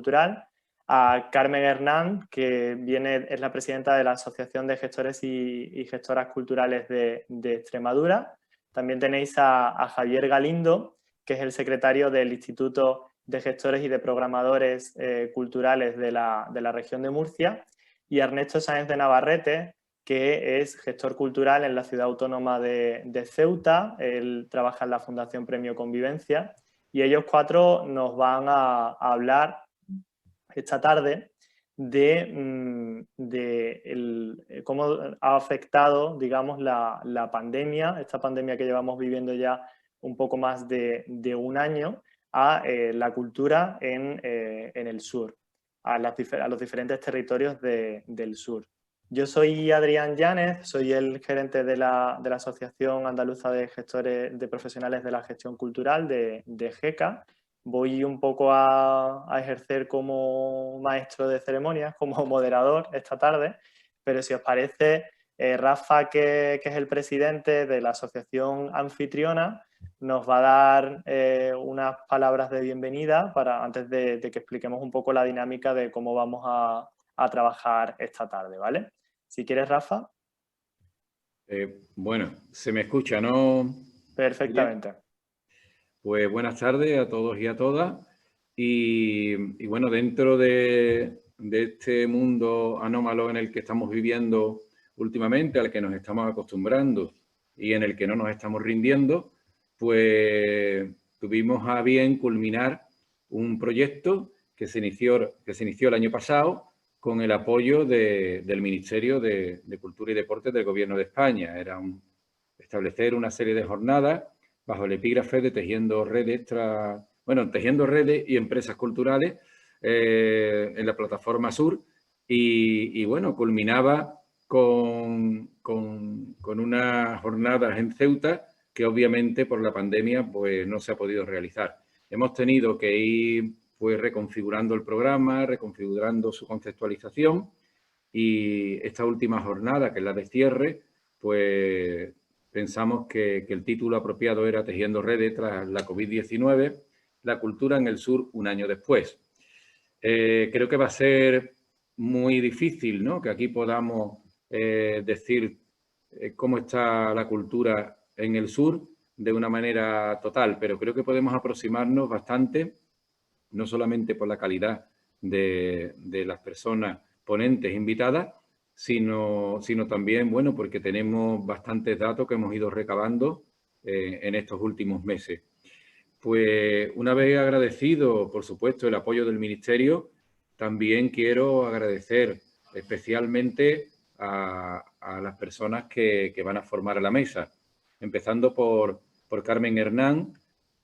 cultural, a Carmen Hernán, que es la presidenta de la Asociación de Gestores y Gestoras Culturales de Extremadura. También tenéis a Javier Galindo, que es el secretario del Instituto de Gestores y de Programadores Culturales de la región de Murcia, y Ernesto Sáenz de Navarrete, que es gestor cultural en la ciudad autónoma de Ceuta. Él trabaja en la Fundación Premio Convivencia, y ellos cuatro nos van a hablar esta tarde de cómo ha afectado, digamos, la pandemia, esta pandemia que llevamos viviendo ya un poco más de un año, a la cultura en el sur, a los diferentes territorios del sur. Yo soy Adrián Yánez, soy el gerente de la Asociación Andaluza de Gestores de Profesionales de la Gestión Cultural, de GECA. Voy un poco a ejercer como maestro de ceremonias, como moderador esta tarde, pero si os parece, Rafa, que es el presidente de la asociación anfitriona, nos va a dar unas palabras de bienvenida antes de que expliquemos un poco la dinámica de cómo vamos a trabajar esta tarde, ¿vale? Si quieres, Rafa. Bueno, se me escucha, ¿no? Perfectamente. Bien. Pues buenas tardes a todos y a todas. Y bueno, dentro de este mundo anómalo en el que estamos viviendo últimamente, al que nos estamos acostumbrando y en el que no nos estamos rindiendo, pues tuvimos a bien culminar un proyecto que se inició el año pasado con el apoyo del Ministerio de Cultura y Deportes del Gobierno de España. Era establecer una serie de jornadas bajo el epígrafe de tejiendo redes y empresas culturales en la plataforma Sur, y bueno, culminaba con unas jornadas en Ceuta que obviamente por la pandemia pues no se ha podido realizar. Hemos tenido que ir pues reconfigurando el programa, reconfigurando su conceptualización, y esta última jornada, que es la de cierre, pues pensamos que el título apropiado era Tejiendo redes tras la COVID-19, la cultura en el sur un año después. Creo que va a ser muy difícil, ¿no?, que aquí podamos decir cómo está la cultura en el sur de una manera total, pero creo que podemos aproximarnos bastante, no solamente por la calidad de las personas ponentes invitadas, sino también, bueno, porque tenemos bastantes datos que hemos ido recabando en estos últimos meses. Pues una vez agradecido, por supuesto, el apoyo del Ministerio, también quiero agradecer especialmente a las personas que van a formar la mesa, empezando por Carmen Hernán,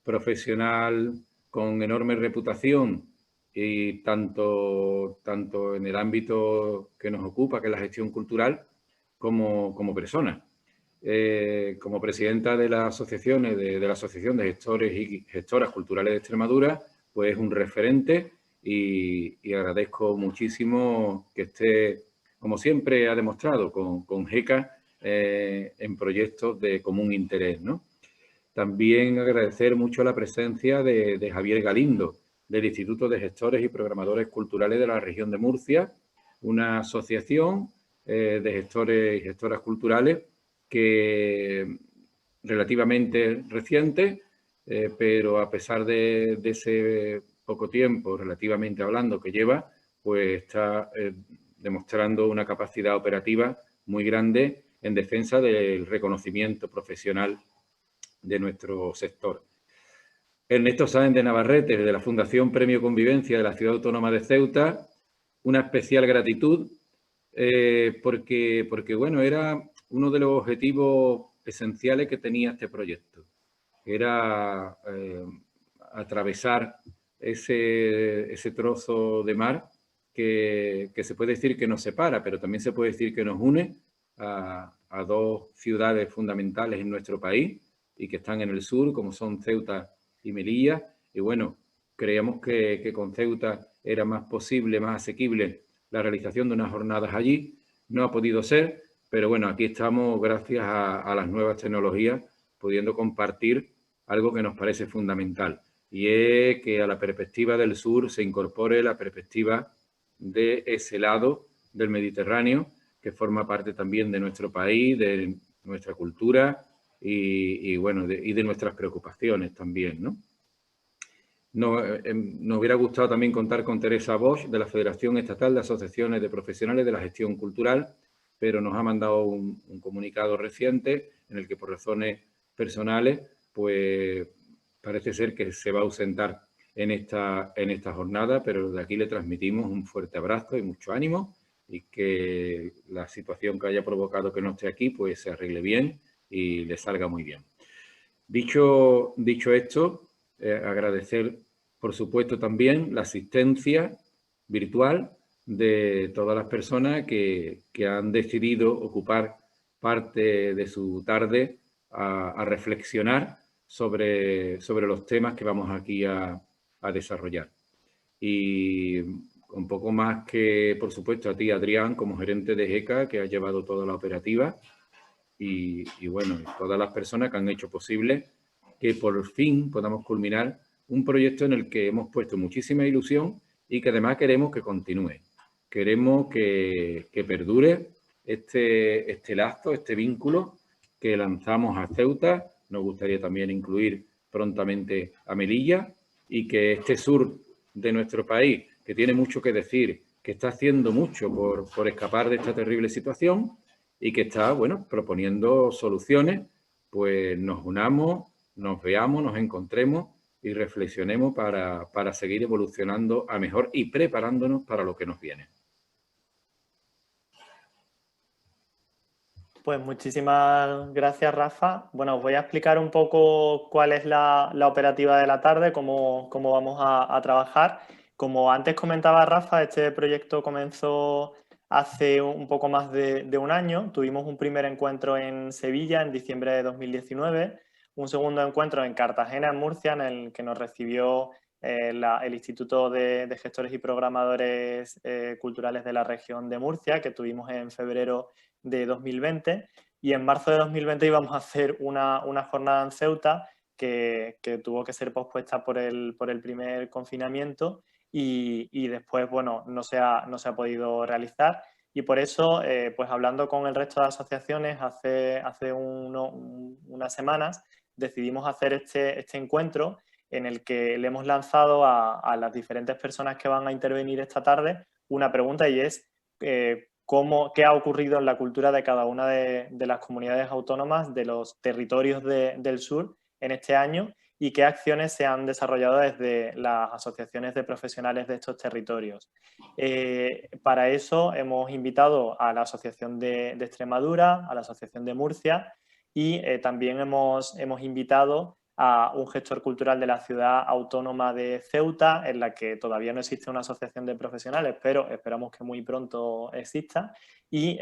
profesional con enorme reputación, y tanto en el ámbito que nos ocupa, que es la gestión cultural, como persona. Como presidenta de las asociaciones de la Asociación de Gestores y Gestoras Culturales de Extremadura, pues es un referente, y agradezco muchísimo que esté, como siempre ha demostrado, con GECA en proyectos de común interés, ¿no? También agradecer mucho la presencia de Javier Galindo, del Instituto de Gestores y Programadores Culturales de la región de Murcia, una asociación de gestores y gestoras culturales que relativamente reciente, pero a pesar de ese poco tiempo, relativamente hablando, que lleva, pues está demostrando una capacidad operativa muy grande en defensa del reconocimiento profesional de nuestro sector. Ernesto Sáenz de Navarrete, de la Fundación Premio Convivencia de la Ciudad Autónoma de Ceuta, una especial gratitud porque bueno, era uno de los objetivos esenciales que tenía este proyecto. Era atravesar ese trozo de mar que se puede decir que nos separa, pero también se puede decir que nos une a dos ciudades fundamentales en nuestro país y que están en el sur, como son Ceuta y Melilla. Y bueno, creíamos que con Ceuta era más posible, más asequible la realización de unas jornadas allí. No ha podido ser, pero bueno, aquí estamos gracias a las nuevas tecnologías, pudiendo compartir algo que nos parece fundamental. y es que a la perspectiva del sur se incorpore la perspectiva de ese lado del Mediterráneo, que forma parte también de nuestro país, de nuestra cultura y de nuestras preocupaciones también, ¿no? Nos hubiera gustado también contar con Teresa Bosch, de la Federación Estatal de Asociaciones de Profesionales de la Gestión Cultural, pero nos ha mandado un comunicado reciente en el que, por razones personales, pues parece ser que se va a ausentar en esta jornada, pero de aquí le transmitimos un fuerte abrazo y mucho ánimo, y que la situación que haya provocado que no esté aquí pues se arregle bien y le salga muy bien. Dicho esto, agradecer, por supuesto, también la asistencia virtual de todas las personas que han decidido ocupar parte de su tarde a reflexionar sobre los temas que vamos aquí a desarrollar. Y un poco más que, por supuesto, a ti, Adrián, como gerente de GECA, que ha llevado toda la operativa, y todas las personas que han hecho posible que por fin podamos culminar un proyecto en el que hemos puesto muchísima ilusión y que además queremos que continúe. Queremos que perdure este lazo, este vínculo que lanzamos a Ceuta. Nos gustaría también incluir prontamente a Melilla, y que este sur de nuestro país, que tiene mucho que decir, que está haciendo mucho por escapar de esta terrible situación y que está, proponiendo soluciones, pues nos unamos, nos veamos, nos encontremos y reflexionemos para seguir evolucionando a mejor y preparándonos para lo que nos viene. Pues muchísimas gracias, Rafa. Bueno, os voy a explicar un poco cuál es la operativa de la tarde, cómo vamos a trabajar. Como antes comentaba Rafa, este proyecto comenzó hace un poco más de un año. Tuvimos un primer encuentro en Sevilla en diciembre de 2019, un segundo encuentro en Cartagena, en Murcia, en el que nos recibió el Instituto de Gestores y Programadores Culturales de la región de Murcia, que tuvimos en febrero de 2020, y en marzo de 2020 íbamos a hacer una jornada en Ceuta que tuvo que ser pospuesta por el primer confinamiento y después, bueno, no se ha podido realizar. Y por eso, pues hablando con el resto de asociaciones hace unas semanas, decidimos hacer este encuentro en el que le hemos lanzado a las diferentes personas que van a intervenir esta tarde una pregunta, y es qué ha ocurrido en la cultura de cada una de las comunidades autónomas de los territorios del sur en este año, y qué acciones se han desarrollado desde las asociaciones de profesionales de estos territorios. Para eso hemos invitado a la Asociación de Extremadura, a la Asociación de Murcia, y también hemos invitado a un gestor cultural de la ciudad autónoma de Ceuta, en la que todavía no existe una asociación de profesionales, pero esperamos que muy pronto exista, y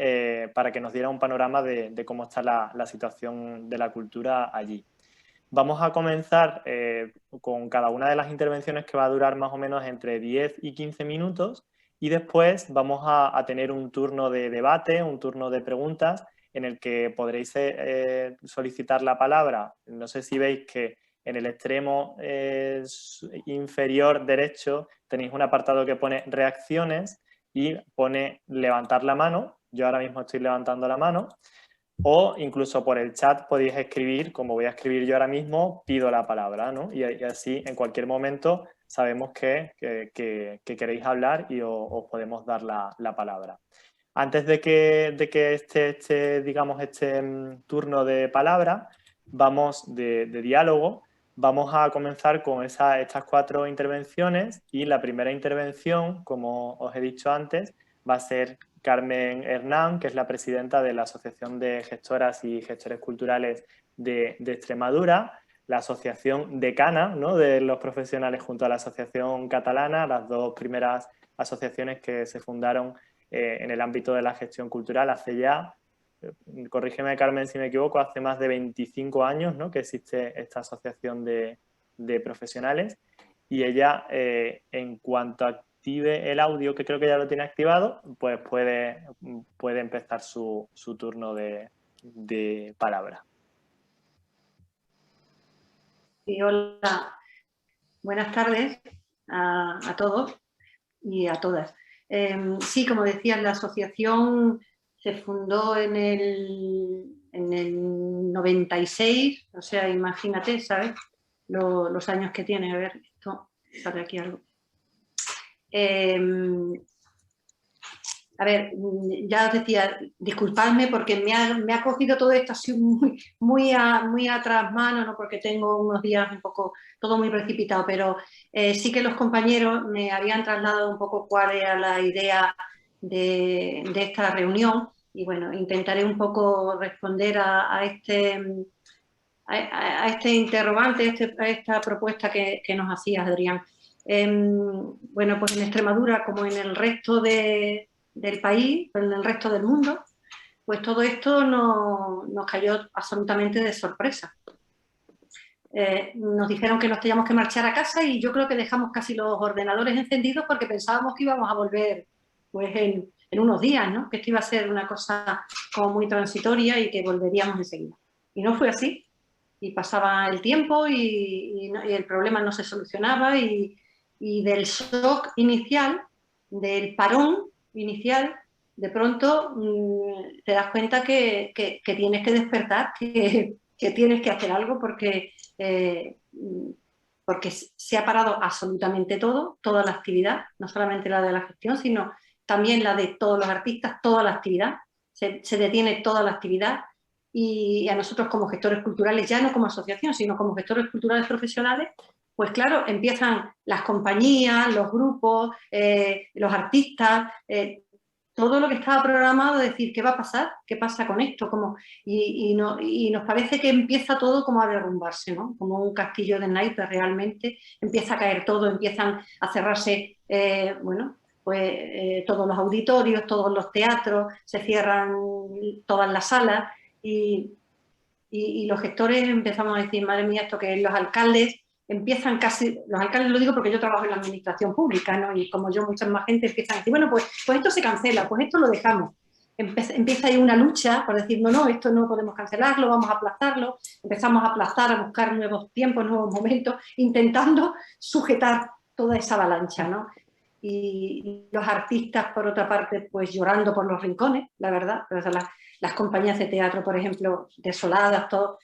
para que nos diera un panorama de cómo está la situación de la cultura allí. Vamos a comenzar con cada una de las intervenciones, que va a durar más o menos entre 10 y 15 minutos, y después vamos a tener un turno de debate, un turno de preguntas, en el que podréis solicitar la palabra. No sé si veis que en el extremo inferior derecho tenéis un apartado que pone reacciones y pone levantar la mano. Yo ahora mismo estoy levantando la mano. O incluso por el chat podéis escribir, como voy a escribir yo ahora mismo, pido la palabra, ¿no? Y así en cualquier momento sabemos que queréis hablar y os podemos dar la palabra. Antes de que digamos, turno de palabra, de diálogo, vamos a comenzar con estas 4 intervenciones, y la primera intervención, como os he dicho antes, va a ser Carmen Hernán, que es la presidenta de la Asociación de Gestoras y Gestores Culturales de Extremadura, la asociación decana, ¿no?, de los profesionales, junto a la Asociación Catalana, las 2 primeras asociaciones que se fundaron en el ámbito de la gestión cultural hace ya, corrígeme Carmen si me equivoco, hace más de 25 años, ¿no?, que existe esta asociación de profesionales. Y ella, en cuanto active el audio, que creo que ya lo tiene activado, pues puede empezar su turno de palabra. Sí, hola. buenas tardes a todos y a todas. Sí, como decías, la asociación se fundó en el 96, o sea, imagínate, ¿sabes? Los años que tiene. A ver, esto sale aquí algo. A ver, ya os decía, disculpadme porque me ha cogido todo esto así muy a trasmano, ¿no? Porque tengo unos días un poco, todo muy precipitado, pero sí que los compañeros me habían trasladado un poco cuál era la idea de esta reunión y bueno, intentaré un poco responder a este interrogante, a esta propuesta que nos hacía Adrián. Bueno, pues en Extremadura, como en el resto del país, en el resto del mundo, pues todo esto nos cayó absolutamente de sorpresa. Nos dijeron que nos teníamos que marchar a casa y yo creo que dejamos casi los ordenadores encendidos porque pensábamos que íbamos a volver pues en unos días, ¿no? Que esto iba a ser una cosa como muy transitoria y que volveríamos enseguida. Y no fue así. Y pasaba el tiempo y el problema no se solucionaba y del shock inicial, del parón inicial, de pronto te das cuenta que tienes que despertar, que tienes que hacer algo porque se ha parado absolutamente todo, toda la actividad, no solamente la de la gestión, sino también la de todos los artistas, toda la actividad, se detiene toda la actividad. Y a nosotros como gestores culturales, ya no como asociación, sino como gestores culturales profesionales, pues claro, empiezan las compañías, los grupos, los artistas, todo lo que estaba programado, decir, ¿qué va a pasar? ¿Qué pasa con esto? Y nos parece que empieza todo como a derrumbarse, ¿no? Como un castillo de naipes realmente, empieza a caer todo, empiezan a cerrarse, bueno, pues todos los auditorios, todos los teatros, se cierran todas las salas, y los gestores empezamos a decir, madre mía, esto que los alcaldes empiezan casi, los alcaldes lo digo porque yo trabajo en la administración pública, ¿no? Y como yo, mucha más gente empieza a decir, bueno, pues esto se cancela, pues esto lo dejamos. Empieza ahí una lucha por decir, no, esto no podemos cancelarlo, vamos a aplazarlo. Empezamos a aplazar, a buscar nuevos tiempos, nuevos momentos, intentando sujetar toda esa avalancha, ¿no? Y los artistas, por otra parte, pues llorando por los rincones, la verdad. O sea, las compañías de teatro, por ejemplo, desoladas, todo.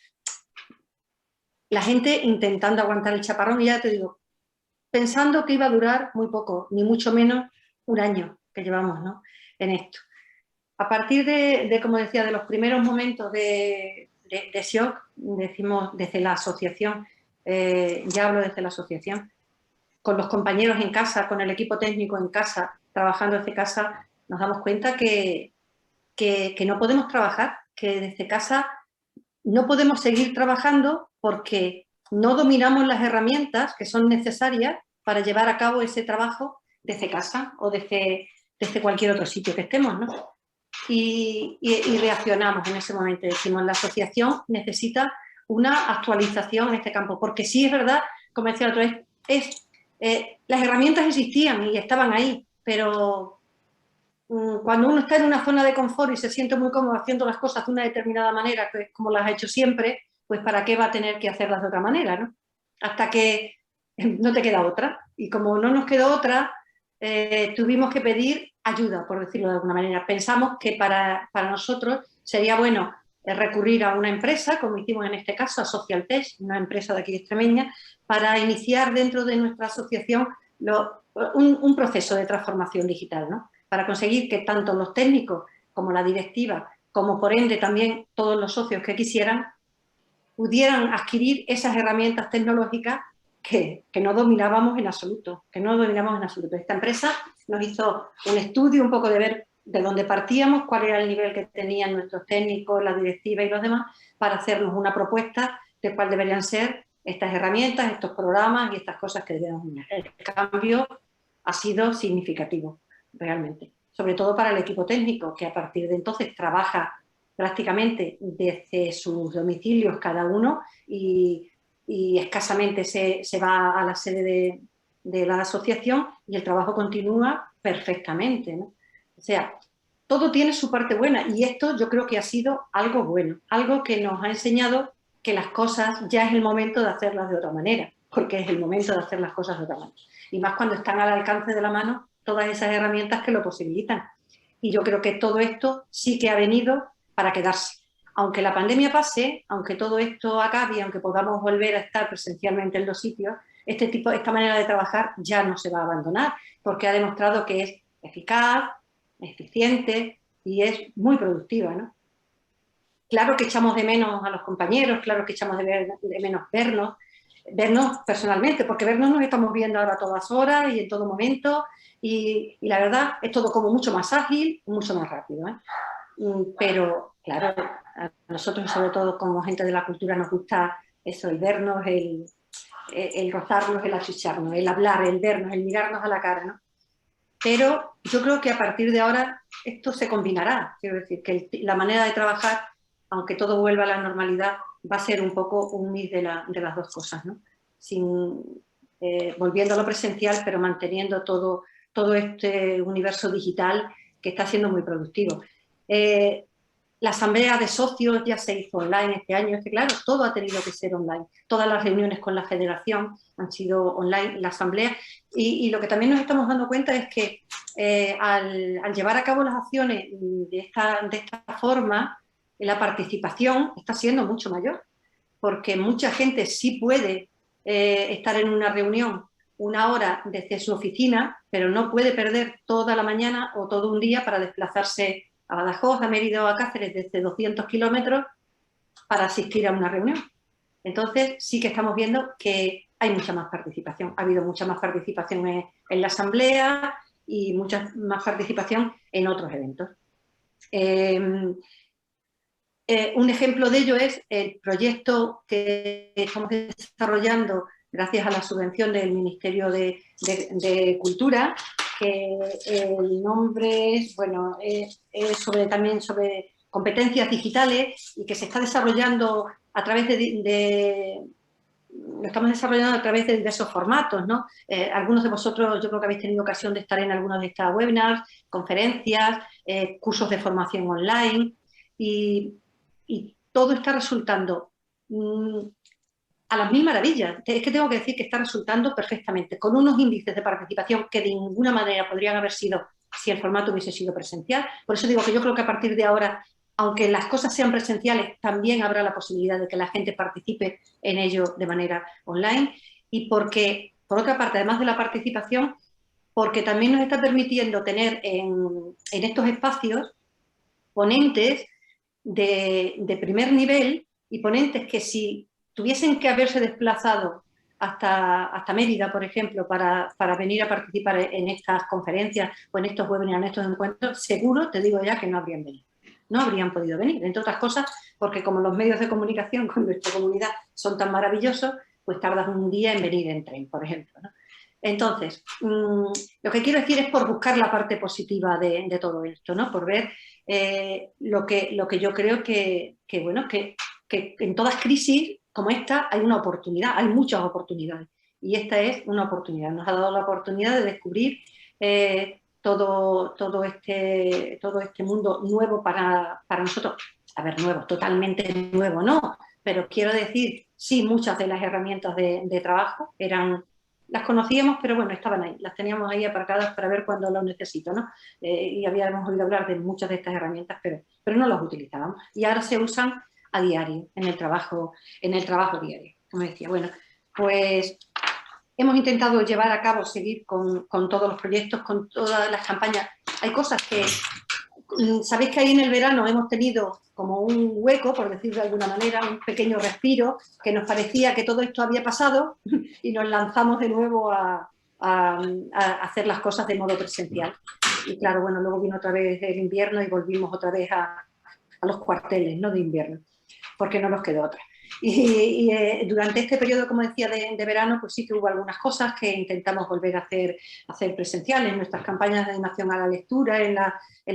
La gente intentando aguantar el chaparrón y ya te digo, pensando que iba a durar muy poco, ni mucho menos un año que llevamos, ¿no? En esto. A partir de, como decía, de los primeros momentos de shock, decimos desde la asociación, ya hablo desde la asociación, con los compañeros en casa, con el equipo técnico en casa, trabajando desde casa, nos damos cuenta que no podemos trabajar, que desde casa no podemos seguir trabajando porque no dominamos las herramientas que son necesarias para llevar a cabo ese trabajo desde casa o desde cualquier otro sitio que estemos, ¿no? Y reaccionamos en ese momento. Decimos, la asociación necesita una actualización en este campo, porque sí es verdad, como decía otra vez, las herramientas existían y estaban ahí, pero cuando uno está en una zona de confort y se siente muy cómodo haciendo las cosas de una determinada manera, que es como las ha hecho siempre, pues ¿para qué va a tener que hacerlas de otra manera, ¿no? Hasta que no te queda otra. Y como no nos quedó otra, tuvimos que pedir ayuda, por decirlo de alguna manera. Pensamos que para nosotros sería bueno recurrir a una empresa, como hicimos en este caso, a Socialtech, una empresa de aquí extremeña, para iniciar dentro de nuestra asociación un proceso de transformación digital, ¿no? Para conseguir que tanto los técnicos como la directiva, como por ende también todos los socios que quisieran, pudieran adquirir esas herramientas tecnológicas que no dominábamos en absoluto, Esta empresa nos hizo un estudio un poco de ver de dónde partíamos, cuál era el nivel que tenían nuestros técnicos, la directiva y los demás, para hacernos una propuesta de cuál deberían ser estas herramientas, estos programas y estas cosas que debemos tener. El cambio ha sido significativo, realmente. Sobre todo para el equipo técnico, que a partir de entonces trabaja prácticamente desde sus domicilios cada uno y escasamente se va a la sede de la asociación y el trabajo continúa perfectamente, ¿no? O sea, todo tiene su parte buena y esto yo creo que ha sido algo bueno, algo que nos ha enseñado que las cosas ya es el momento de hacerlas de otra manera. porque es el momento de hacer las cosas de otra manera. Y más cuando están al alcance de la mano todas esas herramientas que lo posibilitan. Y yo creo que todo esto sí que ha venido para quedarse. Aunque la pandemia pase, aunque todo esto acabe, aunque podamos volver a estar presencialmente en los sitios, esta manera de trabajar ya no se va a abandonar, porque ha demostrado que es eficaz, eficiente y es muy productiva, ¿no? Claro que echamos de menos a los compañeros, claro que echamos de menos vernos personalmente, porque vernos nos estamos viendo ahora a todas horas y en todo momento, y la verdad es todo como mucho más ágil, mucho más rápido, ¿eh? Pero claro, a nosotros sobre todo como gente de la cultura nos gusta eso, el vernos, el rozarnos, el achucharnos, el hablar, el vernos, el mirarnos a la cara, ¿no? Pero yo creo que a partir de ahora esto se combinará, quiero decir, que la manera de trabajar, aunque todo vuelva a la normalidad, va a ser un poco un mix de las dos cosas, ¿no? Volviendo a lo presencial, pero manteniendo todo este universo digital que está siendo muy productivo. La asamblea de socios ya se hizo online este año, es que claro, todo ha tenido que ser online. Todas las reuniones con la federación han sido online, la asamblea, y lo que también nos estamos dando cuenta es que al llevar a cabo las acciones de esta forma, la participación está siendo mucho mayor, porque mucha gente sí puede estar en una reunión una hora desde su oficina, pero no puede perder toda la mañana o todo un día para desplazarse a Badajoz, a Mérida o a Cáceres desde 200 kilómetros para asistir a una reunión. Entonces sí que estamos viendo que hay mucha más participación. Ha habido mucha más participación en la asamblea y mucha más participación en otros eventos. Un ejemplo de ello es el proyecto que estamos desarrollando gracias a la subvención del Ministerio de Cultura, que el nombre es, bueno, también sobre competencias digitales y que se está desarrollando a través lo estamos desarrollando a través de esos formatos, ¿no? Algunos de vosotros yo creo que habéis tenido ocasión de estar en algunos de estas webinars, conferencias, cursos de formación online y todo está resultando a las mil maravillas. Es que tengo que decir que está resultando perfectamente, con unos índices de participación que de ninguna manera podrían haber sido si el formato hubiese sido presencial. Por eso digo que yo creo que a partir de ahora, aunque las cosas sean presenciales, también habrá la posibilidad de que la gente participe en ello de manera online. Y porque, por otra parte, además de la participación, porque también nos está permitiendo tener en estos espacios ponentes de primer nivel y ponentes que si tuviesen que haberse desplazado hasta Mérida, por ejemplo, para venir a participar en estas conferencias o en estos webinars, en estos encuentros, seguro, te digo ya, que no habrían venido. No habrían podido venir, entre otras cosas, porque como los medios de comunicación con nuestra comunidad son tan maravillosos, pues tardas un día en venir en tren, por ejemplo, ¿no? Entonces, lo que quiero decir es por buscar la parte positiva de todo esto, ¿no? Por ver lo que yo creo que en todas crisis como esta hay una oportunidad, hay muchas oportunidades. Y esta es una oportunidad. Nos ha dado la oportunidad de descubrir todo este mundo nuevo para nosotros. A ver, nuevo, totalmente nuevo, no. Pero quiero decir, sí, muchas de las herramientas de trabajo las conocíamos, pero bueno, estaban ahí, las teníamos ahí aparcadas para ver cuándo lo necesito, ¿no? Y habíamos oído hablar de muchas de estas herramientas, pero no las utilizábamos. Y ahora se usan a diario, en el trabajo diario. Como decía, bueno, pues hemos intentado llevar a cabo, seguir con todos los proyectos, con todas las campañas. Hay cosas que, sabéis que ahí en el verano hemos tenido como un hueco, por decirlo de alguna manera, un pequeño respiro, que nos parecía que todo esto había pasado y nos lanzamos de nuevo a hacer las cosas de modo presencial. Y claro, bueno, luego vino otra vez el invierno y volvimos otra vez a los cuarteles, ¿no?, de invierno, porque no nos quedó otra. Y durante este periodo, como decía, de verano, pues sí que hubo algunas cosas que intentamos volver a hacer presenciales, nuestras campañas de animación a la lectura en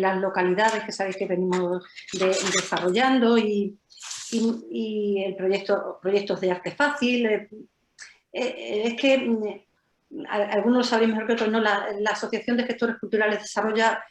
las localidades que sabéis que venimos desarrollando y el proyectos de arte fácil. Es que algunos lo sabréis mejor que otros, ¿no? La Asociación de Gestores Culturales desarrolla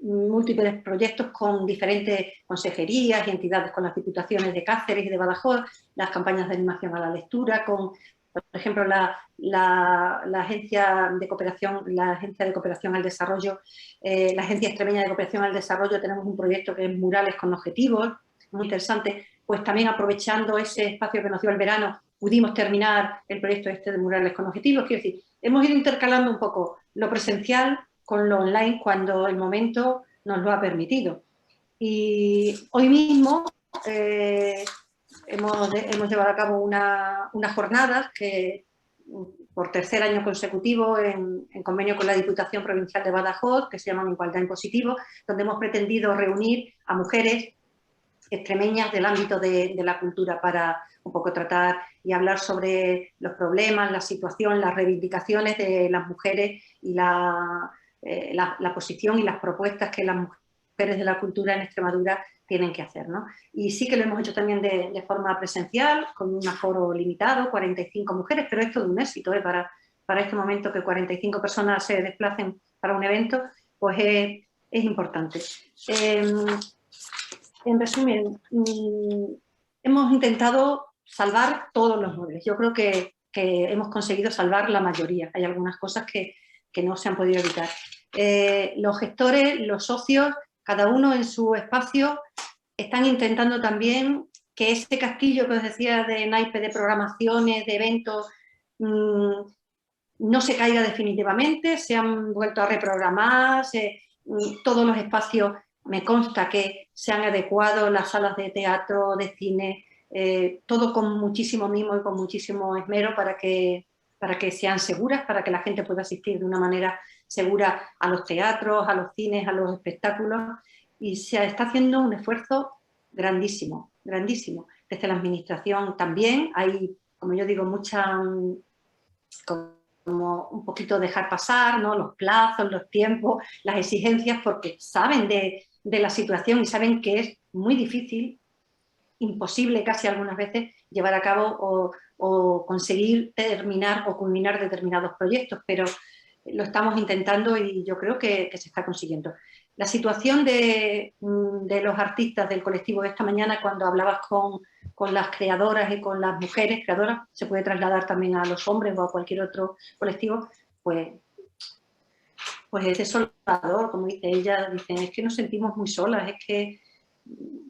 múltiples proyectos con diferentes consejerías y entidades, con las diputaciones de Cáceres y de Badajoz, las campañas de animación a la lectura, con Por ejemplo, la Agencia de Cooperación, al Desarrollo, la Agencia Extremeña de Cooperación al Desarrollo, tenemos un proyecto que es Murales con Objetivos, muy interesante. Pues también aprovechando ese espacio que nos dio el verano, pudimos terminar el proyecto de Murales con Objetivos. Quiero decir, hemos ido intercalando un poco lo presencial con lo online cuando el momento nos lo ha permitido. Y hoy mismo hemos llevado a cabo unas jornadas que por tercer año consecutivo en convenio con la Diputación Provincial de Badajoz, que se llaman Igualdad en Positivo, donde hemos pretendido reunir a mujeres extremeñas del ámbito de la cultura para un poco tratar y hablar sobre los problemas, la situación, las reivindicaciones de las mujeres y la posición y las propuestas que las mujeres de la cultura en Extremadura tienen que hacer, ¿no? Y sí que lo hemos hecho también de forma presencial, con un aforo limitado, 45 mujeres, pero esto es un éxito, para este momento que 45 personas se desplacen para un evento, pues es importante. En resumen, hemos intentado salvar todos los muebles. Yo creo que hemos conseguido salvar la mayoría. Hay algunas cosas que no se han podido evitar. Los gestores, los socios, cada uno en su espacio, están intentando también que ese castillo que os decía de naipe de programaciones, de eventos, no se caiga definitivamente. Se han vuelto a reprogramar, todos los espacios. Me consta que se han adecuado las salas de teatro, de cine, todo con muchísimo mimo y con muchísimo esmero para que sean seguras, para que la gente pueda asistir de una manera segura a los teatros, a los cines, a los espectáculos. Y se está haciendo un esfuerzo grandísimo, grandísimo. Desde la administración también hay, como yo digo, como un poquito dejar pasar, ¿no? Los plazos, los tiempos, las exigencias, porque saben de la situación y saben que es muy difícil, imposible casi algunas veces, llevar a cabo o conseguir terminar o culminar determinados proyectos, pero lo estamos intentando y yo creo que se está consiguiendo. La situación de los artistas del colectivo de esta mañana, cuando hablabas con las creadoras y con las mujeres creadoras, se puede trasladar también a los hombres o a cualquier otro colectivo, pues es desolador, como dice ella, dicen, es que nos sentimos muy solas, es que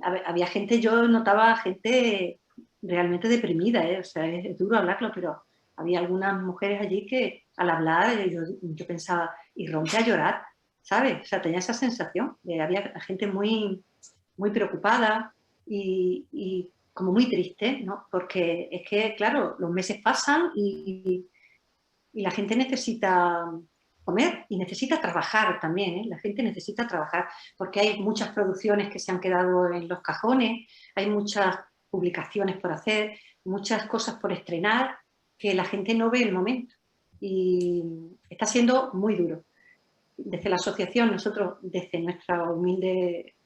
había gente, yo notaba gente realmente deprimida, o sea, es duro hablarlo, pero había algunas mujeres allí que al hablar yo pensaba, y rompe a llorar, ¿sabes? O sea, tenía esa sensación, había gente muy, muy preocupada y como muy triste, ¿no? Porque es que, claro, los meses pasan y la gente necesita comer y necesita trabajar también, ¿eh? La gente necesita trabajar porque hay muchas producciones que se han quedado en los cajones, hay muchas publicaciones por hacer, muchas cosas por estrenar que la gente no ve el momento y está siendo muy duro. Desde la asociación, nosotros desde nuestra humilde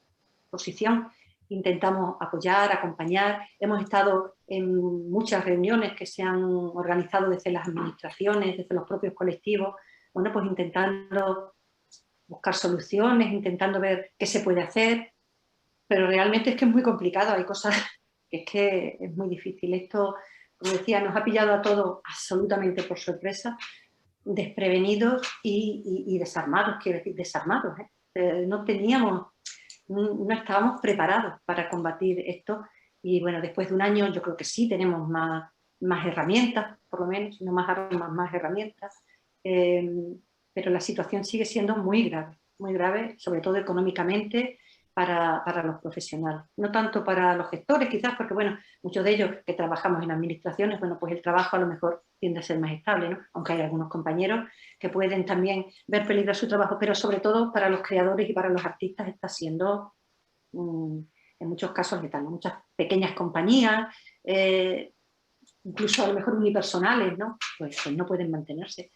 posición intentamos apoyar, acompañar. Hemos estado en muchas reuniones que se han organizado desde las administraciones, desde los propios colectivos, bueno, pues intentando buscar soluciones, intentando ver qué se puede hacer, pero realmente es que es muy complicado, hay cosas que es muy difícil. Esto, como decía, nos ha pillado a todos absolutamente por sorpresa, desprevenidos y desarmados, quiero decir, desarmados, ¿eh? No estábamos preparados para combatir esto y bueno, después de un año yo creo que sí tenemos más herramientas, por lo menos, no más armas, más herramientas, pero la situación sigue siendo muy grave, sobre todo económicamente para los profesionales. No tanto para los gestores quizás, porque bueno, muchos de ellos que trabajamos en administraciones, bueno, pues el trabajo a lo mejor tiende a ser más estable, ¿no? Aunque hay algunos compañeros que pueden también ver peligrar su trabajo, pero sobre todo para los creadores y para los artistas está siendo en muchos casos letal. Muchas pequeñas compañías, incluso a lo mejor unipersonales, ¿no? Pues no pueden mantenerse.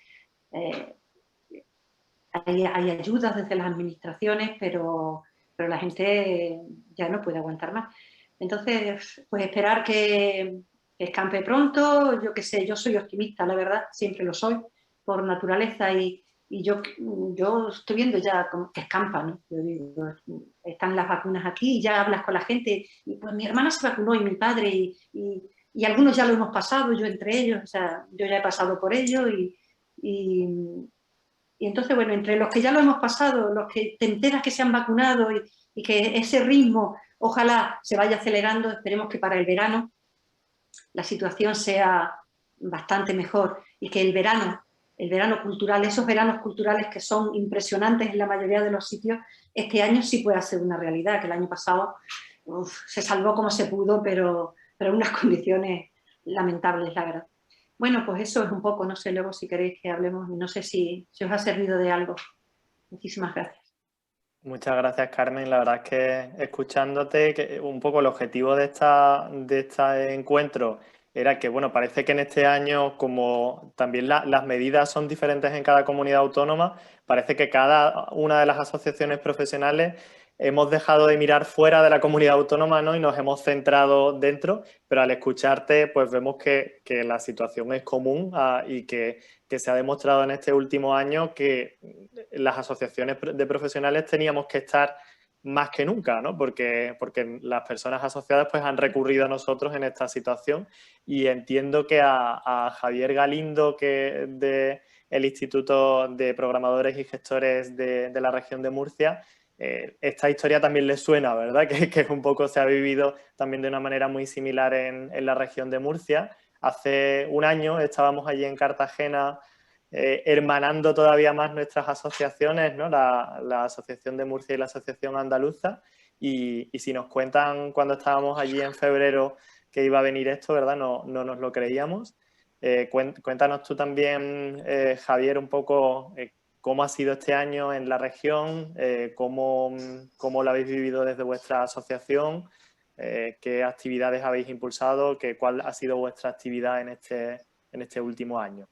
Hay ayudas desde las administraciones, pero la gente ya no puede aguantar más. Entonces, pues esperar que escampe pronto. Yo qué sé, yo soy optimista, la verdad, siempre lo soy, por naturaleza, y yo estoy viendo ya que escampa, ¿no? Yo digo, están las vacunas aquí, y ya hablas con la gente, y pues mi hermana se vacunó y mi padre, y y algunos ya lo hemos pasado, yo entre ellos, o sea, yo ya he pasado por ello y entonces, bueno, entre los que ya lo hemos pasado, los que te enteras que se han vacunado y que ese ritmo ojalá se vaya acelerando, esperemos que para el verano la situación sea bastante mejor y que el verano cultural, esos veranos culturales que son impresionantes en la mayoría de los sitios, este año sí pueda ser una realidad, que el año pasado se salvó como se pudo, pero en unas condiciones lamentables, la verdad. Bueno, pues eso es un poco, no sé, luego si queréis que hablemos, no sé si os ha servido de algo. Muchísimas gracias. Muchas gracias, Carmen. La verdad es que escuchándote, que un poco el objetivo de este encuentro era que, bueno, parece que en este año, como también las medidas son diferentes en cada comunidad autónoma, parece que cada una de las asociaciones profesionales hemos dejado de mirar fuera de la comunidad autónoma, ¿no? Y nos hemos centrado dentro, pero al escucharte, pues vemos que la situación es común y que se ha demostrado en este último año que las asociaciones de profesionales teníamos que estar más que nunca, ¿no? Porque las personas asociadas pues han recurrido a nosotros en esta situación y entiendo que a Javier Galindo, que del Instituto de Programadores y Gestores de la región de Murcia, esta historia también le suena, ¿verdad? Que un poco se ha vivido también de una manera muy similar en la región de Murcia. Hace un año estábamos allí en Cartagena hermanando todavía más nuestras asociaciones, ¿no? La Asociación de Murcia y la Asociación Andaluza. Y si nos cuentan cuando estábamos allí en febrero que iba a venir esto, ¿verdad? No nos lo creíamos. Cuéntanos tú también, Javier, un poco cómo ha sido este año en la región, cómo lo habéis vivido desde vuestra asociación, qué actividades habéis impulsado, cuál ha sido vuestra actividad en este último año.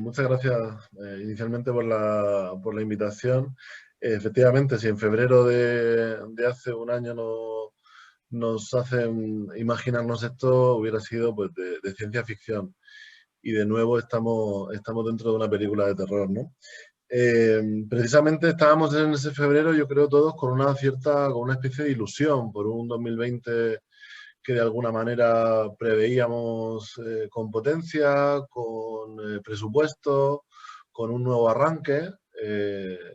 Muchas gracias inicialmente por la invitación. Efectivamente, si en febrero de hace un año nos hacen imaginarnos esto, hubiera sido pues, de ciencia ficción. Y de nuevo estamos dentro de una película de terror, ¿no? Precisamente estábamos en ese febrero, yo creo todos, con una especie de ilusión por un 2020 que de alguna manera preveíamos con potencia, con presupuesto, con un nuevo arranque.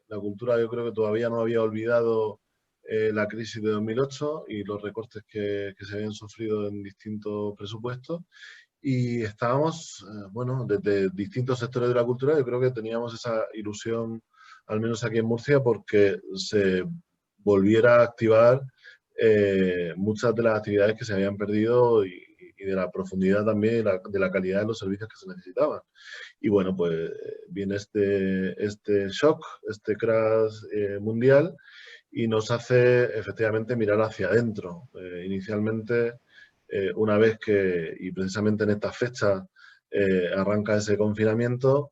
La cultura yo creo que todavía no había olvidado la crisis de 2008 y los recortes que se habían sufrido en distintos presupuestos. Y estábamos, bueno, desde distintos sectores de la cultura, yo creo que teníamos esa ilusión, al menos aquí en Murcia, porque se volviera a activar muchas de las actividades que se habían perdido y de la profundidad también, de la calidad de los servicios que se necesitaban. Y bueno, pues viene este shock, este crash mundial y nos hace efectivamente mirar hacia adentro. Inicialmente, una vez y precisamente en esta fecha arranca ese confinamiento,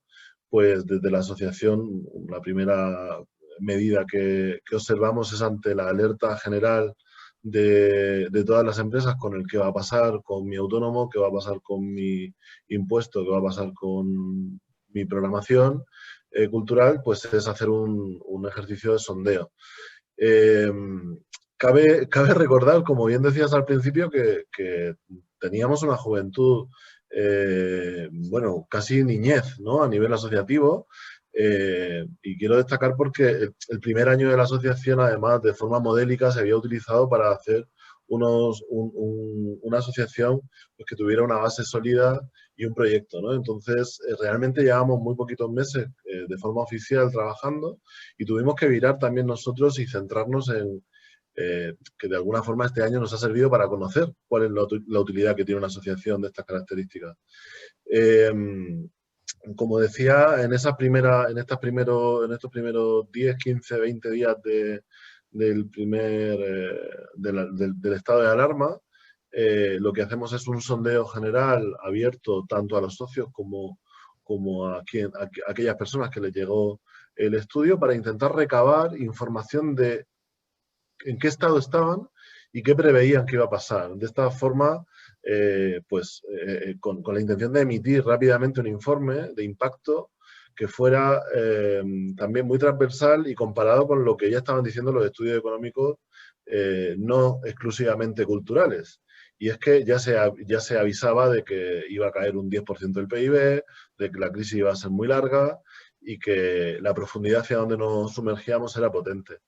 pues desde la asociación la primera medida que observamos es ante la alerta general de todas las empresas con el qué va a pasar con mi autónomo, qué va a pasar con mi impuesto, qué va a pasar con mi programación cultural, pues es hacer un ejercicio de sondeo. Cabe recordar, como bien decías al principio, que teníamos una juventud, bueno, casi niñez, ¿no? A nivel asociativo. Y quiero destacar porque el primer año de la asociación, además, de forma modélica, se había utilizado para hacer una asociación pues, que tuviera una base sólida y un proyecto, ¿no? Entonces, realmente llevamos muy poquitos meses de forma oficial trabajando y tuvimos que virar también nosotros y centrarnos en que de alguna forma este año nos ha servido para conocer cuál es la utilidad que tiene una asociación de estas características. Como decía, en estos primeros 10, 15, 20 días del estado de alarma, lo que hacemos es un sondeo general abierto tanto a los socios como a aquellas personas que les llegó el estudio para intentar recabar información de en qué estado estaban y qué preveían que iba a pasar. De esta forma, con la intención de emitir rápidamente un informe de impacto que fuera también muy transversal y comparado con lo que ya estaban diciendo los estudios económicos no exclusivamente culturales. Y es que ya se avisaba de que iba a caer un 10% del PIB, de que la crisis iba a ser muy larga y que la profundidad hacia donde nos sumergíamos era potente.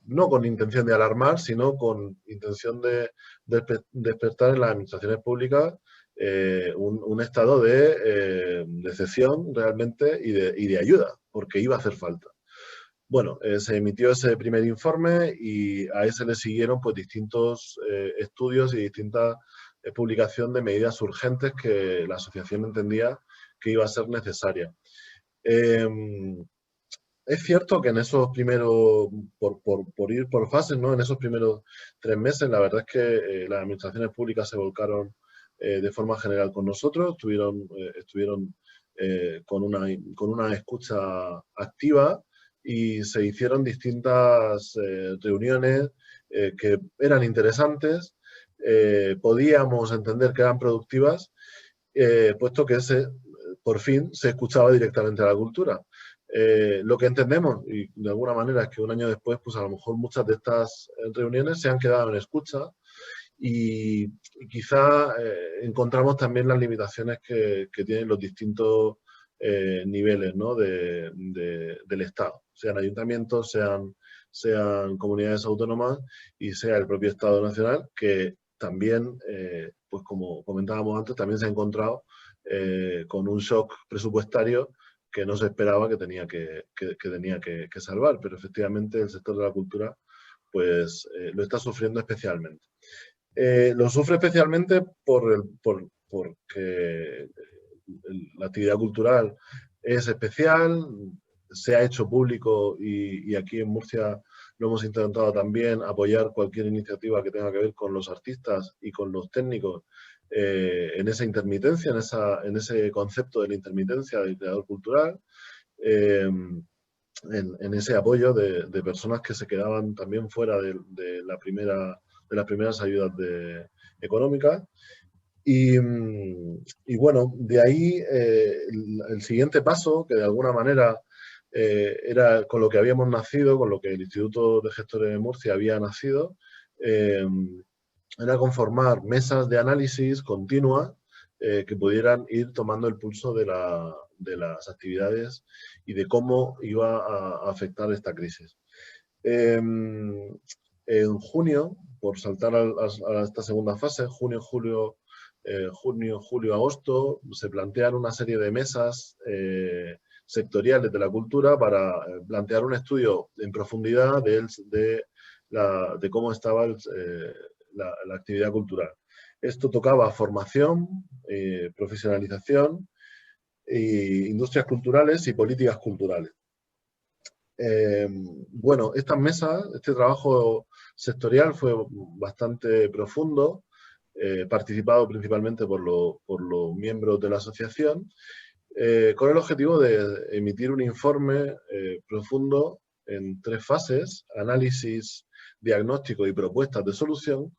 No con intención de alarmar, sino con intención de despertar en las administraciones públicas un estado de decepción realmente y de ayuda, porque iba a hacer falta. Bueno, se emitió ese primer informe y a ese le siguieron pues, distintos estudios y distintas publicaciones de medidas urgentes que la asociación entendía que iba a ser necesaria. Es cierto que en esos primeros, por ir por fases, ¿no? En esos primeros 3 meses, la verdad es que las administraciones públicas se volcaron de forma general con nosotros, estuvieron con una escucha activa y se hicieron distintas reuniones que eran interesantes, podíamos entender que eran productivas, puesto que por fin se escuchaba directamente a la cultura. Lo que entendemos, y de alguna manera, es que un año después, pues a lo mejor muchas de estas reuniones se han quedado en escucha y quizá encontramos también las limitaciones que tienen los distintos niveles, ¿no? del Estado, sean ayuntamientos, sean comunidades autónomas y sea el propio Estado nacional, que también, pues como comentábamos antes, también se ha encontrado con un shock presupuestario que no se esperaba que tenía que salvar, pero efectivamente el sector de la cultura pues lo está sufriendo especialmente. Lo sufre especialmente porque la actividad cultural es especial, se ha hecho público y aquí en Murcia lo hemos intentado también apoyar cualquier iniciativa que tenga que ver con los artistas y con los técnicos en esa intermitencia, en ese concepto de la intermitencia del creador cultural, en ese apoyo de personas que se quedaban también fuera de las primeras ayudas económicas. Y bueno, de ahí el siguiente paso, que de alguna manera era con lo que habíamos nacido, con lo que el Instituto de Gestores de Murcia había nacido, era conformar mesas de análisis continuas que pudieran ir tomando el pulso de las actividades y de cómo iba a afectar esta crisis. En junio, por saltar a esta segunda fase, junio, julio, agosto, se plantean una serie de mesas sectoriales de la cultura para plantear un estudio en profundidad de cómo estaba la actividad cultural. Esto tocaba formación, profesionalización, industrias culturales y políticas culturales. Bueno, estas mesas, este trabajo sectorial fue bastante profundo, participado principalmente por los miembros de la asociación, con el objetivo de emitir un informe profundo en 3 fases: análisis, diagnóstico y propuestas de solución,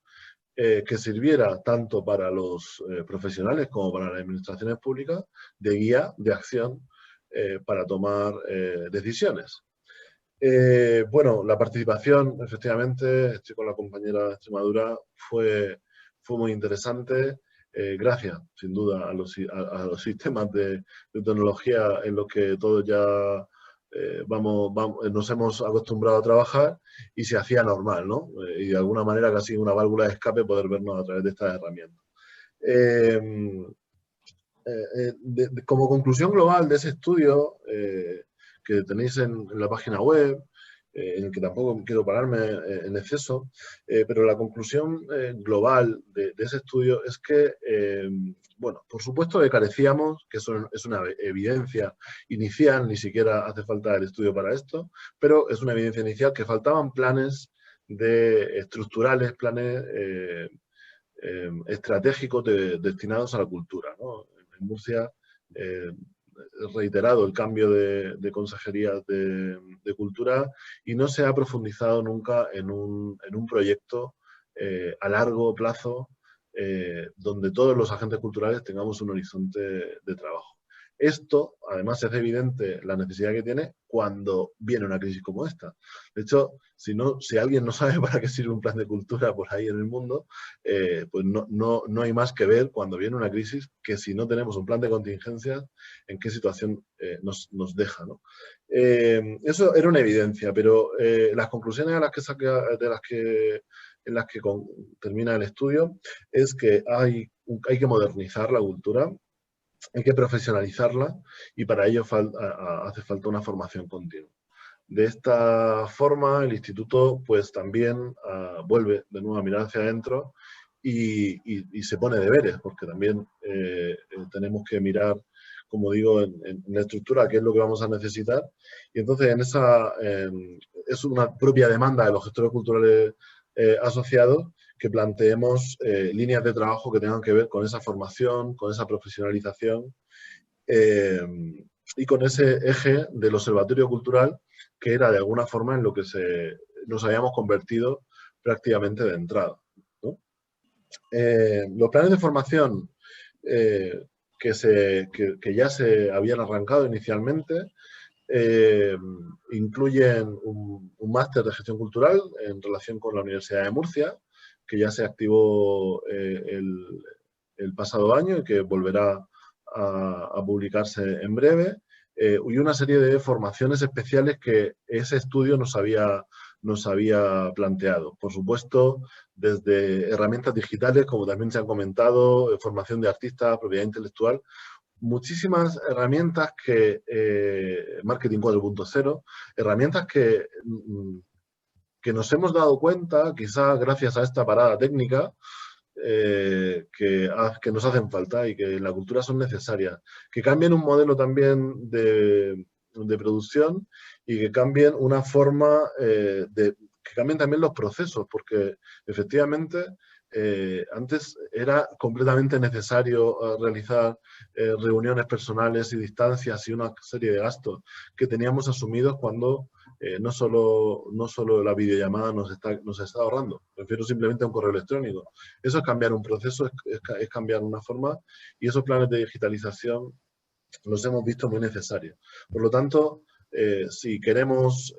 que sirviera tanto para los profesionales como para las administraciones públicas de guía, de acción, para tomar decisiones. Bueno, la participación, efectivamente, estoy con la compañera de Extremadura, fue muy interesante, gracias, sin duda, a los sistemas de tecnología en los que todos ya nos hemos acostumbrado a trabajar y se hacía normal, ¿no? Y de alguna manera casi una válvula de escape poder vernos a través de estas herramientas. Como conclusión global de ese estudio, que tenéis en la página web, en el que tampoco quiero pararme en exceso, pero la conclusión global de ese estudio es que, bueno, por supuesto que carecíamos, que eso es una evidencia inicial, ni siquiera hace falta el estudio para esto, pero es una evidencia inicial que faltaban planes estructurales, planes estratégicos destinados a la cultura, ¿no? En Murcia, reiterado el cambio de consejerías de cultura y no se ha profundizado nunca en un proyecto a largo plazo donde todos los agentes culturales tengamos un horizonte de trabajo. esto, además, es evidente la necesidad que tiene cuando viene una crisis como esta. De hecho, si alguien no sabe para qué sirve un plan de cultura por ahí en el mundo, pues no hay más que ver cuando viene una crisis que si no tenemos un plan de contingencias, en qué situación nos deja, ¿no? Eso era una evidencia, pero las conclusiones a las que saca, en las que termina el estudio es que hay que modernizar la cultura, hay que profesionalizarla y para ello hace falta una formación continua. De esta forma, el instituto pues también vuelve de nuevo a mirar hacia adentro y se pone deberes, porque también tenemos que mirar, como digo, en la estructura qué es lo que vamos a necesitar. Y entonces es una propia demanda de los gestores culturales asociados que planteemos líneas de trabajo que tengan que ver con esa formación, con esa profesionalización y con ese eje del observatorio cultural que era de alguna forma en lo que nos habíamos convertido prácticamente de entrada, ¿no? Los planes de formación que ya se habían arrancado inicialmente incluyen un máster de gestión cultural en relación con la Universidad de Murcia, que ya se activó el pasado año y que volverá a publicarse en breve, y una serie de formaciones especiales que ese estudio nos había planteado. Por supuesto, desde herramientas digitales, como también se han comentado, formación de artistas, propiedad intelectual, muchísimas herramientas Marketing 4.0, herramientas que nos hemos dado cuenta, quizás gracias a esta parada técnica, que nos hacen falta y que en la cultura son necesarias. Que cambien un modelo también de producción y que cambien una forma que cambien también los procesos, porque efectivamente antes era completamente necesario realizar reuniones personales y distancias y una serie de gastos que teníamos asumidos cuando no solo la videollamada nos está ahorrando. Refiero simplemente a un correo electrónico. Eso es cambiar un proceso, es cambiar una forma, y esos planes de digitalización los hemos visto muy necesarios. Por lo tanto, si queremos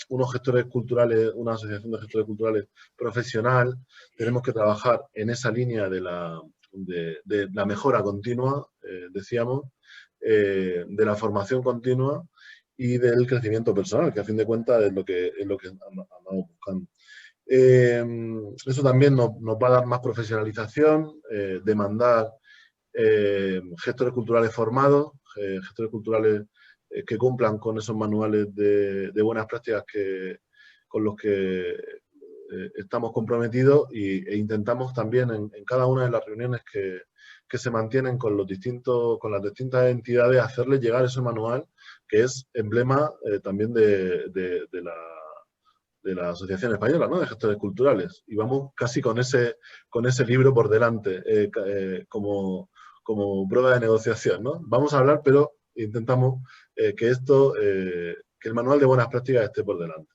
unos gestores culturales, una asociación de gestores culturales profesional, tenemos que trabajar en esa línea de la mejora continua, decíamos, de la formación continua y del crecimiento personal, que a fin de cuentas es lo que andamos buscando. Eso también nos va a dar más profesionalización, demandar gestores culturales formados, gestores culturales que cumplan con esos manuales de buenas prácticas con los que estamos comprometidos e intentamos también en cada una de las reuniones que se mantienen con las distintas entidades hacerles llegar ese manual que es emblema también de la Asociación Española, ¿no?, de Gestores Culturales. Y vamos casi con ese libro por delante, como prueba de negociación, ¿no? Vamos a hablar, pero intentamos que el manual de buenas prácticas esté por delante.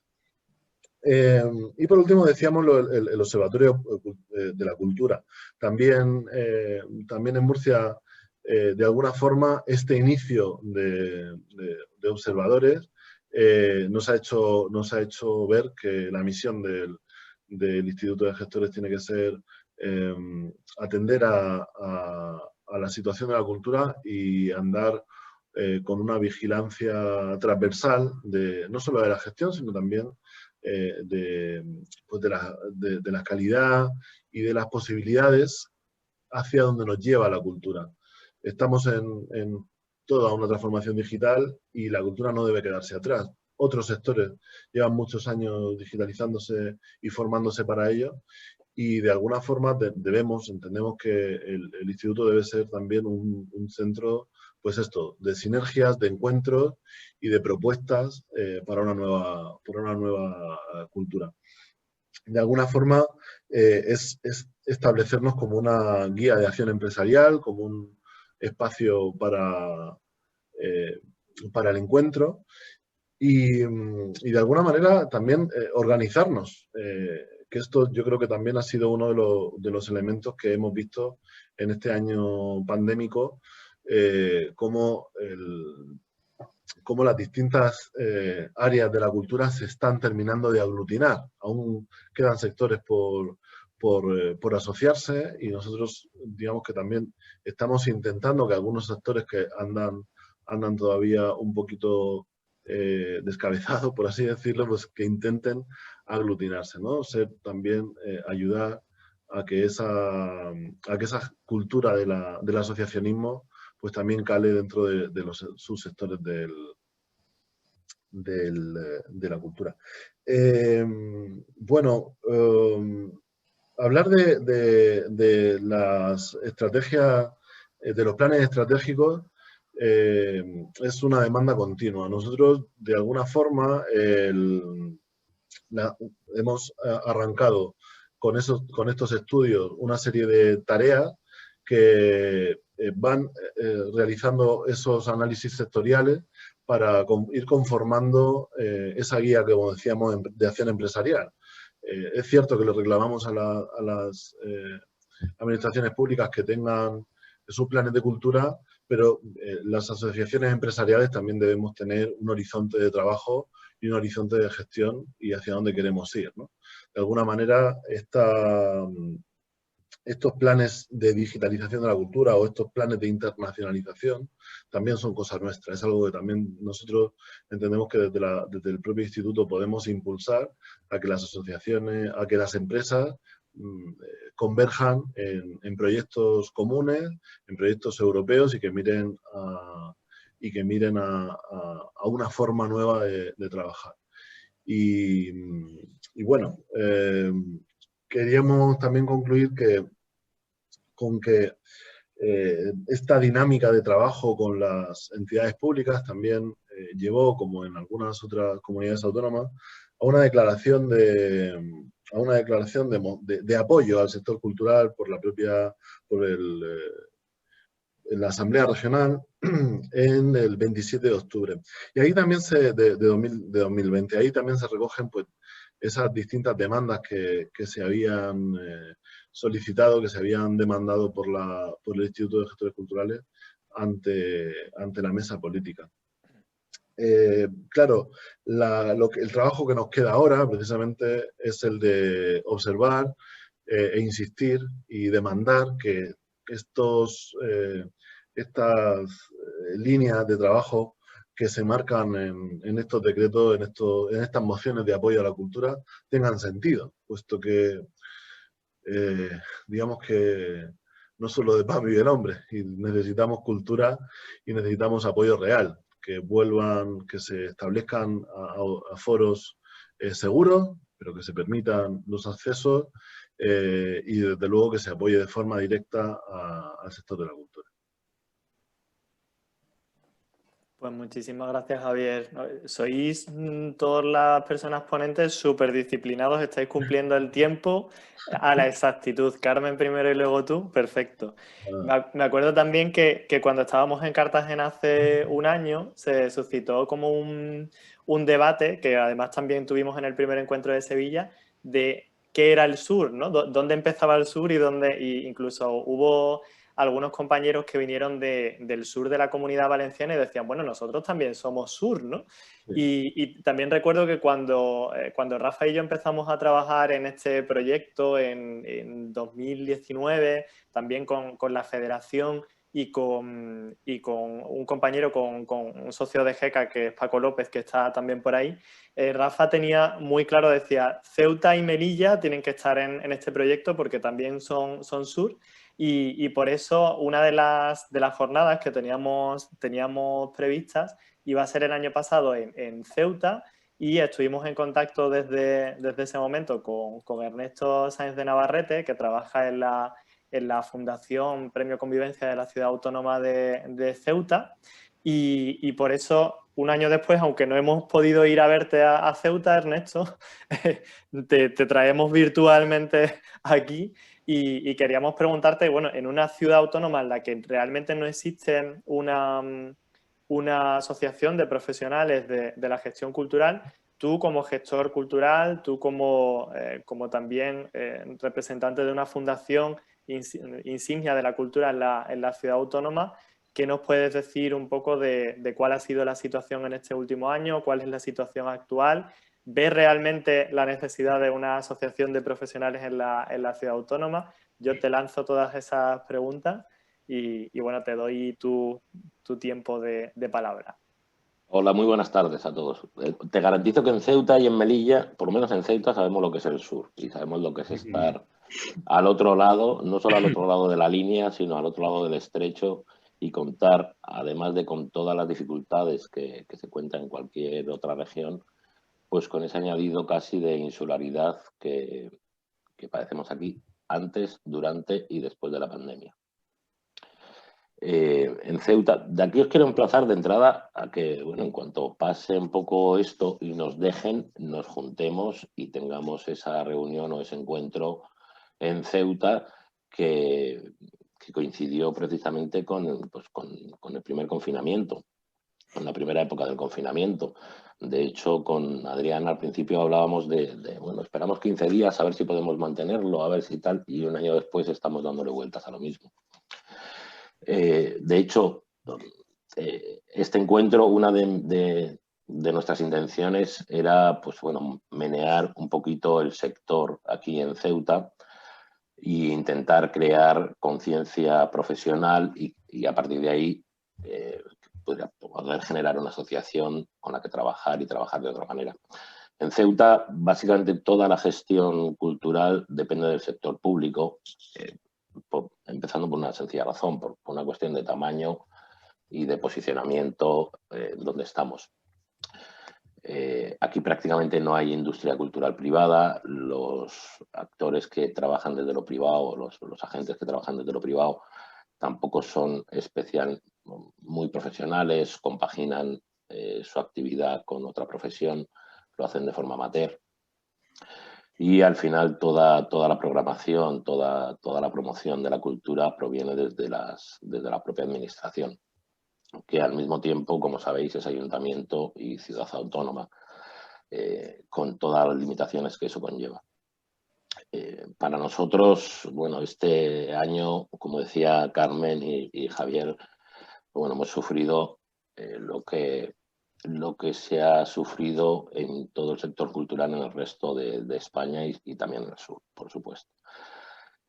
Y por último decíamos el Observatorio de la Cultura. También en Murcia, de alguna forma, este inicio de observadores nos ha hecho ver que la misión del Instituto de Gestores tiene que ser atender a la situación de la cultura y andar con una vigilancia transversal no solo de la gestión, sino también de la calidad y de las posibilidades hacia donde nos lleva la cultura. Estamos en toda una transformación digital y la cultura no debe quedarse atrás. Otros sectores llevan muchos años digitalizándose y formándose para ello, y de alguna forma entendemos que el instituto debe ser también un centro, pues de sinergias, de encuentros y de propuestas para una nueva cultura. De alguna forma es establecernos como una guía de acción empresarial, como un espacio para el encuentro y de alguna manera también organizarnos. Que esto yo creo que también ha sido uno de los elementos que hemos visto en este año pandémico, cómo las distintas áreas de la cultura se están terminando de aglutinar. Aún quedan sectores por asociarse, y nosotros, digamos que también estamos intentando que algunos sectores que andan todavía un poquito descabezados, por así decirlo, pues que intenten aglutinarse, ¿no? También ayudar a que esa cultura del asociacionismo pues también cale dentro de los subsectores de la cultura. Bueno, hablar de las estrategias, de los planes estratégicos, es una demanda continua. Nosotros, de alguna forma, hemos arrancado con estos estudios una serie de tareas que van realizando esos análisis sectoriales para ir conformando esa guía que, como decíamos, de acción empresarial. Es cierto que le reclamamos a las administraciones públicas que tengan sus planes de cultura, pero las asociaciones empresariales también debemos tener un horizonte de trabajo y un horizonte de gestión y hacia dónde queremos ir, ¿no? De alguna manera, estos planes de digitalización de la cultura o estos planes de internacionalización también son cosa nuestra. Es algo que también nosotros entendemos que desde el propio instituto podemos impulsar a que las asociaciones, a que las empresas converjan en proyectos comunes, en proyectos europeos, y que miren a una forma nueva de trabajar. Y bueno, queríamos también concluir con que esta dinámica de trabajo con las entidades públicas también llevó, como en algunas otras comunidades autónomas, a una declaración de apoyo al sector cultural por la Asamblea Regional en el 27 de octubre. Y ahí también de 2020, ahí también se recogen pues esas distintas demandas que se habían solicitado, que se habían demandado por el Instituto de Gestores Culturales ante la mesa política. Claro, el trabajo que nos queda ahora precisamente es el de observar e insistir y demandar que estas líneas de trabajo que se marcan en estos decretos, en estas mociones de apoyo a la cultura, tengan sentido, puesto que digamos que no solo de pan vive el hombre, y necesitamos cultura y necesitamos apoyo real, que se establezcan a foros seguros, pero que se permitan los accesos y desde luego que se apoye de forma directa al sector de la cultura. Pues muchísimas gracias, Javier. Sois todas las personas ponentes súper disciplinados, estáis cumpliendo el tiempo a la exactitud. Carmen primero y luego tú, perfecto. Me acuerdo también que cuando estábamos en Cartagena hace un año se suscitó como un debate, que además también tuvimos en el primer encuentro de Sevilla, de qué era el sur, ¿no? ¿Dónde empezaba el sur y incluso hubo algunos compañeros que vinieron del sur de la Comunidad Valenciana y decían, bueno, nosotros también somos sur, ¿no? Sí. Y también recuerdo que cuando Rafa y yo empezamos a trabajar en este proyecto en 2019, también con la federación y con un compañero, con un socio de GECA, que es Paco López, que está también por ahí, Rafa tenía muy claro, decía, Ceuta y Melilla tienen que estar en este proyecto porque también son sur. Y por eso una de las jornadas que teníamos previstas iba a ser el año pasado en Ceuta, y estuvimos en contacto desde ese momento con Ernesto Sáenz de Navarrete, que trabaja en la Fundación Premio Convivencia de la Ciudad Autónoma de Ceuta, y por eso un año después, aunque no hemos podido ir a verte a Ceuta, Ernesto, te traemos virtualmente aquí. Y queríamos preguntarte, bueno, en una ciudad autónoma en la que realmente no existe una asociación de profesionales de la gestión cultural, tú como gestor cultural, tú como también representante de una fundación insignia de la cultura en la ciudad autónoma, ¿qué nos puedes decir un poco de cuál ha sido la situación en este último año? ¿Cuál es la situación actual? ¿Ves realmente la necesidad de una asociación de profesionales en la ciudad autónoma? Yo te lanzo todas esas preguntas y bueno, te doy tu tiempo de palabra. Hola, muy buenas tardes a todos. Te garantizo que en Ceuta y en Melilla, por lo menos en Ceuta, sabemos lo que es el sur y sabemos lo que es estar al otro lado, no solo al otro lado de la línea, sino al otro lado del estrecho y contar, además de con todas las dificultades que se cuentan en cualquier otra región, pues con ese añadido casi de insularidad que padecemos aquí antes, durante y después de la pandemia. En Ceuta, de aquí os quiero emplazar de entrada a que, bueno, en cuanto pase un poco esto y nos dejen, nos juntemos y tengamos esa reunión o ese encuentro en Ceuta que coincidió precisamente con el primer confinamiento, con la primera época del confinamiento. De hecho, con Adrián al principio hablábamos bueno, esperamos 15 días a ver si podemos mantenerlo, a ver si tal, y un año después estamos dándole vueltas a lo mismo. De hecho, este encuentro, una de nuestras intenciones era, pues bueno, menear un poquito el sector aquí en Ceuta e intentar crear conciencia profesional y a partir de ahí poder generar una asociación con la que trabajar y trabajar de otra manera. En Ceuta, básicamente toda la gestión cultural depende del sector público, empezando por una sencilla razón, por una cuestión de tamaño y de posicionamiento donde estamos. Aquí prácticamente no hay industria cultural privada, los actores que trabajan desde lo privado, los agentes que trabajan desde lo privado, tampoco son muy profesionales, compaginan su actividad con otra profesión, lo hacen de forma amateur. Y al final toda la programación, toda la promoción de la cultura proviene desde la propia administración, que al mismo tiempo, como sabéis, es ayuntamiento y ciudad autónoma, con todas las limitaciones que eso conlleva. Para nosotros, bueno, este año, como decía Carmen y Javier, bueno, hemos sufrido lo que se ha sufrido en todo el sector cultural en el resto de España y también en el sur, por supuesto.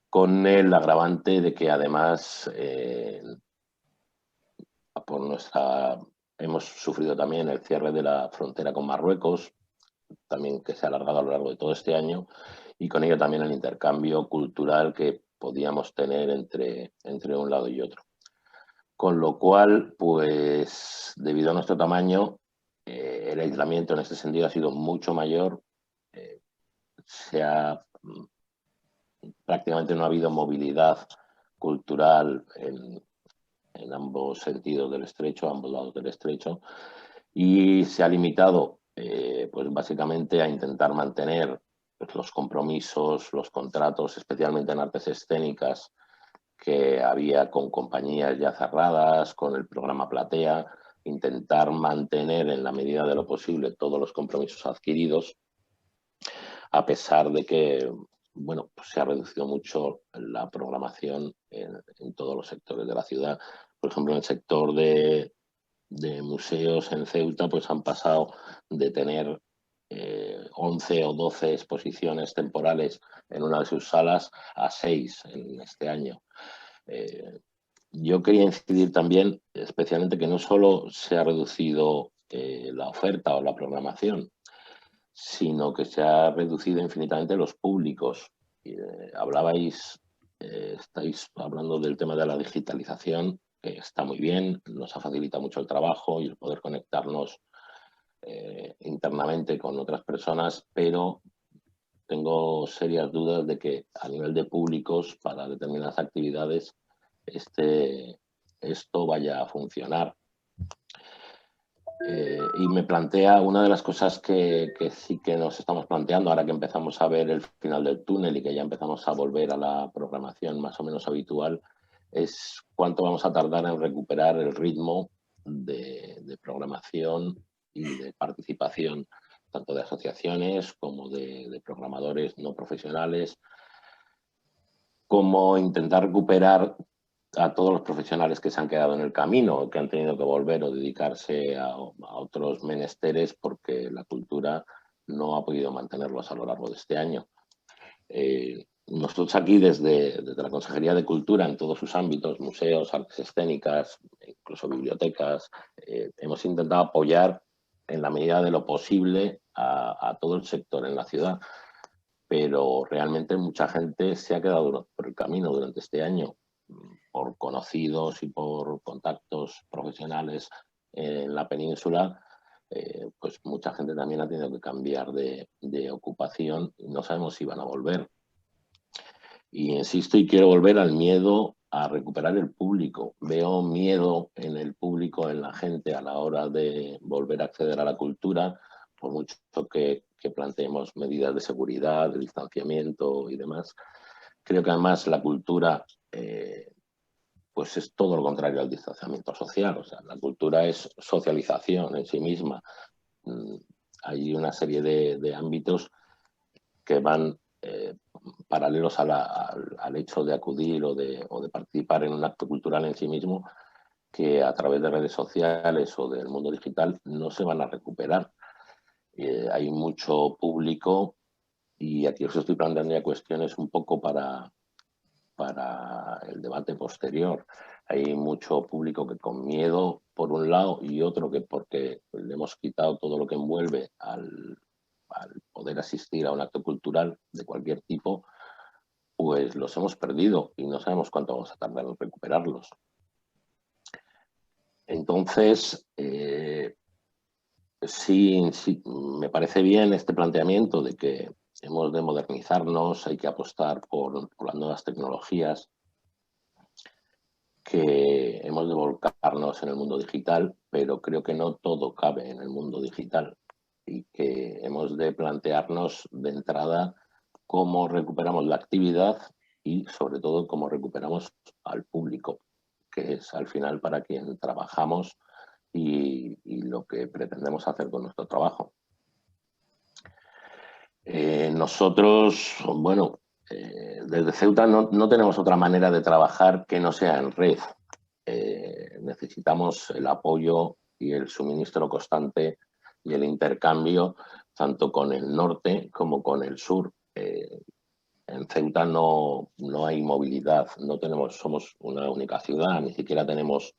Con el agravante de que además hemos sufrido también el cierre de la frontera con Marruecos, también que se ha alargado a lo largo de todo este año, y con ello también el intercambio cultural que podíamos tener entre un lado y otro. Con lo cual, pues debido a nuestro tamaño, el aislamiento en este sentido ha sido mucho mayor. Prácticamente no ha habido movilidad cultural en ambos sentidos del estrecho, ambos lados del estrecho, y se ha limitado pues básicamente a intentar mantener los compromisos, los contratos, especialmente en artes escénicas, que había con compañías ya cerradas, con el programa Platea, intentar mantener en la medida de lo posible todos los compromisos adquiridos, a pesar de que, bueno, pues se ha reducido mucho la programación en todos los sectores de la ciudad. Por ejemplo, en el sector de museos en Ceuta, pues han pasado de tener 11 o 12 exposiciones temporales en una de sus salas a 6 en este año. Yo quería incidir también, especialmente, que no solo se ha reducido la oferta o la programación, sino que se ha reducido infinitamente los públicos. Estáis hablando del tema de la digitalización, que está muy bien, nos ha facilitado mucho el trabajo y el poder conectarnos internamente con otras personas, pero tengo serias dudas de que a nivel de públicos para determinadas actividades esto vaya a funcionar. Y me plantea una de las cosas que sí que nos estamos planteando ahora que empezamos a ver el final del túnel y que ya empezamos a volver a la programación más o menos habitual, es cuánto vamos a tardar en recuperar el ritmo de programación y de participación, tanto de asociaciones como de programadores no profesionales, como intentar recuperar a todos los profesionales que se han quedado en el camino, que han tenido que volver o dedicarse a otros menesteres porque la cultura no ha podido mantenerlos a lo largo de este año. Nosotros aquí desde la Consejería de Cultura en todos sus ámbitos, museos, artes escénicas, incluso bibliotecas, hemos intentado apoyar en la medida de lo posible a todo el sector en la ciudad, pero realmente mucha gente se ha quedado por el camino durante este año, por conocidos y por contactos profesionales en la península. Pues mucha gente también ha tenido que cambiar de ocupación y no sabemos si van a volver. Y insisto y quiero volver al miedo a recuperar el público. Veo miedo en el público, en la gente a la hora de volver a acceder a la cultura, por mucho que planteemos medidas de seguridad, de distanciamiento y demás. Creo que además la cultura pues es todo lo contrario al distanciamiento social. O sea, la cultura es socialización en sí misma. Hay una serie de ámbitos que van paralelos al hecho de acudir o de participar en un acto cultural en sí mismo, que a través de redes sociales o del mundo digital no se van a recuperar. Hay mucho público y aquí os estoy planteando ya cuestiones un poco para el debate posterior. Hay mucho público que con miedo por un lado y otro que porque le hemos quitado todo lo que envuelve al poder asistir a un acto cultural de cualquier tipo, pues los hemos perdido y no sabemos cuánto vamos a tardar en recuperarlos. Entonces, sí, me parece bien este planteamiento de que hemos de modernizarnos, hay que apostar por las nuevas tecnologías, que hemos de volcarnos en el mundo digital, pero creo que no todo cabe en el mundo digital y que hemos de plantearnos de entrada cómo recuperamos la actividad y sobre todo cómo recuperamos al público, que es al final para quien trabajamos y lo que pretendemos hacer con nuestro trabajo. Nosotros, bueno, desde Ceuta no tenemos otra manera de trabajar que no sea en red. Necesitamos el apoyo y el suministro constante y el intercambio tanto con el norte como con el sur. En Ceuta no hay movilidad, somos una única ciudad, ni siquiera tenemos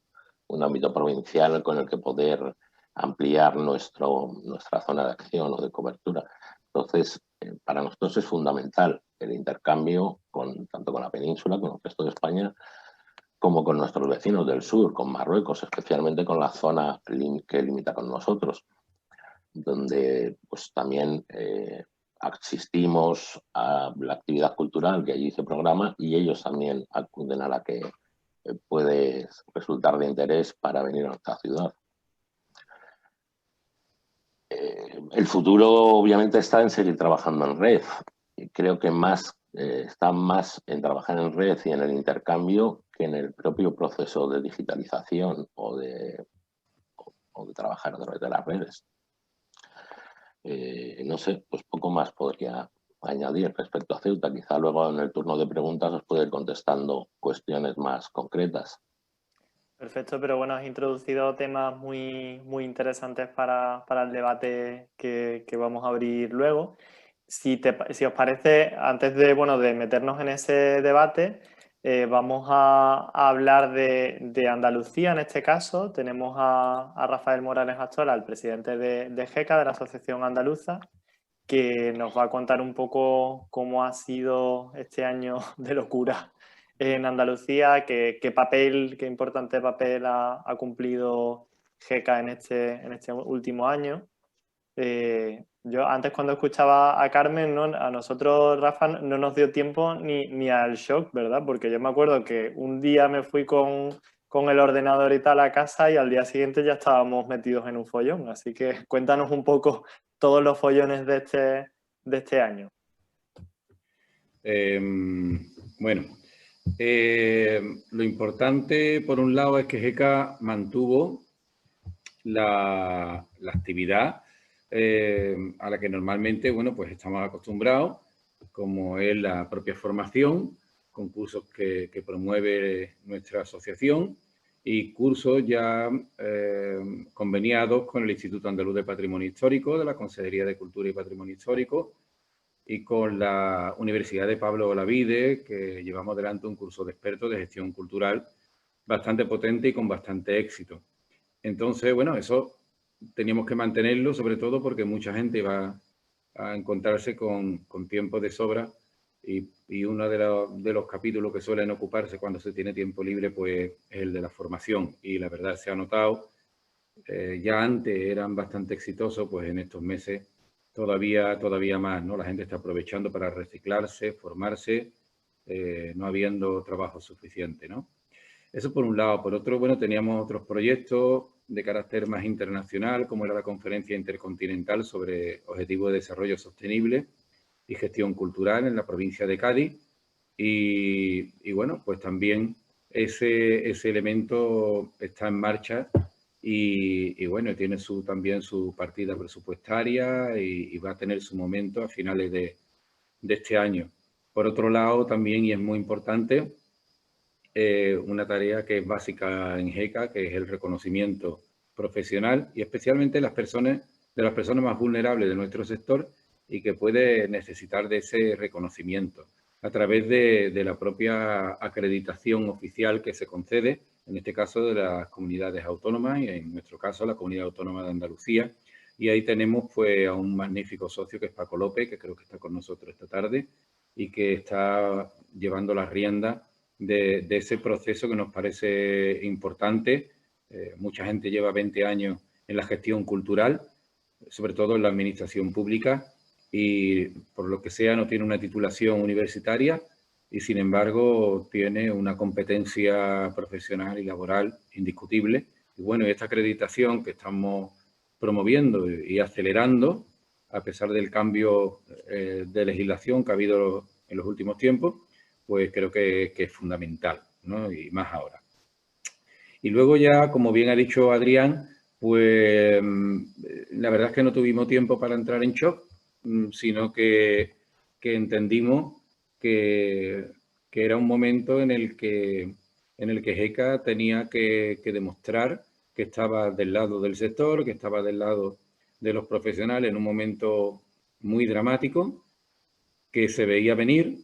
un ámbito provincial con el que poder ampliar nuestra zona de acción o de cobertura. Entonces, para nosotros es fundamental el intercambio tanto con la península, con el resto de España, como con nuestros vecinos del sur, con Marruecos, especialmente con la zona que limita con nosotros, donde pues también asistimos a la actividad cultural que allí se programa y ellos también acuden a la que puede resultar de interés para venir a nuestra ciudad. El futuro obviamente está en seguir trabajando en red. Creo que está más en trabajar en red y en el intercambio que en el propio proceso de digitalización o de trabajar a través de las redes. No sé, pues poco más podría añadir respecto a Ceuta. Quizá luego en el turno de preguntas os puedo ir contestando cuestiones más concretas. Perfecto, pero bueno, has introducido temas muy interesantes para el debate que vamos a abrir luego. Si os parece, antes de meternos en ese debate, vamos a hablar de Andalucía en este caso. Tenemos a Rafael Morales Astola, el presidente de GECA, de la Asociación Andaluza, que nos va a contar un poco cómo ha sido este año de locura en Andalucía, qué importante papel ha cumplido GECA en este último año. Yo antes, cuando escuchaba a Carmen, ¿no? A nosotros, Rafa, no nos dio tiempo ni al shock, ¿verdad? Porque yo me acuerdo que un día me fui con el ordenador y tal a casa y al día siguiente ya estábamos metidos en un follón. Así que cuéntanos un poco todos los follones de este año. Bueno, lo importante, por un lado, es que GECA mantuvo la actividad a la que normalmente, bueno, pues estamos acostumbrados, como es la propia formación, concursos que promueve nuestra asociación y cursos ya conveniados con el Instituto Andaluz de Patrimonio Histórico, de la Consejería de Cultura y Patrimonio Histórico, y con la Universidad de Pablo Olavide, que llevamos adelante un curso de expertos de gestión cultural bastante potente y con bastante éxito. Entonces, bueno, eso teníamos que mantenerlo, sobre todo porque mucha gente va a encontrarse con tiempo de sobra y uno de los capítulos que suelen ocuparse cuando se tiene tiempo libre, pues es el de la formación. Y la verdad se ha notado, ya antes eran bastante exitosos, pues en estos meses todavía más, ¿no? La gente está aprovechando para reciclarse, formarse, no habiendo trabajo suficiente, ¿no? Eso por un lado. Por otro, bueno, teníamos otros proyectos de carácter más internacional, como era la Conferencia Intercontinental sobre Objetivos de Desarrollo Sostenible y Gestión Cultural en la provincia de Cádiz. Y bueno, pues también ese elemento está en marcha y bueno, tiene también su partida presupuestaria y va a tener su momento a finales de este año. Por otro lado, también, y es muy importante, una tarea que es básica en GECA, que es el reconocimiento profesional y especialmente de las personas más vulnerables de nuestro sector y que puede necesitar de ese reconocimiento a través de la propia acreditación oficial que se concede, en este caso de las comunidades autónomas y en nuestro caso la Comunidad Autónoma de Andalucía. Y ahí tenemos pues a un magnífico socio que es Paco López, que creo que está con nosotros esta tarde y que está llevando las riendas de ese proceso que nos parece importante. Mucha gente lleva 20 años en la gestión cultural, sobre todo en la administración pública, y por lo que sea no tiene una titulación universitaria y sin embargo tiene una competencia profesional y laboral indiscutible. Y bueno, esta acreditación que estamos promoviendo y acelerando, a pesar del cambio de legislación que ha habido en los últimos tiempos, pues creo que es fundamental, ¿no? Y más ahora. Y luego ya, como bien ha dicho Adrián, pues la verdad es que no tuvimos tiempo para entrar en shock, sino que entendimos que era un momento en el que GECA tenía que demostrar que estaba del lado del sector, que estaba del lado de los profesionales en un momento muy dramático, que se veía venir.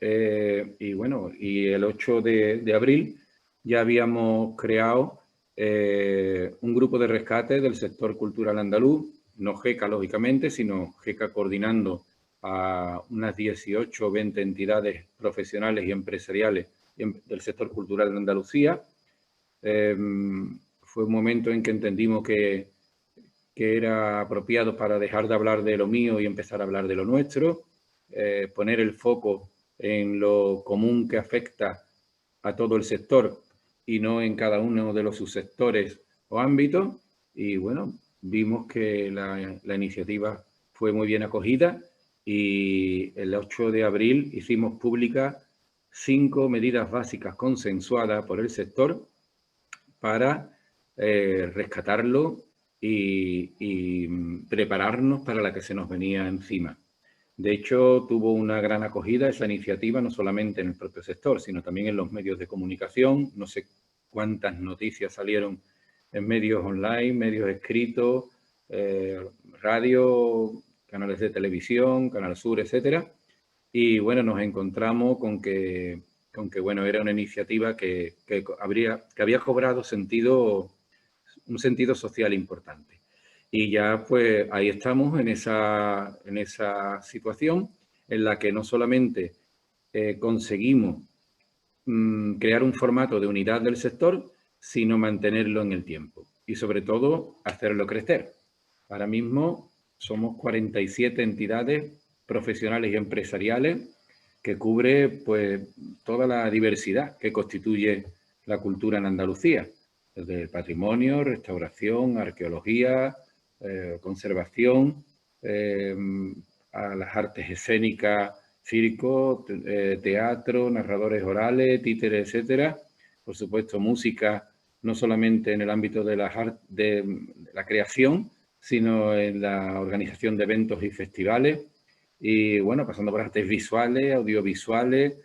Y bueno, y el 8 de abril ya habíamos creado un grupo de rescate del sector cultural andaluz, no GECA lógicamente, sino GECA coordinando a unas 18 o 20 entidades profesionales y empresariales del sector cultural de Andalucía. Fue un momento en que entendimos que era apropiado para dejar de hablar de lo mío y empezar a hablar de lo nuestro, poner el foco en lo común que afecta a todo el sector y no en cada uno de los subsectores o ámbitos. Y bueno, vimos que la iniciativa fue muy bien acogida y el 8 de abril hicimos públicas 5 medidas básicas consensuadas por el sector para rescatarlo y prepararnos para la que se nos venía encima. De hecho, tuvo una gran acogida esa iniciativa, no solamente en el propio sector, sino también en los medios de comunicación. No sé cuántas noticias salieron en medios online, medios escritos, radio, canales de televisión, Canal Sur, etcétera. Y bueno, nos encontramos con que bueno, era una iniciativa que había cobrado un sentido social importante. Y ya pues ahí estamos en esa situación en la que no solamente conseguimos crear un formato de unidad del sector, sino mantenerlo en el tiempo y sobre todo hacerlo crecer. Ahora mismo somos 47 entidades profesionales y empresariales que cubre pues toda la diversidad que constituye la cultura en Andalucía, desde el patrimonio, restauración, arqueología, conservación, a las artes escénicas, circo, teatro, narradores orales, títeres, etcétera. Por supuesto, música, no solamente en el ámbito de la creación, sino en la organización de eventos y festivales. Y bueno, pasando por artes visuales, audiovisuales,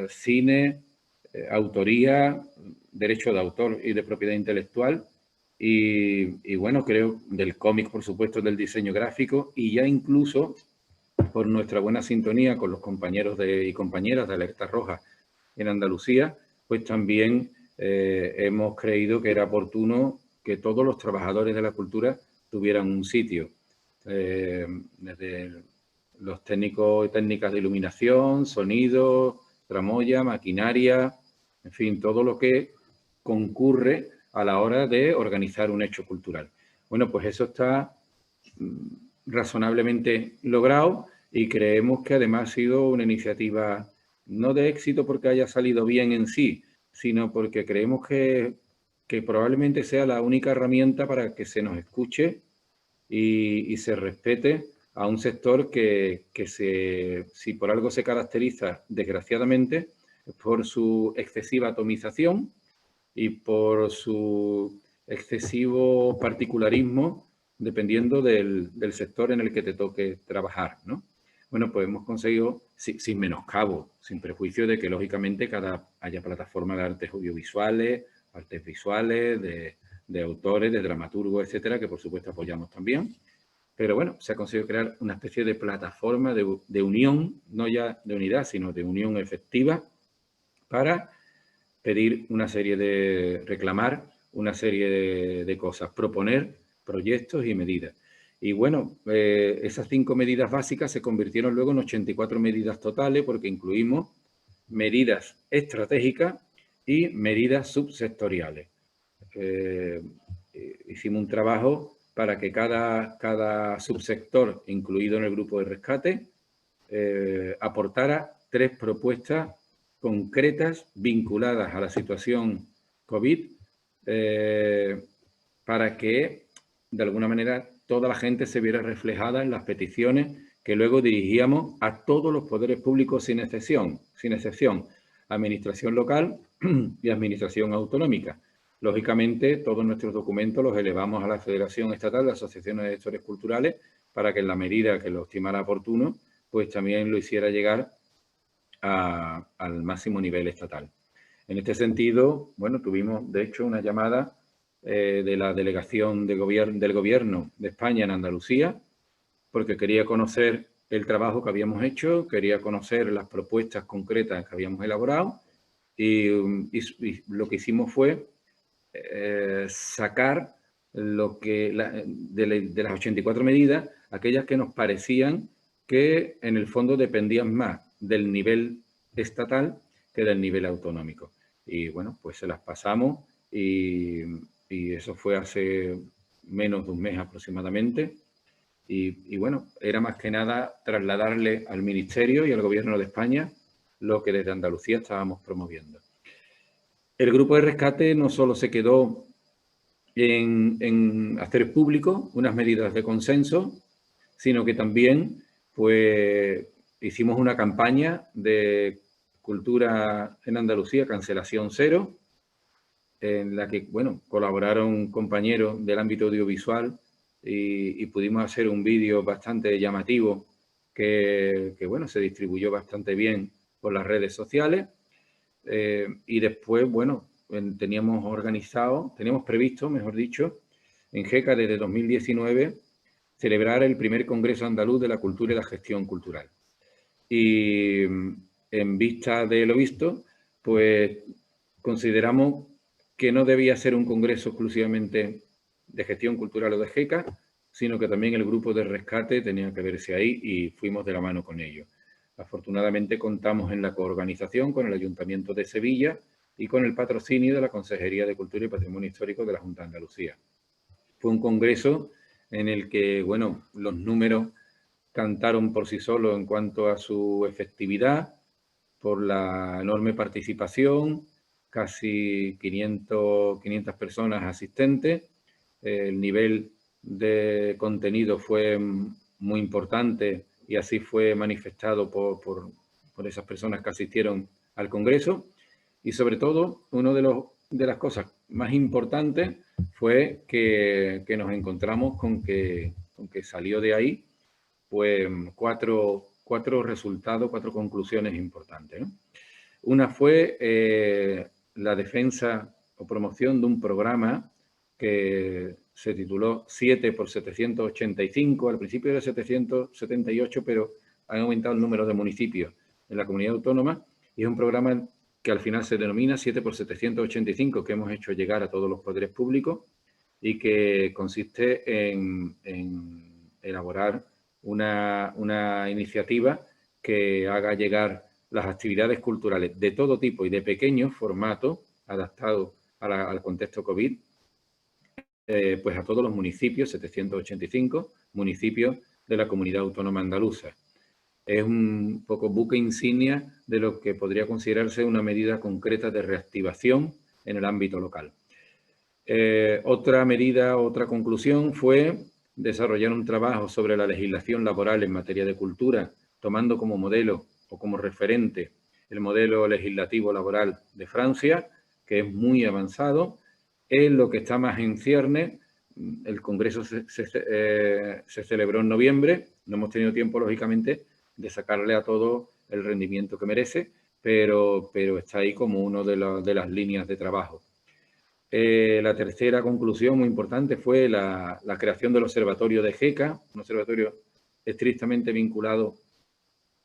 cine, autoría, derecho de autor y de propiedad intelectual y bueno, creo del cómic, por supuesto, del diseño gráfico y ya incluso por nuestra buena sintonía con los compañeros y compañeras de Alerta Roja en Andalucía, pues también hemos creído que era oportuno que todos los trabajadores de la cultura tuvieran un sitio. Desde los técnicos y técnicas de iluminación, sonido, tramoya, maquinaria, en fin, todo lo que concurre a la hora de organizar un hecho cultural. Bueno, pues eso está razonablemente logrado y creemos que además ha sido una iniciativa no de éxito porque haya salido bien en sí, sino porque creemos que probablemente sea la única herramienta para que se nos escuche y se respete a un sector que si por algo se caracteriza, desgraciadamente, por su excesiva atomización y por su excesivo particularismo, dependiendo del sector en el que te toque trabajar, ¿no? Bueno, pues hemos conseguido, sin menoscabo, sin prejuicio de que, lógicamente, haya plataformas de artes audiovisuales, artes visuales, de autores, de dramaturgos, etcétera, que por supuesto apoyamos también. Pero bueno, se ha conseguido crear una especie de plataforma de unión, no ya de unidad, sino de unión efectiva para pedir una serie reclamar una serie de cosas, proponer proyectos y medidas. Y bueno, esas 5 medidas básicas se convirtieron luego en 84 medidas totales porque incluimos medidas estratégicas y medidas subsectoriales. Hicimos un trabajo para que cada subsector incluido en el grupo de rescate aportara 3 propuestas concretas vinculadas a la situación COVID para que de alguna manera toda la gente se viera reflejada en las peticiones que luego dirigíamos a todos los poderes públicos sin excepción, administración local y administración autonómica. Lógicamente, todos nuestros documentos los elevamos a la Federación Estatal de Asociaciones de Gestores Culturales para que en la medida que lo estimara oportuno, pues también lo hiciera llegar al máximo nivel estatal. En este sentido, bueno, tuvimos de hecho una llamada de la delegación del Gobierno de España en Andalucía, porque quería conocer el trabajo que habíamos hecho, quería conocer las propuestas concretas que habíamos elaborado y lo que hicimos fue sacar de las 84 medidas, aquellas que nos parecían que en el fondo dependían más del nivel estatal que del nivel autonómico. Y bueno, pues se las pasamos y eso fue hace menos de un mes aproximadamente. Y bueno, era más que nada trasladarle al Ministerio y al Gobierno de España lo que desde Andalucía estábamos promoviendo. El grupo de rescate no solo se quedó en hacer público unas medidas de consenso, sino que también pues, hicimos una campaña de cultura en Andalucía, cancelación cero, en la que bueno, colaboraron compañeros del ámbito audiovisual y pudimos hacer un vídeo bastante llamativo que bueno, se distribuyó bastante bien por las redes sociales. Y después, bueno, teníamos previsto, mejor dicho, en GECA desde 2019, celebrar el primer Congreso Andaluz de la Cultura y la Gestión Cultural. Y en vista de lo visto, pues consideramos que no debía ser un congreso exclusivamente de gestión cultural o de GECA, sino que también el grupo de rescate tenía que verse ahí y fuimos de la mano con ellos. Afortunadamente contamos en la coorganización con el Ayuntamiento de Sevilla y con el patrocinio de la Consejería de Cultura y Patrimonio Histórico de la Junta de Andalucía. Fue un congreso en el que, bueno, los números cantaron por sí solos en cuanto a su efectividad, por la enorme participación, casi 500 personas asistentes. El nivel de contenido fue muy importante y así fue manifestado por esas personas que asistieron al Congreso. Y sobre todo, una de las cosas más importantes fue que nos encontramos con que salió de ahí pues cuatro cuatro resultados, cuatro conclusiones importantes, ¿no? Una fue la defensa o promoción de un programa que se tituló 7 por 785, al principio era 778, pero han aumentado el número de municipios en la comunidad autónoma, y es un programa que al final se denomina 7 por 785, que hemos hecho llegar a todos los poderes públicos y que consiste en elaborar una iniciativa que haga llegar las actividades culturales de todo tipo y de pequeño formato, adaptado al contexto COVID, pues a todos los municipios, 785 municipios de la comunidad autónoma andaluza. Es un poco buque insignia de lo que podría considerarse una medida concreta de reactivación en el ámbito local. Otra medida, otra conclusión fue desarrollar un trabajo sobre la legislación laboral en materia de cultura, tomando como modelo o como referente el modelo legislativo laboral de Francia, que es muy avanzado. Es lo que está más en cierne. El Congreso se celebró en noviembre. No hemos tenido tiempo, lógicamente, de sacarle a todo el rendimiento que merece, pero está ahí como una de las líneas de trabajo. La tercera conclusión muy importante fue la creación del observatorio de GECA, un observatorio estrictamente vinculado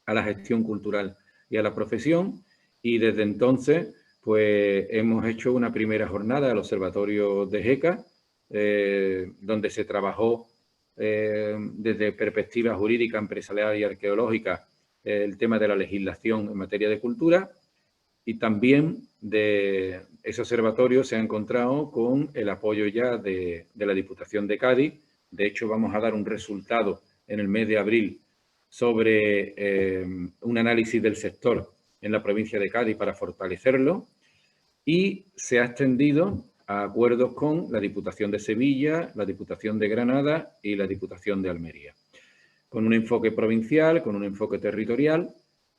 a la gestión cultural y a la profesión, y desde entonces pues hemos hecho una primera jornada al observatorio de GECA, donde se trabajó desde perspectiva jurídica, empresarial y arqueológica el tema de la legislación en materia de cultura, y también de ese observatorio se ha encontrado con el apoyo ya de la Diputación de Cádiz. De hecho, vamos a dar un resultado en el mes de abril sobre un análisis del sector en la provincia de Cádiz para fortalecerlo, y se ha extendido a acuerdos con la Diputación de Sevilla, la Diputación de Granada y la Diputación de Almería, con un enfoque provincial, con un enfoque territorial,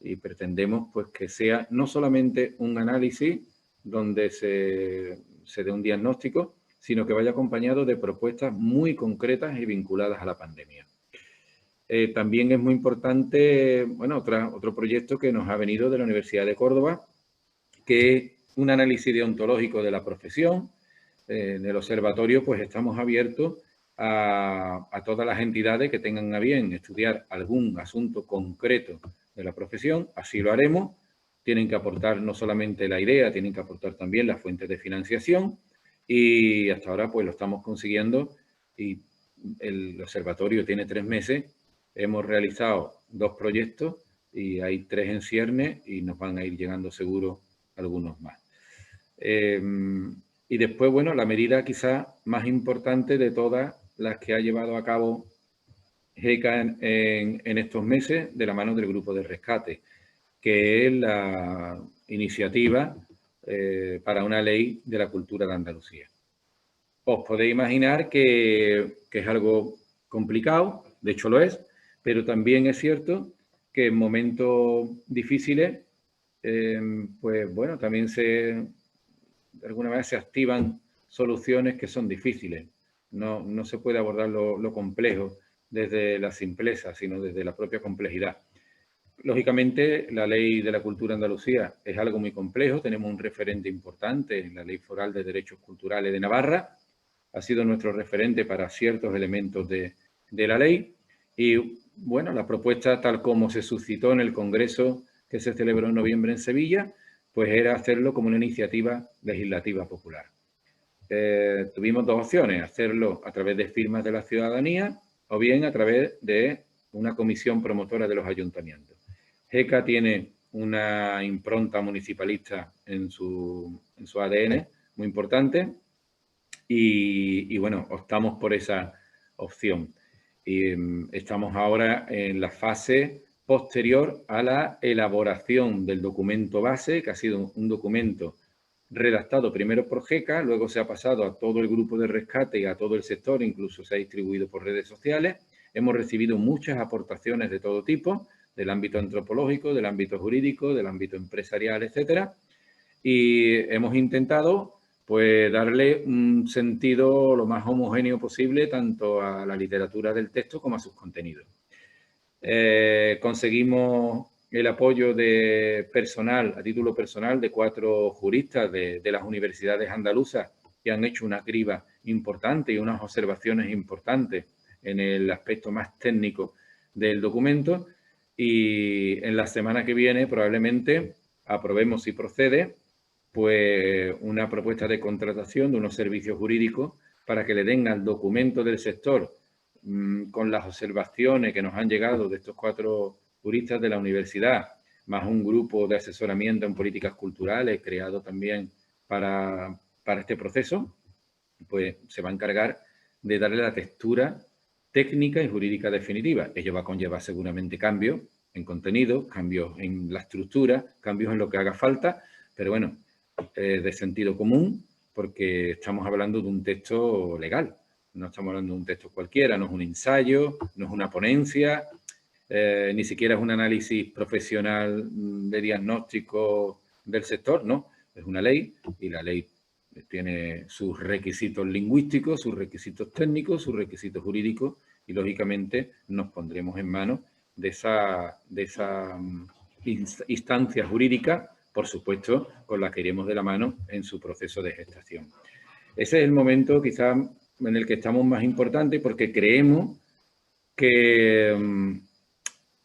y pretendemos pues que sea no solamente un análisis donde se dé un diagnóstico, sino que vaya acompañado de propuestas muy concretas y vinculadas a la pandemia. También es muy importante, bueno, otro proyecto que nos ha venido de la Universidad de Córdoba, que es un análisis deontológico de la profesión. En el observatorio pues estamos abiertos a todas las entidades que tengan a bien estudiar algún asunto concreto de la profesión. Así lo haremos. Tienen que aportar no solamente la idea, tienen que aportar también las fuentes de financiación, y hasta ahora pues lo estamos consiguiendo, y el observatorio tiene 3 meses. Hemos realizado 2 proyectos y hay 3 en ciernes, y nos van a ir llegando seguro algunos más. Y después, bueno, la medida quizás más importante de todas las que ha llevado a cabo GECA en estos meses, de la mano del Grupo de Rescate, que es la iniciativa para una ley de la cultura de Andalucía. Os podéis imaginar que es algo complicado, de hecho lo es, pero también es cierto que en momentos difíciles, pues bueno, también de alguna manera se activan soluciones que son difíciles. No se puede abordar lo complejo desde la simpleza, sino desde la propia complejidad. Lógicamente, la Ley de la Cultura de Andalucía es algo muy complejo. Tenemos un referente importante en la Ley Foral de Derechos Culturales de Navarra. Ha sido nuestro referente para ciertos elementos de la ley. Y, bueno, la propuesta, tal como se suscitó en el Congreso que se celebró en noviembre en Sevilla, pues era hacerlo como una iniciativa legislativa popular. Tuvimos 2 opciones: hacerlo a través de firmas de la ciudadanía o bien a través de una comisión promotora de los ayuntamientos. GECA tiene una impronta municipalista en su ADN muy importante, y bueno, optamos por esa opción. Y estamos ahora en la fase posterior a la elaboración del documento base, que ha sido un documento redactado primero por GECA, luego se ha pasado a todo el grupo de rescate y a todo el sector, incluso se ha distribuido por redes sociales. Hemos recibido muchas aportaciones de todo tipo, del ámbito antropológico, del ámbito jurídico, del ámbito empresarial, etcétera, y hemos intentado pues darle un sentido lo más homogéneo posible tanto a la literatura del texto como a sus contenidos. Conseguimos el apoyo de personal, a título personal, de 4 juristas de las universidades andaluzas que han hecho una criba importante y unas observaciones importantes en el aspecto más técnico del documento. Y en la semana que viene probablemente aprobemos, si procede, pues una propuesta de contratación de unos servicios jurídicos para que le den al documento del sector, con las observaciones que nos han llegado de estos 4 juristas de la universidad, más un grupo de asesoramiento en políticas culturales creado también para este proceso, pues se va a encargar de darle la textura técnica y jurídica definitiva. Ello va a conllevar seguramente cambios en contenido, cambios en la estructura, cambios en lo que haga falta, pero bueno, de sentido común, porque estamos hablando de un texto legal. No estamos hablando de un texto cualquiera, no es un ensayo, no es una ponencia, ni siquiera es un análisis profesional de diagnóstico del sector, no. Es una ley y la ley tiene sus requisitos lingüísticos, sus requisitos técnicos, sus requisitos jurídicos y, lógicamente, nos pondremos en manos de esa instancia jurídica, por supuesto, con la que iremos de la mano en su proceso de gestación. Ese es el momento quizá en el que estamos más importantes, porque creemos que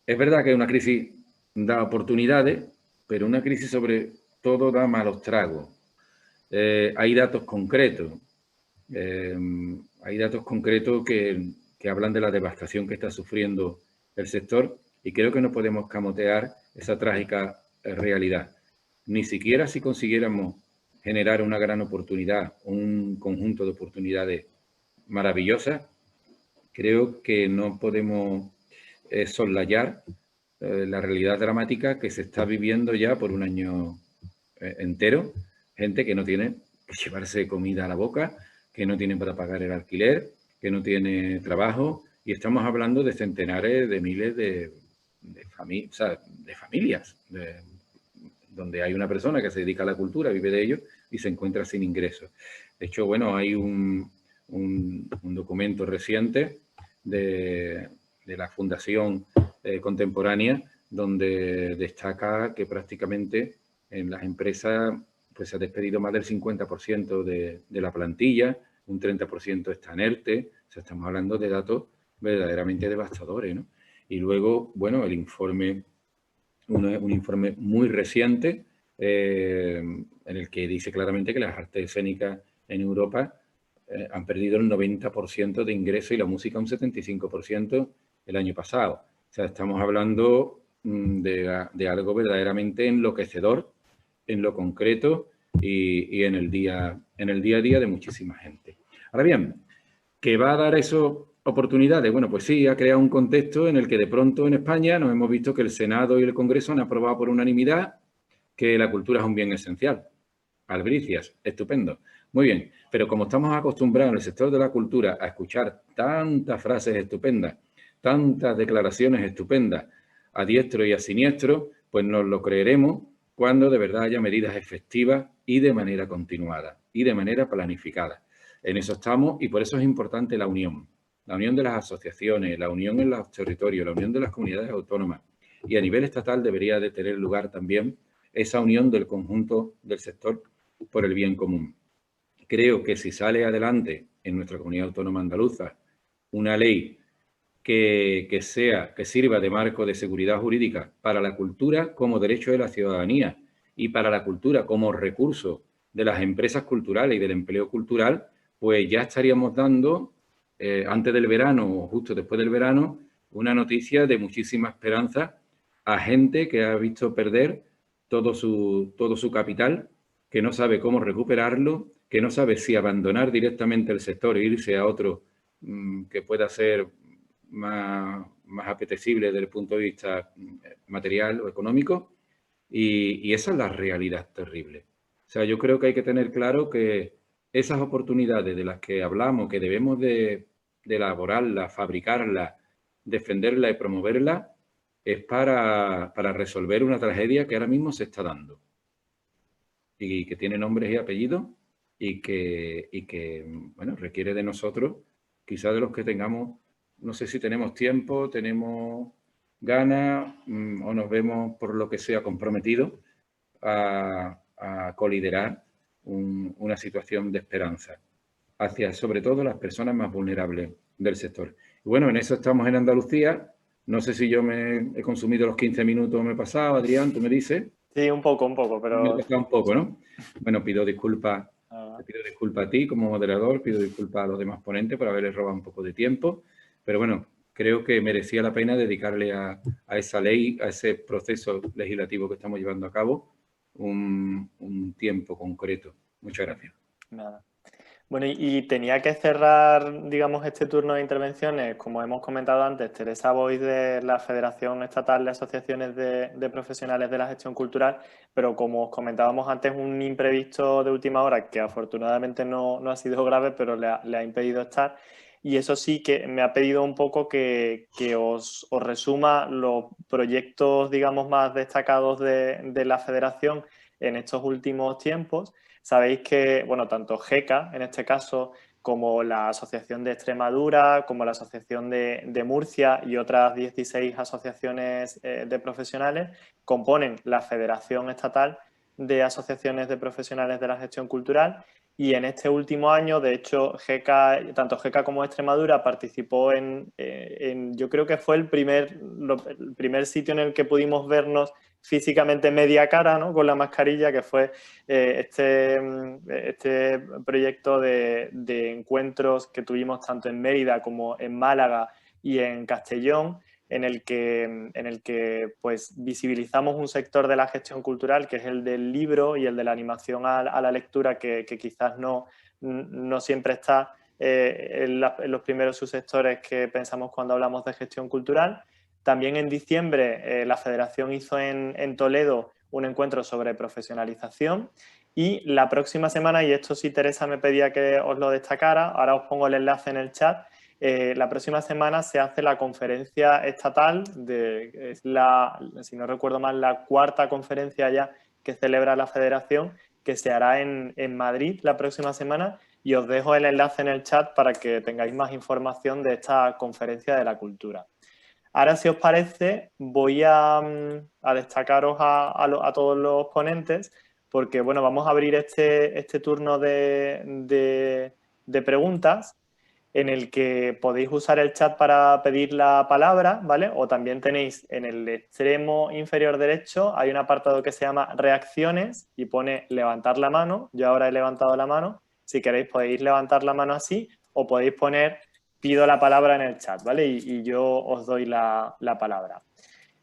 es verdad que una crisis da oportunidades, pero una crisis sobre todo da malos tragos. Hay datos concretos. Hay datos concretos que hablan de la devastación que está sufriendo el sector y creo que no podemos camotear esa trágica realidad. Ni siquiera si consiguiéramos generar una gran oportunidad, un conjunto de oportunidades maravillosas, creo que no podemos soslayar la realidad dramática que se está viviendo ya por un año entero. Gente que no tiene que llevarse comida a la boca, que no tiene para pagar el alquiler, que no tiene trabajo, y estamos hablando de centenares de miles de familias, donde hay una persona que se dedica a la cultura, vive de ello y se encuentra sin ingresos. De hecho, bueno, hay un documento reciente de la Fundación Contemporánea donde destaca que prácticamente en las empresas pues se ha despedido más del 50% de la plantilla, un 30% está en ERTE, o sea, estamos hablando de datos verdaderamente devastadores, ¿no? Y luego, bueno, el informe, un informe muy reciente en el que dice claramente que las artes escénicas en Europa han perdido el 90% de ingreso y la música un 75% el año pasado. O sea, estamos hablando de algo verdaderamente enloquecedor en lo concreto y en el día a día de muchísima gente. Ahora bien, ¿qué va a dar eso oportunidades? Bueno, pues sí, ha creado un contexto en el que de pronto en España nos hemos visto que el Senado y el Congreso han aprobado por unanimidad que la cultura es un bien esencial. Albricias, estupendo. Muy bien, pero como estamos acostumbrados en el sector de la cultura a escuchar tantas frases estupendas, tantas declaraciones estupendas a diestro y a siniestro, pues nos lo creeremos cuando de verdad haya medidas efectivas y de manera continuada y de manera planificada. En eso estamos y por eso es importante la unión de las asociaciones, la unión en los territorios, la unión de las comunidades autónomas. Y a nivel estatal debería de tener lugar también esa unión del conjunto del sector por el bien común. Creo que si sale adelante en nuestra comunidad autónoma andaluza una ley que sirva de marco de seguridad jurídica para la cultura como derecho de la ciudadanía y para la cultura como recurso de las empresas culturales y del empleo cultural, pues ya estaríamos dando, antes del verano o justo después del verano, una noticia de muchísima esperanza a gente que ha visto perder todo su capital, que no sabe cómo recuperarlo, que no sabe si abandonar directamente el sector e irse a otro que pueda ser más apetecible desde el punto de vista material o económico, y esa es la realidad terrible. O sea, yo creo que hay que tener claro que esas oportunidades de las que hablamos, que debemos de elaborarlas, fabricarlas, defenderlas y promoverlas, es para resolver una tragedia que ahora mismo se está dando y que tiene nombres y apellidos y que bueno, requiere de nosotros, quizás de los que tengamos, no sé si tenemos tiempo, tenemos ganas o nos vemos, por lo que sea, comprometidos a coliderar una situación de esperanza hacia, sobre todo, las personas más vulnerables del sector. Y bueno, en eso estamos en Andalucía. No sé si yo me he consumido los 15 minutos o me he pasado. Adrián, tú me dices. Sí, un poco, pero... Me he pasado un poco, ¿no? Bueno, pido disculpas. Te pido disculpas a ti como moderador, pido disculpas a los demás ponentes por haberles robado un poco de tiempo, pero bueno, creo que merecía la pena dedicarle a esa ley, a ese proceso legislativo que estamos llevando a cabo, un tiempo concreto. Muchas gracias. Nada. Bueno, y tenía que cerrar, digamos, este turno de intervenciones, como hemos comentado antes, Teresa Boix de la Federación Estatal de Asociaciones de Profesionales de la Gestión Cultural, pero como os comentábamos antes, un imprevisto de última hora que afortunadamente no ha sido grave, pero le ha impedido estar. Y eso sí que me ha pedido un poco que os resuma los proyectos, digamos, más destacados de la Federación en estos últimos tiempos. Sabéis que, bueno, tanto GECA, en este caso, como la Asociación de Extremadura, como la Asociación de Murcia y otras 16 asociaciones de profesionales componen la Federación Estatal de Asociaciones de Profesionales de la Gestión Cultural. Y en este último año, de hecho, tanto GECA como Extremadura participó yo creo que fue el primer sitio en el que pudimos vernos físicamente media cara, ¿no? Con la mascarilla, que fue este proyecto de encuentros que tuvimos tanto en Mérida como en Málaga y en Castellón, en el que pues, visibilizamos un sector de la gestión cultural que es el del libro y el de la animación a la lectura, que quizás no siempre está en los primeros subsectores que pensamos cuando hablamos de gestión cultural. También en diciembre la Federación hizo en Toledo un encuentro sobre profesionalización, y la próxima semana, y esto sí Teresa me pedía que os lo destacara, ahora os pongo el enlace en el chat, la próxima semana se hace la conferencia estatal, es si no recuerdo mal, la cuarta conferencia ya que celebra la Federación, que se hará en Madrid la próxima semana, y os dejo el enlace en el chat para que tengáis más información de esta conferencia de la cultura. Ahora, si os parece, voy a destacaros a todos los ponentes, porque bueno, vamos a abrir este turno de preguntas, en el que podéis usar el chat para pedir la palabra, ¿vale? O también tenéis en el extremo inferior derecho, hay un apartado que se llama reacciones y pone levantar la mano. Yo ahora he levantado la mano. Si queréis podéis levantar la mano así, o podéis poner pido la palabra en el chat, ¿vale? Y yo os doy la palabra.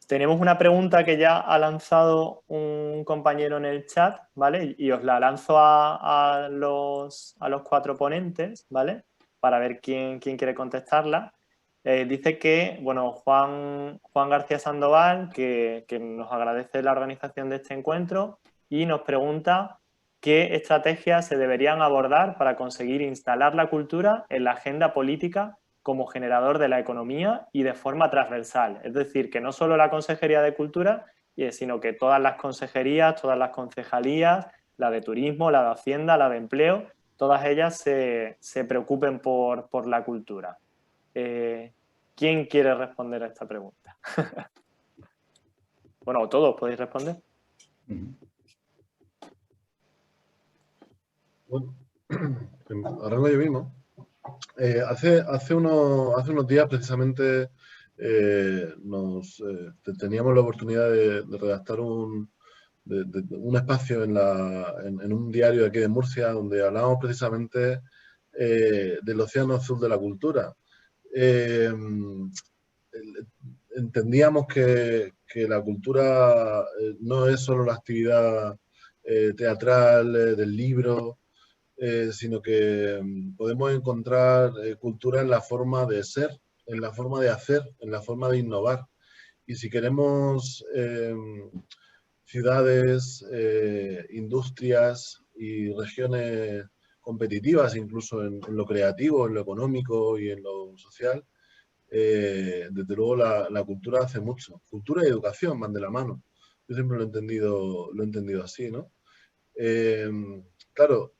Tenemos una pregunta que ya ha lanzado un compañero en el chat, ¿vale? Y os la lanzo a los 4 ponentes, ¿vale? Para ver quién quiere contestarla. Dice que, bueno, Juan García Sandoval, que nos agradece la organización de este encuentro, y nos pregunta qué estrategias se deberían abordar para conseguir instalar la cultura en la agenda política como generador de la economía y de forma transversal. Es decir, que no solo la Consejería de Cultura, sino que todas las consejerías, todas las concejalías, la de Turismo, la de Hacienda, la de Empleo, todas ellas se preocupen por la cultura. ¿Quién quiere responder a esta pregunta? Bueno, todos podéis responder. Bueno, arranco yo mismo. Hace unos días precisamente teníamos la oportunidad de redactar un espacio en un diario de aquí de Murcia, donde hablábamos precisamente del océano azul de la cultura. Entendíamos que la cultura no es solo la actividad teatral del libro, sino que podemos encontrar cultura en la forma de ser, en la forma de hacer, en la forma de innovar. Y si queremos ciudades, industrias y regiones competitivas, incluso en lo creativo, en lo económico y en lo social, desde luego la cultura hace mucho. Cultura y educación van de la mano. Yo siempre lo he entendido así, ¿no? Claro,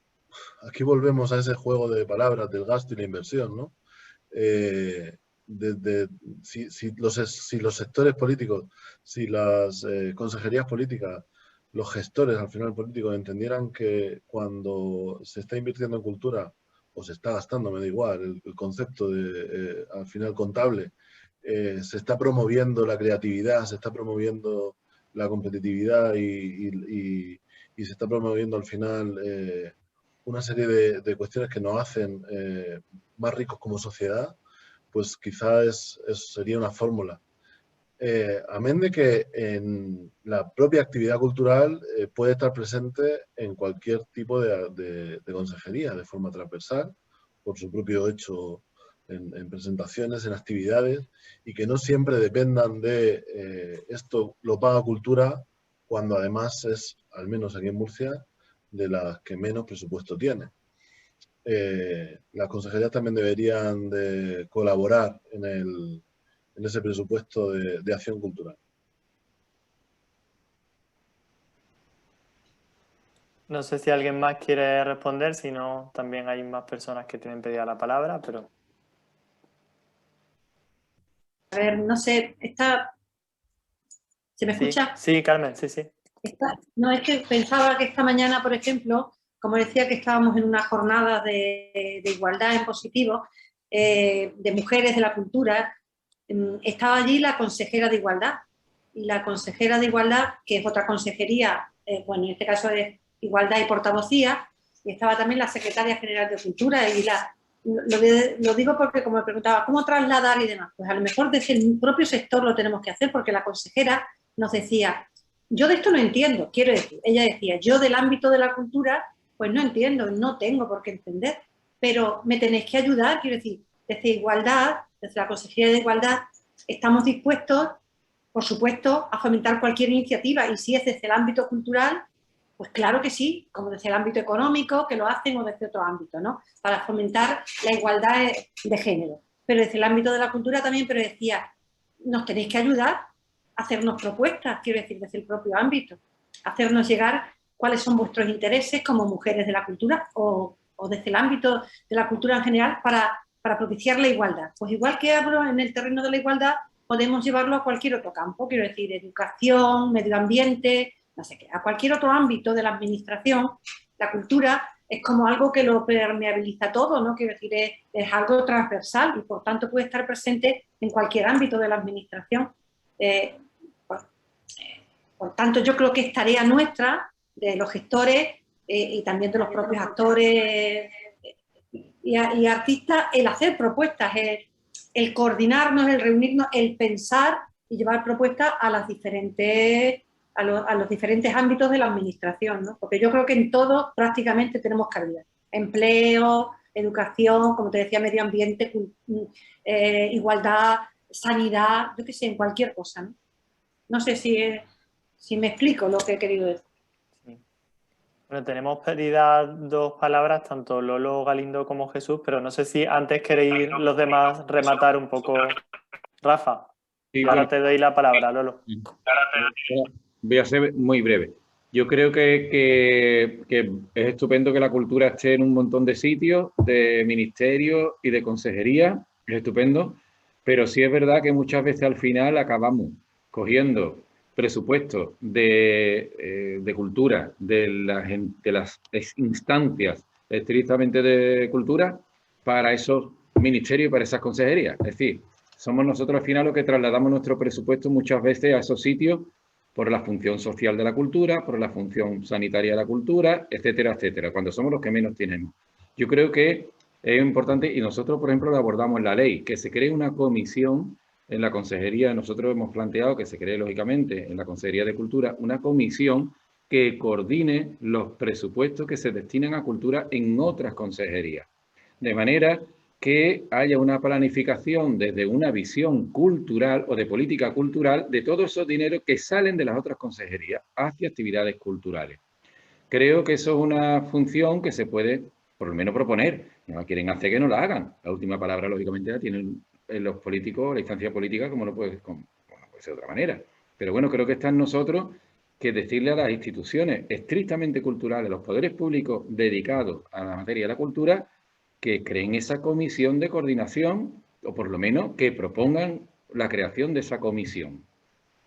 aquí volvemos a ese juego de palabras del gasto y la inversión, ¿no? si los sectores políticos, si las consejerías políticas, los gestores al final políticos entendieran que cuando se está invirtiendo en cultura o se está gastando, me da igual, el concepto de al final contable, se está promoviendo la creatividad, se está promoviendo la competitividad y se está promoviendo al final una serie de cuestiones que nos hacen más ricos como sociedad, pues quizás sería una fórmula. Amén de que en la propia actividad cultural puede estar presente en cualquier tipo de consejería, de forma transversal, por su propio hecho en presentaciones, en actividades, y que no siempre dependan de esto lo paga cultura, cuando además es, al menos aquí en Murcia, de las que menos presupuesto tiene. Las consejerías también deberían de colaborar en ese presupuesto de acción cultural. No sé si alguien más quiere responder, si no, también hay más personas que tienen pedida la palabra, pero... A ver, no sé, ¿se me escucha? Sí, Carmen, sí. No, es que pensaba que esta mañana, por ejemplo, como decía que estábamos en una jornada de igualdad en positivo, de mujeres de la cultura, estaba allí la consejera de igualdad. Y la consejera de igualdad, que es otra consejería, bueno, en este caso es igualdad y portavocía, y estaba también la secretaria general de cultura. Y lo digo porque, como me preguntaba, ¿cómo trasladar y demás? Pues a lo mejor desde el propio sector lo tenemos que hacer, porque la consejera nos decía, yo de esto no entiendo, quiero decir, ella decía, yo del ámbito de la cultura, pues no entiendo, no tengo por qué entender, pero me tenéis que ayudar, quiero decir, desde igualdad, desde la Consejería de Igualdad, estamos dispuestos, por supuesto, a fomentar cualquier iniciativa, y si es desde el ámbito cultural, pues claro que sí, como desde el ámbito económico, que lo hacen, o desde otro ámbito, ¿no? Para fomentar la igualdad de género. Pero desde el ámbito de la cultura también, pero decía, nos tenéis que ayudar a hacernos propuestas, quiero decir, desde el propio ámbito, hacernos llegar cuáles son vuestros intereses como mujeres de la cultura o desde el ámbito de la cultura en general para propiciar la igualdad. Pues igual que hablo en el terreno de la igualdad, podemos llevarlo a cualquier otro campo, quiero decir, educación, medio ambiente, no sé qué, a cualquier otro ámbito de la administración. La cultura es como algo que lo permeabiliza todo, ¿no? Quiero decir, es algo transversal y por tanto puede estar presente en cualquier ámbito de la administración. Por tanto, yo creo que es tarea nuestra, de los gestores y también de los propios actores y artistas, el hacer propuestas, el coordinarnos, el reunirnos, el pensar y llevar propuestas a los diferentes ámbitos de la administración, ¿no? Porque yo creo que en todo prácticamente tenemos cabida. Empleo, educación, como te decía, medio ambiente, igualdad, sanidad, yo qué sé, en cualquier cosa, ¿no? No sé si me explico lo que he querido decir. Sí. Bueno, tenemos pedidas 2 palabras, tanto Lolo Galindo como Jesús, pero no sé si antes queréis los demás rematar un poco. Rafa, Sí, ahora bueno, te doy la palabra, Lolo. voy a ser muy breve. Yo creo que es estupendo que la cultura esté en un montón de sitios, de ministerios y de consejería, es estupendo, pero sí es verdad que muchas veces al final acabamos cogiendo presupuestos de cultura, de las instancias estrictamente de cultura, para esos ministerios y para esas consejerías. Es decir, somos nosotros al final los que trasladamos nuestro presupuesto muchas veces a esos sitios por la función social de la cultura, por la función sanitaria de la cultura, etcétera, etcétera, cuando somos los que menos tenemos. Yo creo que es importante, y nosotros, por ejemplo, lo abordamos en la ley, que se cree una comisión en la consejería. Nosotros hemos planteado que se cree, lógicamente, en la Consejería de Cultura, una comisión que coordine los presupuestos que se destinan a cultura en otras consejerías. De manera que haya una planificación desde una visión cultural o de política cultural de todos esos dineros que salen de las otras consejerías hacia actividades culturales. Creo que eso es una función que se puede, por lo menos, proponer. Si no la quieren hacer, que no la hagan. La última palabra, lógicamente, la tienen los políticos, la instancia política, como no puede ser de otra manera. Pero bueno, creo que está en nosotros que decirle a las instituciones estrictamente culturales, los poderes públicos dedicados a la materia de la cultura, que creen esa comisión de coordinación o por lo menos que propongan la creación de esa comisión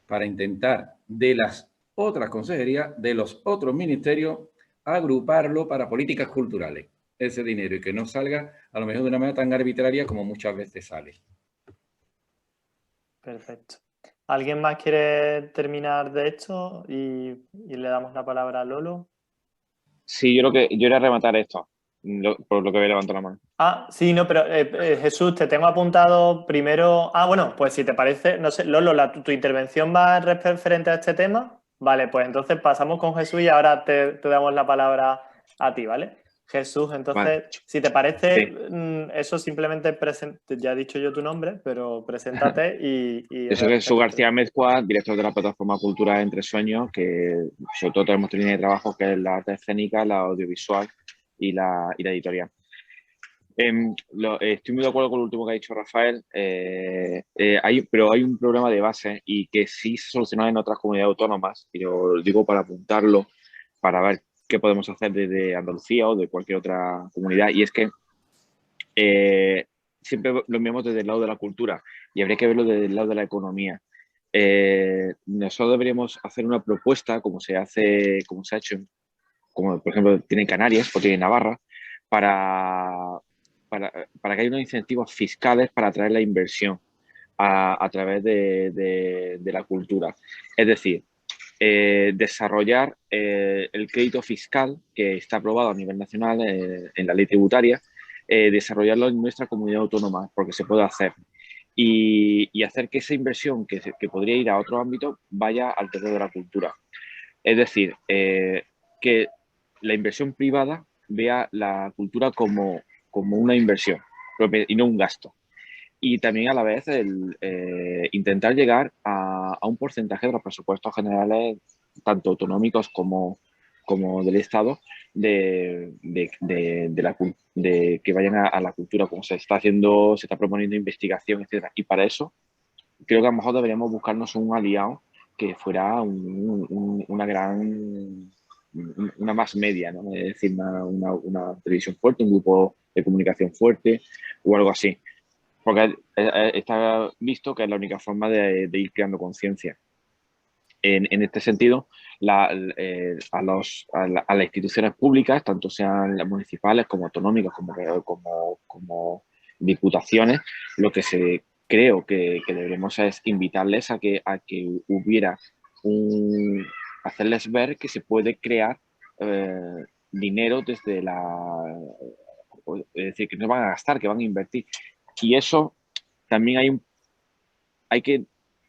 para intentar de las otras consejerías, de los otros ministerios, agruparlo para políticas culturales, ese dinero, y que no salga a lo mejor de una manera tan arbitraria como muchas veces sale. Perfecto. ¿Alguien más quiere terminar de esto y le damos la palabra a Lolo? Sí, yo iría a rematar esto, por lo que voy a levantar la mano. Ah, sí, no, pero Jesús, te tengo apuntado primero. Ah, bueno, pues si te parece, no sé, Lolo, tu intervención va referente a este tema. Vale, pues entonces pasamos con Jesús y ahora te damos la palabra a ti, ¿vale? Jesús, entonces, Vale. si te parece, Sí. eso simplemente ya he dicho yo tu nombre, pero preséntate y Yo soy Jesús García Mezcua, director de la plataforma Cultura Entre Sueños, que sobre todo tenemos tres líneas de trabajo, que es la arte escénica, la audiovisual y la editorial. Estoy muy de acuerdo con lo último que ha dicho Rafael, pero hay un problema de base y que sí se soluciona en otras comunidades autónomas, y lo digo para apuntarlo, para ver qué podemos hacer desde Andalucía o de cualquier otra comunidad, y es que siempre lo miramos desde el lado de la cultura y habría que verlo desde el lado de la economía. Nosotros deberíamos hacer una propuesta, como se ha hecho, como por ejemplo tiene Canarias o tiene Navarra, para que haya unos incentivos fiscales para atraer la inversión a través de la cultura. Es decir, desarrollar el crédito fiscal que está aprobado a nivel nacional en la ley tributaria, desarrollarlo en nuestra comunidad autónoma, porque se puede hacer. Y hacer que esa inversión que podría ir a otro ámbito vaya al terreno de la cultura. Es decir, que la inversión privada vea la cultura como una inversión y no un gasto. Y también a la vez intentar llegar a un porcentaje de los presupuestos generales, tanto autonómicos como del Estado, de que vayan a la cultura, como se está proponiendo investigación, etc. Y para eso creo que a lo mejor deberíamos buscarnos un aliado que fuera una más media, ¿no? Es decir, una televisión fuerte, un grupo de comunicación fuerte o algo así. Porque está visto que es la única forma de ir creando conciencia. En este sentido, a las instituciones públicas, tanto sean las municipales como autonómicas, como diputaciones, lo que creo que deberemos es invitarles a que hubiera hacerles ver que se puede crear dinero desde es decir, que no van a gastar, que van a invertir. Y eso también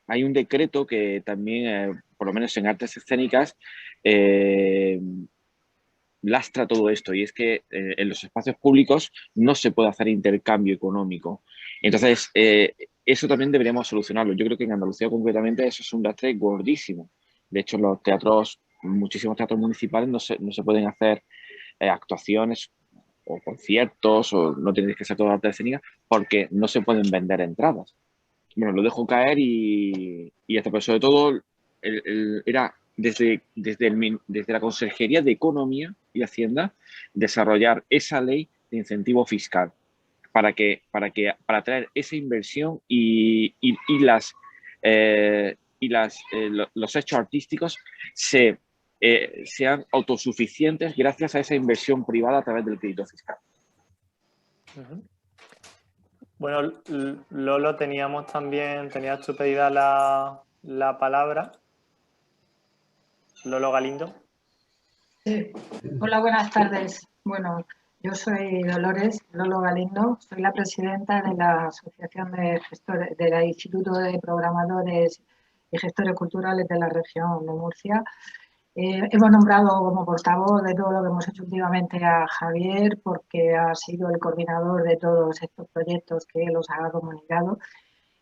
hay un decreto que también, por lo menos en artes escénicas, lastra todo esto, y es que en los espacios públicos no se puede hacer intercambio económico. Entonces, eso también deberíamos solucionarlo. Yo creo que en Andalucía concretamente eso es un lastre gordísimo. De hecho, muchísimos teatros municipales no se pueden hacer actuaciones o conciertos, o no tienes que ser toda arte escénica, porque no se pueden vender entradas. Bueno, lo dejo caer y hasta, pero sobre todo era desde la Consejería de Economía y Hacienda desarrollar esa ley de incentivo fiscal para atraer esa inversión y los hechos artísticos sean autosuficientes gracias a esa inversión privada a través del crédito fiscal. Uh-huh. Bueno, Lolo, tenías tú pedida la palabra. Lolo Galindo. Sí. Hola, buenas tardes. Bueno, yo soy Lolo Galindo, soy la presidenta de la Asociación de Gestores, del Instituto de Programadores y Gestores Culturales de la región de Murcia. Hemos nombrado como portavoz de todo lo que hemos hecho últimamente a Javier, porque ha sido el coordinador de todos estos proyectos que él os ha comunicado.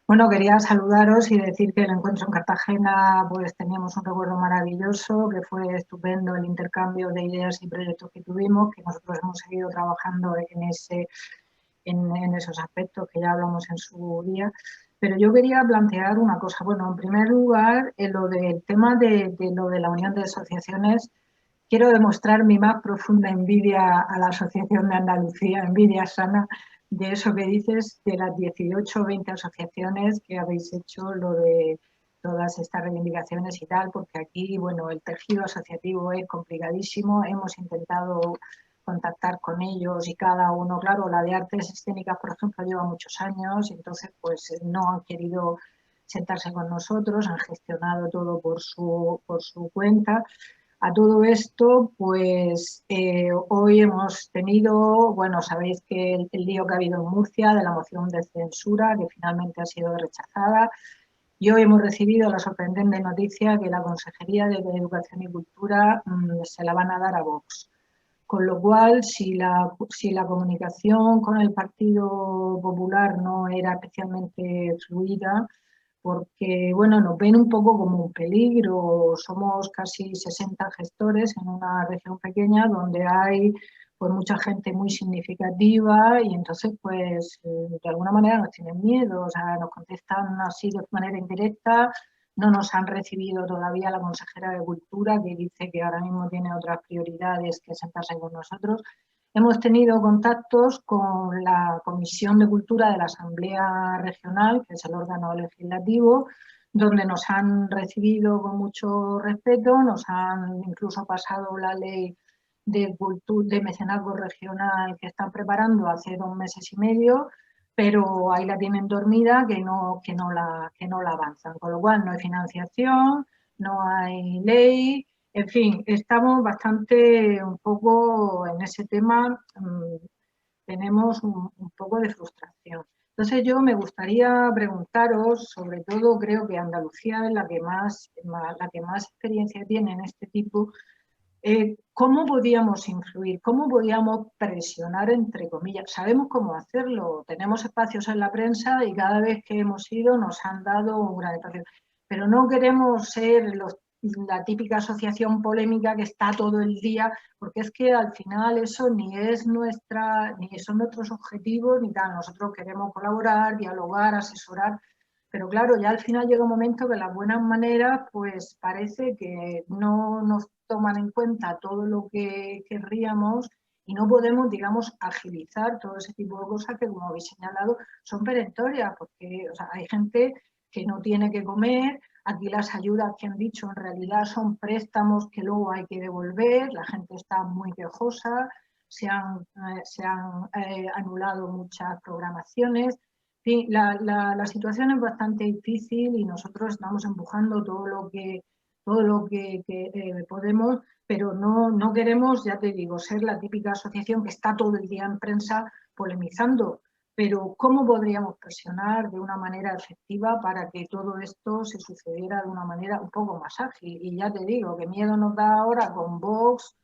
Bueno, quería saludaros y decir que el encuentro en Cartagena, pues teníamos un recuerdo maravilloso, que fue estupendo el intercambio de ideas y proyectos que tuvimos, que nosotros hemos seguido trabajando en esos aspectos que ya hablamos en su día. Pero yo quería plantear una cosa. Bueno, en primer lugar, en lo del tema de lo de la Unión de Asociaciones, quiero demostrar mi más profunda envidia a la Asociación de Andalucía, envidia sana, de eso que dices, de las 18 o 20 asociaciones que habéis hecho, lo de todas estas reivindicaciones y tal, porque aquí, bueno, el tejido asociativo es complicadísimo. Hemos intentado contactar con ellos y cada uno, claro, la de artes escénicas, por ejemplo, lleva muchos años, y entonces pues no han querido sentarse con nosotros, han gestionado todo por su cuenta. A todo esto, pues hoy hemos tenido, bueno, sabéis que el lío que ha habido en Murcia de la moción de censura, que finalmente ha sido rechazada, y hoy hemos recibido la sorprendente noticia que la Consejería de Educación y Cultura se la van a dar a Vox. Con lo cual, si la comunicación con el Partido Popular no era especialmente fluida, porque, bueno, nos ven un poco como un peligro. Somos casi 60 gestores en una región pequeña donde hay pues mucha gente muy significativa y entonces, pues, de alguna manera nos tienen miedo, o sea, nos contestan así de manera indirecta. No nos han recibido todavía la consejera de Cultura, que dice que ahora mismo tiene otras prioridades que sentarse con nosotros. Hemos tenido contactos con la Comisión de Cultura de la Asamblea Regional, que es el órgano legislativo, donde nos han recibido con mucho respeto, nos han incluso pasado la ley de mecenazgo regional que están preparando hace 2 meses y medio, pero ahí la tienen dormida, que no la avanzan. Con lo cual no hay financiación, no hay ley. En fin, estamos bastante un poco en ese tema, tenemos un poco de frustración. Entonces yo me gustaría preguntaros, sobre todo creo que Andalucía es la que más experiencia tiene en este tipo, ¿cómo podíamos influir? ¿Cómo podíamos presionar, entre comillas? Sabemos cómo hacerlo, tenemos espacios en la prensa y cada vez que hemos ido nos han dado un gran espacio, pero no queremos ser la típica asociación polémica que está todo el día, porque es que al final eso ni son nuestros objetivos ni tal. Nosotros queremos colaborar, dialogar, asesorar, pero claro, ya al final llega un momento que las buenas maneras pues parece que no nos toman en cuenta todo lo que querríamos y no podemos, digamos, agilizar todo ese tipo de cosas que, como habéis señalado, son perentorias, porque o sea, hay gente que no tiene que comer. Aquí las ayudas que han dicho en realidad son préstamos que luego hay que devolver, la gente está muy quejosa, se han anulado muchas programaciones. Sí, la situación es bastante difícil y nosotros estamos empujando todo lo que podemos, pero no queremos, ya te digo, ser la típica asociación que está todo el día en prensa polemizando. Pero ¿cómo podríamos presionar de una manera efectiva para que todo esto se sucediera de una manera un poco más ágil? Y ya te digo, qué miedo nos da ahora con Vox,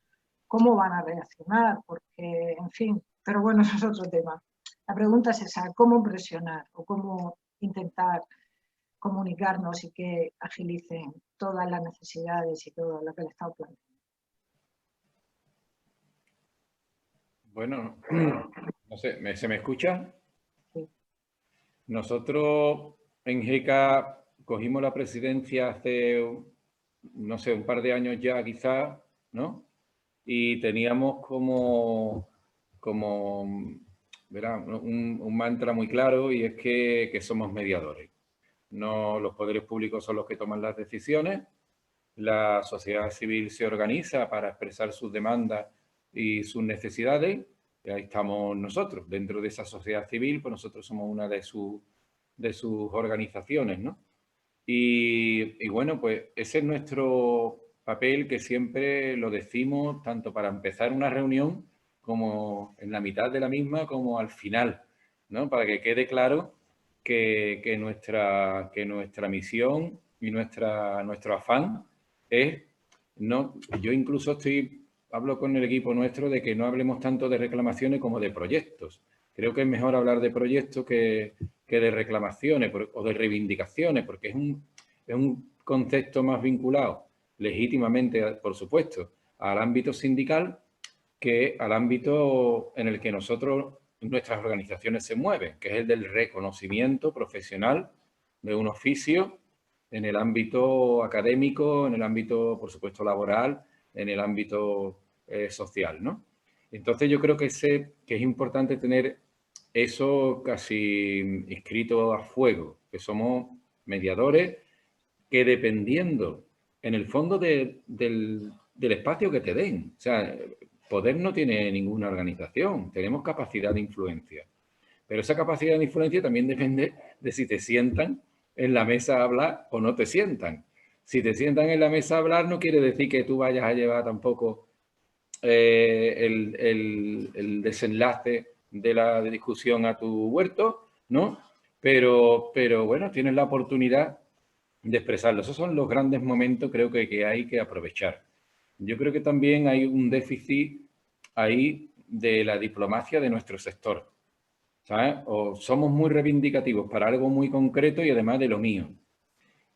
cómo van a reaccionar, porque, en fin, pero bueno, eso es otro tema. La pregunta es esa, ¿cómo presionar o cómo intentar comunicarnos y que agilicen todas las necesidades y todo lo que el Estado plantea? Bueno, no sé, ¿se me escucha? Sí. Nosotros en GECA cogimos la presidencia hace, no sé, un par de años ya quizás, ¿no? Y teníamos como ¿verdad? Un mantra muy claro, y es que somos mediadores. No, los poderes públicos son los que toman las decisiones, la sociedad civil se organiza para expresar sus demandas y sus necesidades, y ahí estamos nosotros. Dentro de esa sociedad civil, pues nosotros somos una de sus organizaciones, ¿no? Y bueno, pues ese es nuestro papel, que siempre lo decimos, tanto para empezar una reunión como en la mitad de la misma, como al final, ¿no? Para que quede claro que nuestra misión y nuestro afán es, no, yo incluso hablo con el equipo nuestro de que no hablemos tanto de reclamaciones como de proyectos. Creo que es mejor hablar de proyectos que de reclamaciones o de reivindicaciones, porque es un concepto más vinculado legítimamente, por supuesto, al ámbito sindical que al ámbito en el que nuestras organizaciones se mueven, que es el del reconocimiento profesional de un oficio en el ámbito académico, en el ámbito, por supuesto, laboral, en el ámbito social, ¿no? Entonces yo creo que es importante tener eso casi inscrito a fuego, que somos mediadores que dependiendo, en el fondo, del espacio que te den. O sea, poder no tiene ninguna organización, tenemos capacidad de influencia. Pero esa capacidad de influencia también depende de si te sientan en la mesa a hablar o no te sientan. Si te sientan en la mesa a hablar no quiere decir que tú vayas a llevar tampoco el desenlace de la discusión a tu huerto, ¿no? Pero bueno, tienes la oportunidad de expresarlo. Esos son los grandes momentos, creo que hay que aprovechar. Yo creo que también hay un déficit ahí de la diplomacia de nuestro sector, ¿sabes? O somos muy reivindicativos para algo muy concreto y además de lo mío.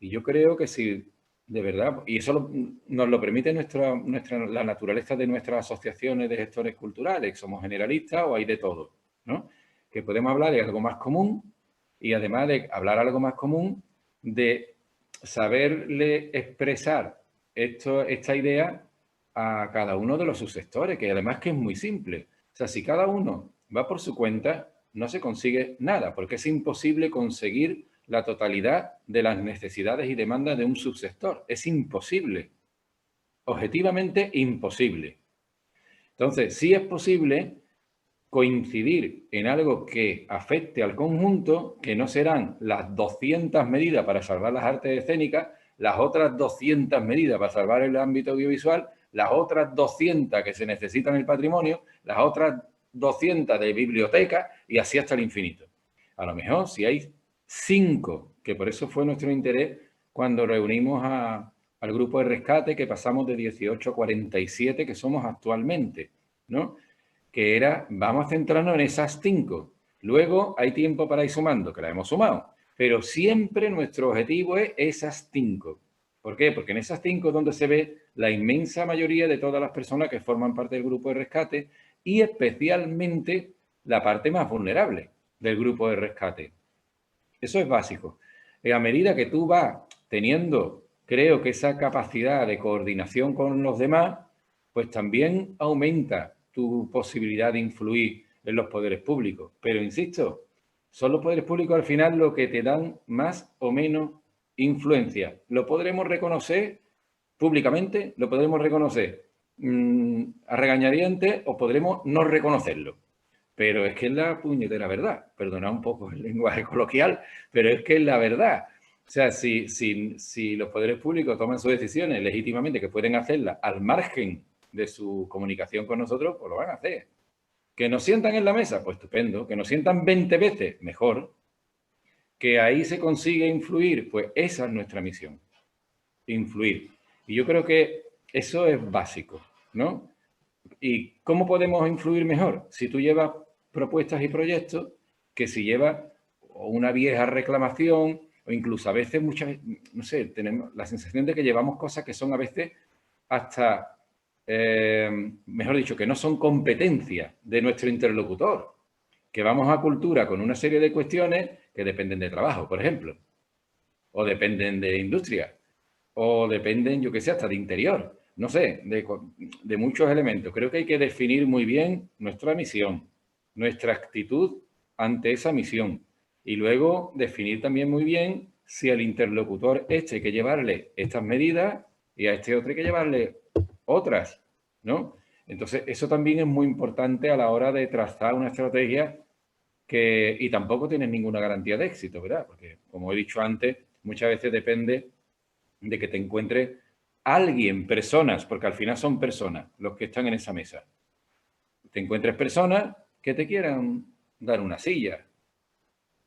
Y yo creo que si de verdad, y eso nos lo permite la naturaleza de nuestras asociaciones de gestores culturales, somos generalistas o hay de todo, ¿no? Que podemos hablar de algo más común y además de hablar algo más común, de saberle expresar esta idea a cada uno de los subsectores, que además que es muy simple. O sea, si cada uno va por su cuenta, no se consigue nada, porque es imposible conseguir la totalidad de las necesidades y demandas de un subsector. Es imposible. Objetivamente imposible. Entonces, sí es posible coincidir en algo que afecte al conjunto, que no serán las 200 medidas para salvar las artes escénicas, las otras 200 medidas para salvar el ámbito audiovisual, las otras 200 que se necesitan en el patrimonio, las otras 200 de biblioteca y así hasta el infinito. A lo mejor si hay 5, que por eso fue nuestro interés cuando reunimos al grupo de rescate, que pasamos de 18 a 47 que somos actualmente, ¿no? Que era, vamos a centrarnos en esas 5. Luego hay tiempo para ir sumando, que la hemos sumado. Pero siempre nuestro objetivo es esas 5. ¿Por qué? Porque en esas 5 es donde se ve la inmensa mayoría de todas las personas que forman parte del grupo de rescate y especialmente la parte más vulnerable del grupo de rescate. Eso es básico. A medida que tú vas teniendo, creo que esa capacidad de coordinación con los demás, pues también aumenta tu posibilidad de influir en los poderes públicos. Pero insisto, son los poderes públicos al final lo que te dan más o menos influencia. Lo podremos reconocer públicamente, lo podremos reconocer a regañadientes o podremos no reconocerlo. Pero es que es la puñetera verdad. Perdona un poco el lenguaje coloquial, pero es que es la verdad. O sea, si los poderes públicos toman sus decisiones legítimamente, que pueden hacerlas al margen de su comunicación con nosotros, pues lo van a hacer. Que nos sientan en la mesa, pues estupendo. Que nos sientan 20 veces, mejor. Que ahí se consigue influir, pues esa es nuestra misión. Influir. Y yo creo que eso es básico, ¿no? ¿Y cómo podemos influir mejor? Si tú llevas propuestas y proyectos, que si llevas una vieja reclamación o incluso a veces muchas, no sé, tenemos la sensación de que llevamos cosas que son a veces hasta, mejor dicho, que no son competencia de nuestro interlocutor, que vamos a cultura con una serie de cuestiones que dependen de trabajo, por ejemplo, o dependen de industria, o dependen, yo qué sé, hasta de interior. No sé, de muchos elementos. Creo que hay que definir muy bien nuestra misión, nuestra actitud ante esa misión. Y luego definir también muy bien si al interlocutor este hay que llevarle estas medidas y a este otro hay que llevarle otras, ¿no? Entonces, eso también es muy importante a la hora de trazar una estrategia y tampoco tienes ninguna garantía de éxito, ¿verdad? Porque, como he dicho antes, muchas veces depende de que te encuentres alguien, personas, porque al final son personas los que están en esa mesa. Te encuentres personas que te quieran dar una silla,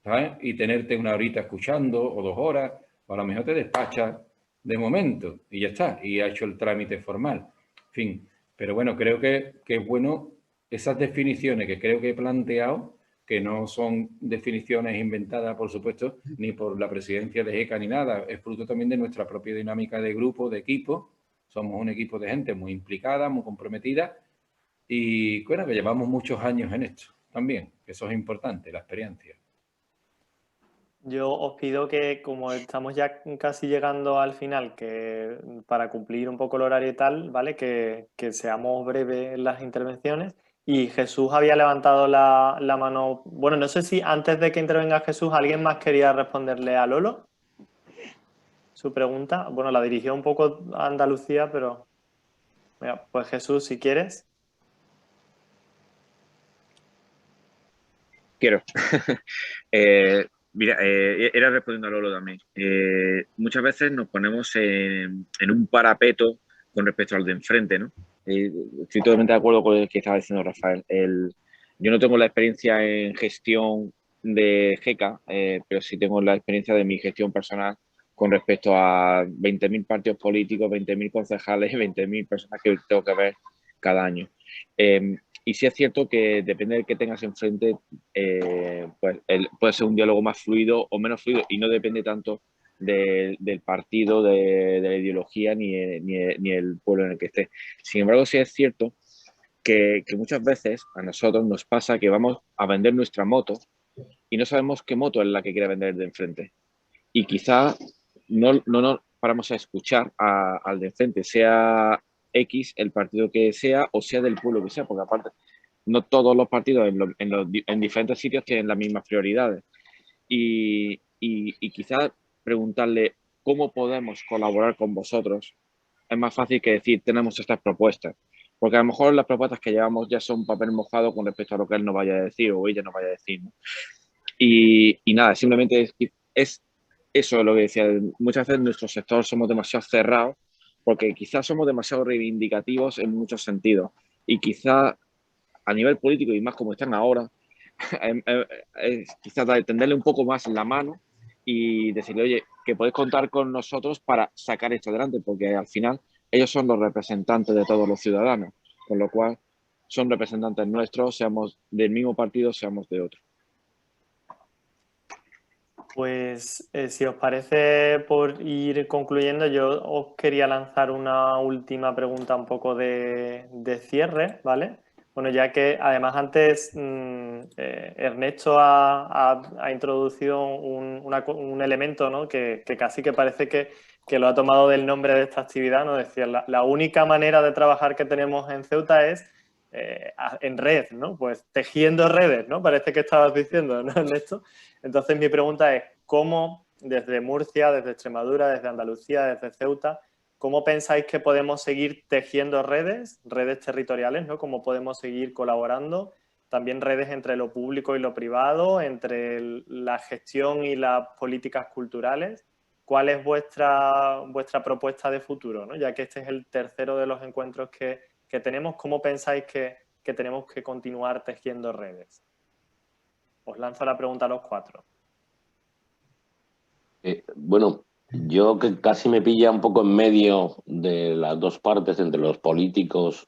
¿sabes? Y tenerte una horita escuchando o 2 horas, o a lo mejor te despachas de momento y ya está, y ha hecho el trámite formal. En fin, pero bueno, creo que es bueno esas definiciones que creo que he planteado, que no son definiciones inventadas, por supuesto, ni por la presidencia de ECA ni nada, es fruto también de nuestra propia dinámica de grupo, de equipo. Somos un equipo de gente muy implicada, muy comprometida y bueno, que llevamos muchos años en esto también, que eso es importante, la experiencia. Yo os pido que, como estamos ya casi llegando al final, que para cumplir un poco el horario y tal, ¿vale? Que seamos breves en las intervenciones Y Jesús había levantado la mano. Bueno, no sé si antes de que intervenga Jesús, ¿alguien más quería responderle a Lolo su pregunta? Bueno, la dirigió un poco a Andalucía, pero... Mira, pues Jesús, si quieres. Quiero. Mira, era respondiendo a Lolo también. Muchas veces nos ponemos en un parapeto con respecto al de enfrente, ¿no? Estoy totalmente de acuerdo con lo que estaba diciendo Rafael. Yo no tengo la experiencia en gestión de GECA, pero sí tengo la experiencia de mi gestión personal con respecto a 20.000 partidos políticos, 20.000 concejales, 20.000 personas que tengo que ver cada año. Y sí es cierto que depende del que tengas enfrente, pues puede ser un diálogo más fluido o menos fluido y no depende tanto del partido, de la ideología ni el pueblo en el que esté. Sin embargo, sí es cierto que muchas veces a nosotros nos pasa que vamos a vender nuestra moto y no sabemos qué moto es la que quiere vender de enfrente. Y quizá no nos paramos a escuchar al de enfrente, sea X el partido que sea o sea del pueblo que sea, porque aparte no todos los partidos en diferentes sitios tienen las mismas prioridades. Y quizás preguntarle cómo podemos colaborar con vosotros es más fácil que decir tenemos estas propuestas. Porque a lo mejor las propuestas que llevamos ya son papel mojado con respecto a lo que él nos vaya a decir o ella nos vaya a decir, ¿no? Y nada, simplemente es eso lo que decía. Muchas veces en nuestro sector somos demasiado cerrados porque quizás somos demasiado reivindicativos en muchos sentidos. Y quizás a nivel político y más como están ahora, quizás tenderle un poco más la mano y decirle, oye, que podéis contar con nosotros para sacar esto adelante, porque al final ellos son los representantes de todos los ciudadanos, con lo cual son representantes nuestros, seamos del mismo partido, seamos de otro. Pues si os parece, por ir concluyendo, yo os quería lanzar una última pregunta un poco de cierre, ¿vale? Bueno, ya que además antes Ernesto ha introducido un elemento, ¿no? que casi que parece que lo ha tomado del nombre de esta actividad, ¿no? Decía, la única manera de trabajar que tenemos en Ceuta es en red, ¿no? Pues tejiendo redes, ¿no? Parece que estabas diciendo, ¿no, Ernesto? Entonces mi pregunta es, ¿cómo desde Murcia, desde Extremadura, desde Andalucía, desde Ceuta, cómo pensáis que podemos seguir tejiendo redes territoriales, ¿no? ¿Cómo podemos seguir colaborando? También redes entre lo público y lo privado, entre la gestión y las políticas culturales. ¿Cuál es vuestra propuesta de futuro, ¿no? Ya que este es el tercero de los encuentros que tenemos, ¿cómo pensáis que tenemos que continuar tejiendo redes? Os lanzo la pregunta a los cuatro. Bueno, yo que casi me pilla un poco en medio de las dos partes, entre los políticos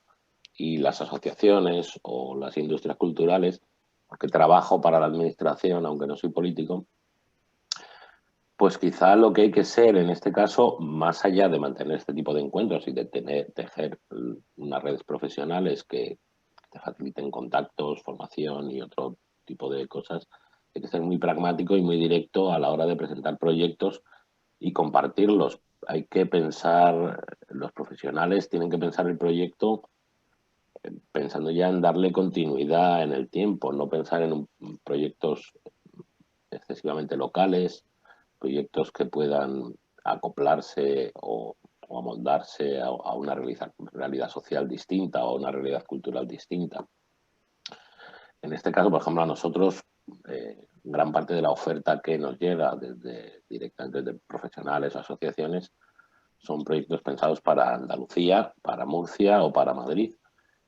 y las asociaciones o las industrias culturales, porque trabajo para la administración, aunque no soy político, pues quizá lo que hay que ser en este caso, más allá de mantener este tipo de encuentros y de tejer unas redes profesionales que te faciliten contactos, formación y otro tipo de cosas, hay que ser muy pragmático y muy directo a la hora de presentar proyectos y compartirlos. Hay que pensar, los profesionales tienen que pensar el proyecto pensando ya en darle continuidad en el tiempo, no pensar en proyectos excesivamente locales, proyectos que puedan acoplarse o amoldarse a una realidad social distinta o una realidad cultural distinta. En este caso, por ejemplo, a nosotros, gran parte de la oferta que nos llega directamente de profesionales o asociaciones son proyectos pensados para Andalucía, para Murcia o para Madrid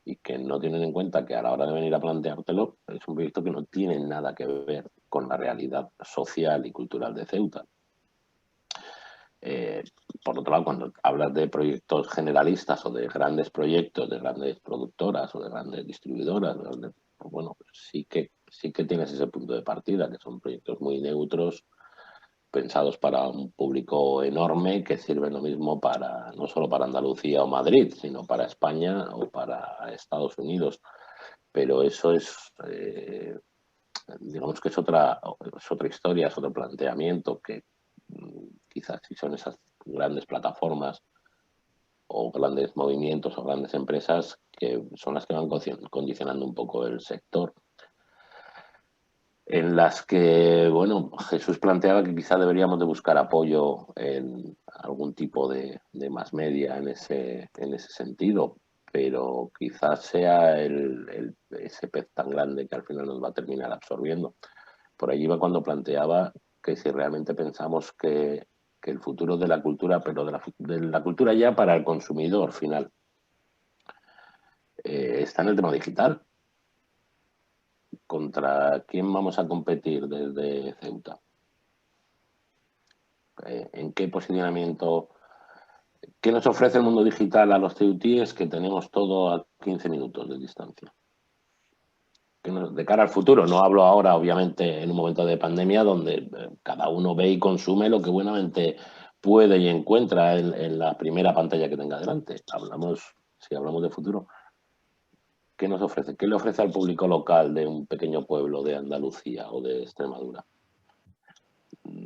y que no tienen en cuenta que a la hora de venir a planteártelo es un proyecto que no tiene nada que ver con la realidad social y cultural de Ceuta. Por otro lado, cuando hablas de proyectos generalistas o de grandes proyectos, de grandes productoras o de grandes distribuidoras, pues bueno, sí que tienes ese punto de partida, que son proyectos muy neutros, pensados para un público enorme, que sirven lo mismo para no solo para Andalucía o Madrid, sino para España o para Estados Unidos. Pero eso es, digamos que es otra historia, es otro planteamiento que quizás si son esas grandes plataformas o grandes movimientos o grandes empresas que son las que van condicionando un poco el sector. En las que, bueno, Jesús planteaba que quizá deberíamos de buscar apoyo en algún tipo de más media en ese sentido, pero quizás sea ese pez tan grande que al final nos va a terminar absorbiendo. Por allí va cuando planteaba que si realmente pensamos que el futuro de la cultura, pero de la cultura ya para el consumidor final, está en el tema digital. ¿Contra quién vamos a competir desde Ceuta? ¿En qué posicionamiento? ¿Qué nos ofrece el mundo digital a los ceutíes que tenemos todo a 15 minutos de distancia? De cara al futuro, no hablo ahora, obviamente, en un momento de pandemia donde cada uno ve y consume lo que buenamente puede y encuentra en la primera pantalla que tenga delante. Si hablamos de futuro, ¿qué nos ofrece? ¿Qué le ofrece al público local de un pequeño pueblo de Andalucía o de Extremadura?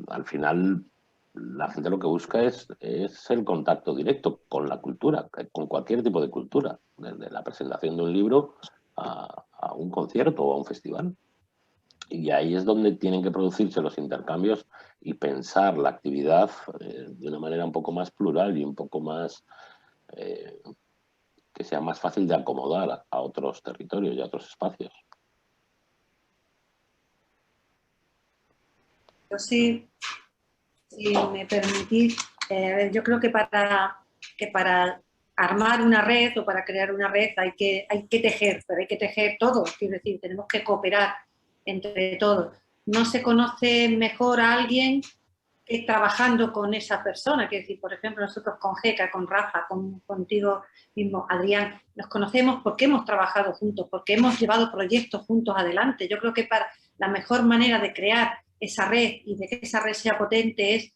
Al final, la gente lo que busca es el contacto directo con la cultura, con cualquier tipo de cultura, desde la presentación de un libro a un concierto o a un festival. Y ahí es donde tienen que producirse los intercambios y pensar la actividad de una manera un poco más plural y un poco más que sea más fácil de acomodar a otros territorios y a otros espacios. Yo sí, si me permitís, yo creo que para armar una red o para crear una red hay que tejer, pero hay que tejer todos, quiero decir, tenemos que cooperar entre todos. No se conoce mejor a alguien que trabajando con esa persona, quiero decir, por ejemplo, nosotros con Jeca, con Rafa, contigo mismo, Adrián, nos conocemos porque hemos trabajado juntos, porque hemos llevado proyectos juntos adelante. Yo creo que para la mejor manera de crear esa red y de que esa red sea potente es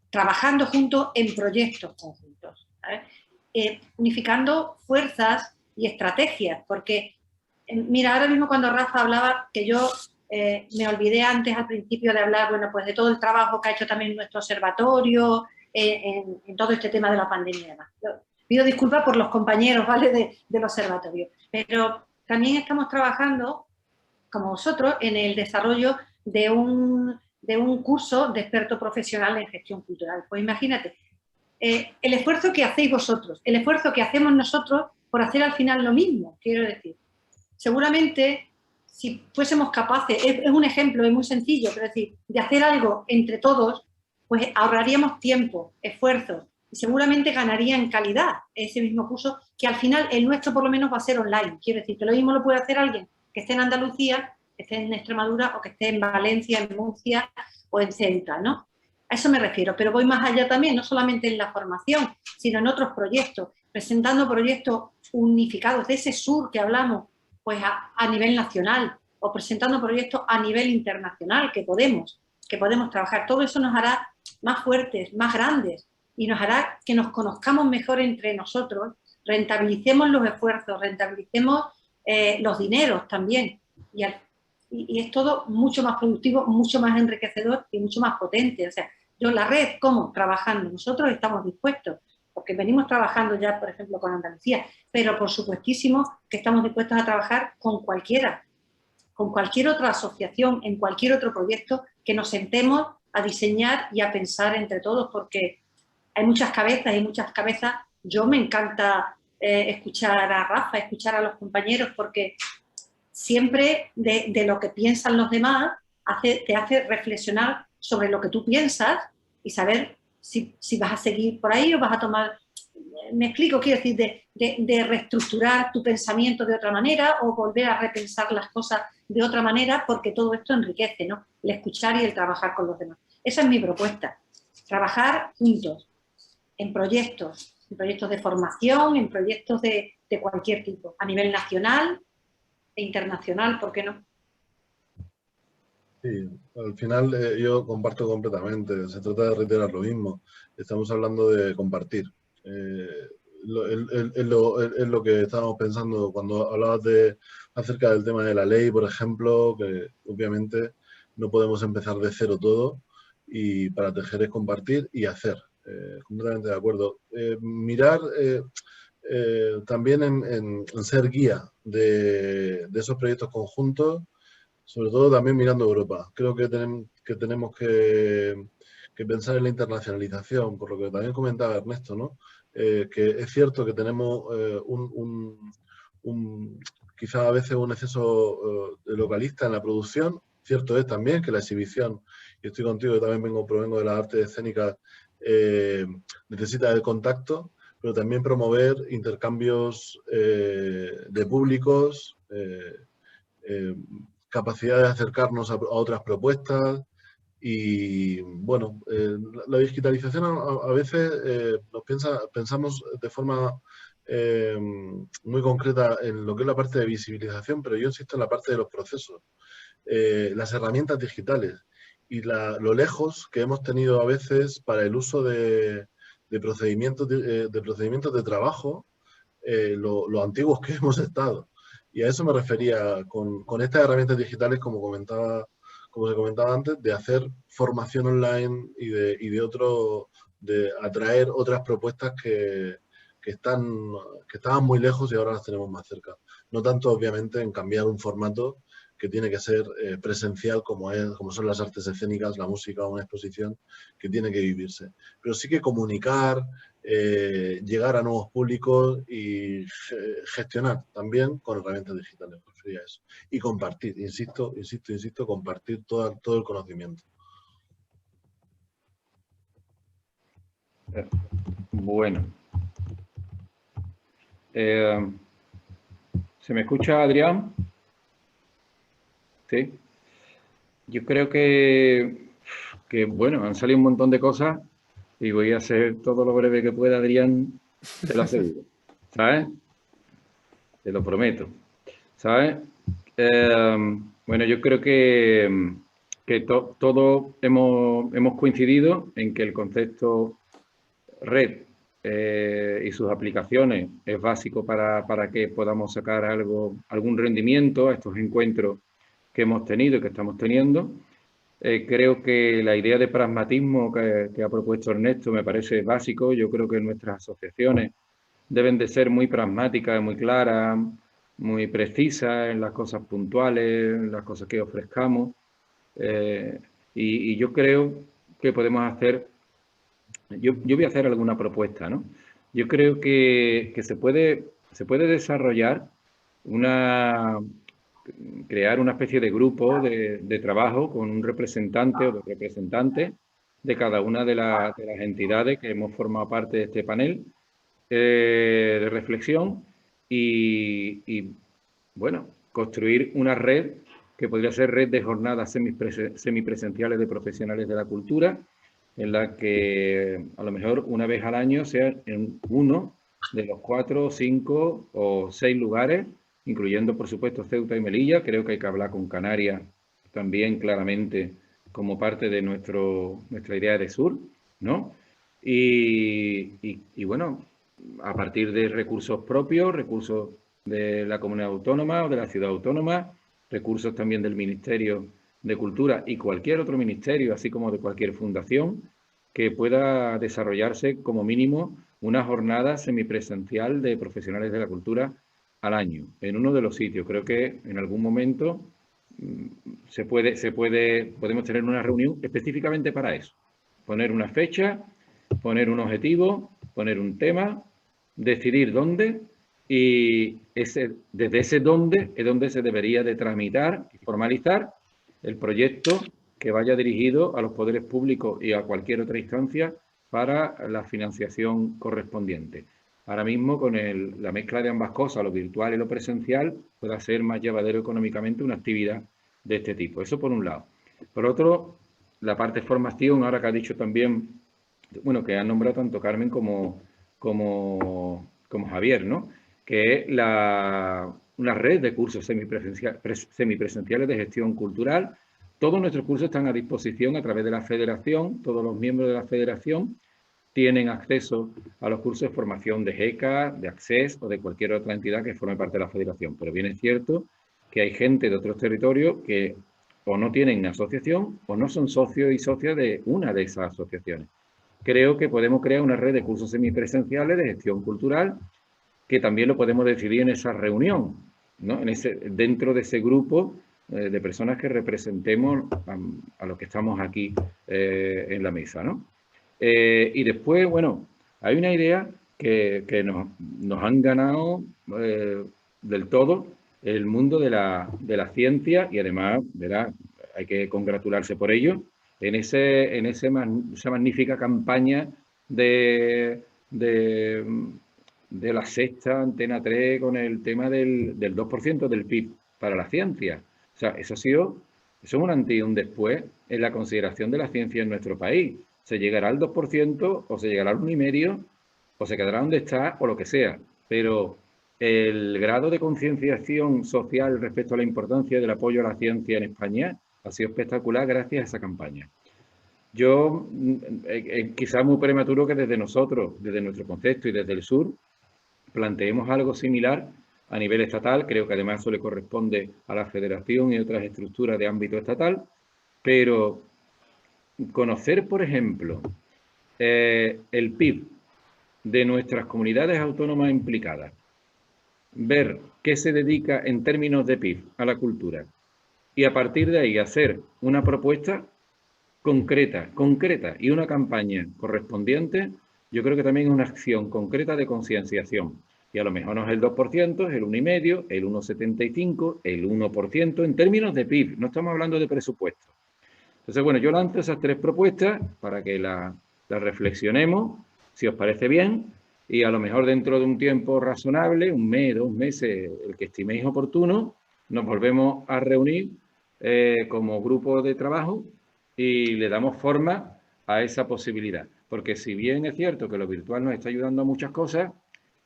trabajando juntos en proyectos conjuntos, ¿sabes? Unificando fuerzas y estrategias, porque mira, ahora mismo cuando Rafa hablaba, que yo me olvidé antes al principio de hablar, bueno, pues de todo el trabajo que ha hecho también nuestro observatorio en todo este tema de la pandemia. Yo pido disculpas por los compañeros, ¿vale?, del observatorio, pero también estamos trabajando, como vosotros, en el desarrollo de un curso de experto profesional en gestión cultural. Pues imagínate, el esfuerzo que hacéis vosotros, el esfuerzo que hacemos nosotros por hacer al final lo mismo, quiero decir. Seguramente, si fuésemos capaces, es un ejemplo, es muy sencillo, pero es decir, de hacer algo entre todos, pues ahorraríamos tiempo, esfuerzo, y seguramente ganaría en calidad ese mismo curso, que al final el nuestro por lo menos va a ser online. Quiero decir, que lo mismo lo puede hacer alguien que esté en Andalucía, que esté en Extremadura o que esté en Valencia, en Murcia o en Ceuta, ¿no? A eso me refiero, pero voy más allá también, no solamente en la formación, sino en otros proyectos, presentando proyectos unificados de ese sur que hablamos, pues a nivel nacional, o presentando proyectos a nivel internacional que podemos trabajar. Todo eso nos hará más fuertes, más grandes, y nos hará que nos conozcamos mejor entre nosotros, rentabilicemos los esfuerzos, rentabilicemos los dineros también, y es todo mucho más productivo, mucho más enriquecedor y mucho más potente. O sea, yo la red, ¿cómo? Trabajando. Nosotros estamos dispuestos, porque venimos trabajando ya, por ejemplo, con Andalucía, pero por supuestísimo que estamos dispuestos a trabajar con cualquiera, con cualquier otra asociación, en cualquier otro proyecto, que nos sentemos a diseñar y a pensar entre todos, porque hay muchas cabezas. Yo me encanta escuchar a Rafa, escuchar a los compañeros, porque siempre de lo que piensan los demás te hace reflexionar sobre lo que tú piensas y saber si vas a seguir por ahí o vas a tomar... Me explico, quiero decir, de reestructurar tu pensamiento de otra manera o volver a repensar las cosas de otra manera, porque todo esto enriquece, ¿no? El escuchar y el trabajar con los demás. Esa es mi propuesta, trabajar juntos, en proyectos de formación, en proyectos de cualquier tipo, a nivel nacional e internacional, ¿por qué no? Sí, al final yo comparto completamente, se trata de reiterar lo mismo, estamos hablando de compartir. Es lo que estábamos pensando cuando hablabas acerca del tema de la ley, por ejemplo, que obviamente no podemos empezar de cero todo, y para tejer es compartir y hacer. completamente de acuerdo. Mirar también en ser guía de esos proyectos conjuntos, sobre todo también mirando Europa. Creo que tenemos que pensar en la internacionalización, por lo que también comentaba Ernesto, ¿no? Que es cierto que tenemos quizá a veces un exceso localista en la producción. Cierto es también que la exhibición, y estoy contigo, yo también provengo de las artes escénicas, necesita el contacto, pero también promover intercambios de públicos, capacidad de acercarnos a otras propuestas. Y bueno, la digitalización a veces pensamos de forma muy concreta en lo que es la parte de visibilización, pero yo insisto en la parte de los procesos, las herramientas digitales y lo lejos que hemos tenido a veces para el uso de procedimientos de trabajo, lo antiguos que hemos estado. Y a eso me refería con estas herramientas digitales, como se comentaba antes, de hacer formación online y de atraer otras propuestas que estaban muy lejos y ahora las tenemos más cerca. No tanto, obviamente, en cambiar un formato que tiene que ser presencial como son las artes escénicas, la música o una exposición, que tiene que vivirse. Pero sí que comunicar, llegar a nuevos públicos y gestionar también con herramientas digitales. Prefería eso. Y compartir, insisto, compartir todo el conocimiento. Bueno. ¿Se me escucha, Adrián? Sí. Yo creo que bueno, han salido un montón de cosas y voy a hacer todo lo breve que pueda, Adrián, te lo aseguro, ¿sabes? Te lo prometo, ¿sabes? Bueno, yo creo que todos hemos coincidido en que el concepto red y sus aplicaciones es básico para que podamos sacar algún rendimiento a estos encuentros que hemos tenido y que estamos teniendo. Creo que la idea de pragmatismo que ha propuesto Ernesto me parece básico. Yo creo que nuestras asociaciones deben de ser muy pragmáticas, muy claras, muy precisas en las cosas puntuales, en las cosas que ofrezcamos. Y yo creo que podemos hacer... Yo voy a hacer alguna propuesta, ¿no? Yo creo que se puede desarrollar crear una especie de grupo de trabajo con un representante o dos representantes de cada una de las entidades que hemos formado parte de este panel de reflexión y bueno, construir una red que podría ser red de jornadas semipresenciales de profesionales de la cultura, en la que a lo mejor una vez al año sea en uno de los 4, 5 o 6 lugares, incluyendo, por supuesto, Ceuta y Melilla. Creo que hay que hablar con Canarias también claramente como parte de nuestra idea de sur, ¿no? Y bueno, a partir de recursos propios, recursos de la comunidad autónoma o de la ciudad autónoma, recursos también del Ministerio de Cultura y cualquier otro ministerio, así como de cualquier fundación, que pueda desarrollarse como mínimo una jornada semipresencial de profesionales de la cultura al año, en uno de los sitios. Creo que en algún momento podemos tener una reunión específicamente para eso. Poner una fecha, poner un objetivo, poner un tema, decidir dónde y desde ese dónde es donde se debería de tramitar y formalizar el proyecto que vaya dirigido a los poderes públicos y a cualquier otra instancia para la financiación correspondiente. Ahora mismo, con la mezcla de ambas cosas, lo virtual y lo presencial, puede ser más llevadero económicamente una actividad de este tipo. Eso por un lado. Por otro, la parte de formación, ahora que ha dicho también, bueno, que han nombrado tanto Carmen como Javier, ¿no? Que es una red de cursos semipresenciales de gestión cultural. Todos nuestros cursos están a disposición a través de la federación. Todos los miembros de la federación tienen acceso a los cursos de formación de GECA, de ACCES o de cualquier otra entidad que forme parte de la federación. Pero bien es cierto que hay gente de otros territorios que o no tienen asociación o no son socios y socias de una de esas asociaciones. creo que podemos crear una red de cursos semipresenciales de gestión cultural, que también lo podemos decidir en esa reunión, ¿no? Dentro de ese grupo de personas que representemos a los que estamos aquí en la mesa, ¿no? Y después, bueno, hay una idea que nos han ganado del todo el mundo de la ciencia, y además, ¿verdad?, hay que congratularse por ello, en esa magnífica campaña de la Sexta, Antena 3, con el tema del 2% del PIB para la ciencia. O sea, eso es un antes y un después en la consideración de la ciencia en nuestro país. Se llegará al 2% o se llegará al 1,5%, o se quedará donde está, o lo que sea. Pero el grado de concienciación social respecto a la importancia del apoyo a la ciencia en España ha sido espectacular gracias a esa campaña. Yo, quizás muy prematuro que desde nosotros, desde nuestro concepto y desde el sur, planteemos algo similar a nivel estatal. Creo que además eso le corresponde a la federación y otras estructuras de ámbito estatal, pero conocer, por ejemplo, el PIB de nuestras comunidades autónomas implicadas, ver qué se dedica en términos de PIB a la cultura y a partir de ahí hacer una propuesta concreta y una campaña correspondiente, yo creo que también es una acción concreta de concienciación. Y a lo mejor no es el 2%, es el 1,5%, el 1,75%, el 1% en términos de PIB. No estamos hablando de presupuesto. Entonces, bueno, yo lanzo esas 3 propuestas para que las reflexionemos, si os parece bien, y a lo mejor dentro de un tiempo razonable, 1 mes, 2 meses, el que estiméis oportuno, nos volvemos a reunir como grupo de trabajo y le damos forma a esa posibilidad. Porque si bien es cierto que lo virtual nos está ayudando a muchas cosas,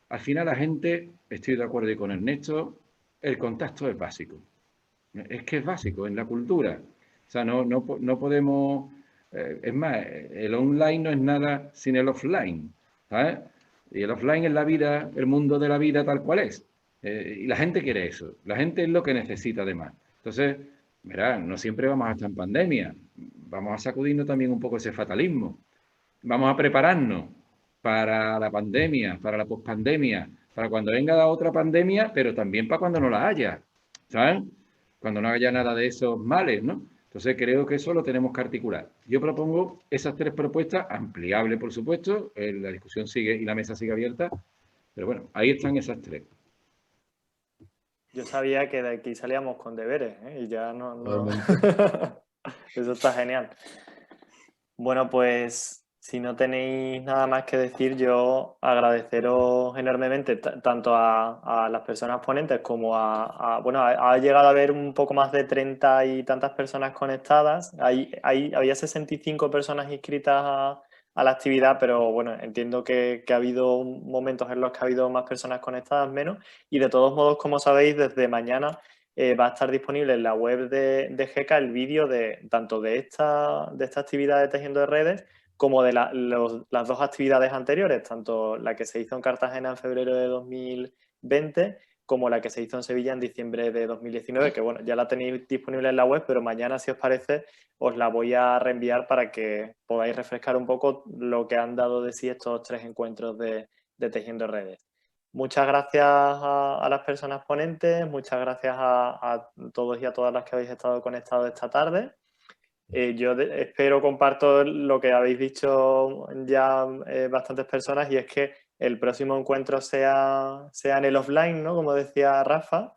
al final la gente, estoy de acuerdo con Ernesto, el contacto es básico. Es que es básico en la cultura. O sea, no podemos... es más, el online no es nada sin el offline, ¿sabes? Y el offline es la vida, el mundo de la vida tal cual es. Y la gente quiere eso. La gente es lo que necesita además. Entonces, verá, no siempre vamos a estar en pandemia. Vamos a sacudirnos también un poco ese fatalismo. Vamos a prepararnos para la pandemia, para la pospandemia, para cuando venga la otra pandemia, pero también para cuando no la haya, ¿sabes? Cuando no haya nada de esos males, ¿no? Entonces creo que eso lo tenemos que articular. Yo propongo esas 3 propuestas, ampliables por supuesto, la discusión sigue y la mesa sigue abierta, pero bueno, ahí están esas 3. Yo sabía que de aquí salíamos con deberes, ¿eh? Y ya no... Eso está genial. Bueno, pues si no tenéis nada más que decir, yo agradeceros enormemente tanto a las personas ponentes como bueno, ha llegado a haber un poco más de 30 y tantas personas conectadas. Había 65 personas inscritas a la actividad, pero bueno, entiendo que ha habido momentos en los que ha habido más personas conectadas, menos. Y de todos modos, como sabéis, desde mañana va a estar disponible en la web de GECA el vídeo tanto de esta actividad de Tejiendo de Redes como de las 2 actividades anteriores, tanto la que se hizo en Cartagena en febrero de 2020 como la que se hizo en Sevilla en diciembre de 2019, que bueno, ya la tenéis disponible en la web, pero mañana, si os parece, os la voy a reenviar para que podáis refrescar un poco lo que han dado de sí estos 3 encuentros de Tejiendo Redes. Muchas gracias a las personas ponentes, muchas gracias a todos y a todas las que habéis estado conectados esta tarde. Yo espero, comparto lo que habéis dicho ya bastantes personas, y es que el próximo encuentro sea en el offline, ¿no? Como decía Rafa,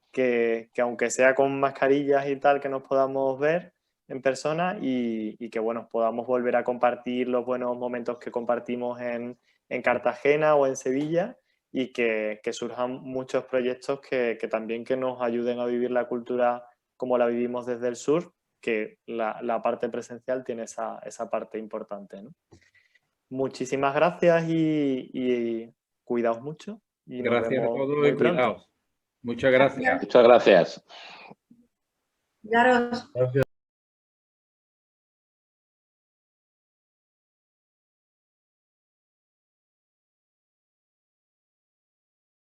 que aunque sea con mascarillas y tal, que nos podamos ver en persona y que bueno, podamos volver a compartir los buenos momentos que compartimos en Cartagena o en Sevilla, y que surjan muchos proyectos que también que nos ayuden a vivir la cultura como la vivimos desde el sur, que la parte presencial tiene esa parte importante, ¿no? Muchísimas gracias y cuidaos mucho. Y Gracias a nos vemos todos muy y pronto. cuidaos. Muchas gracias. Muchas gracias. Cuidaros. Gracias.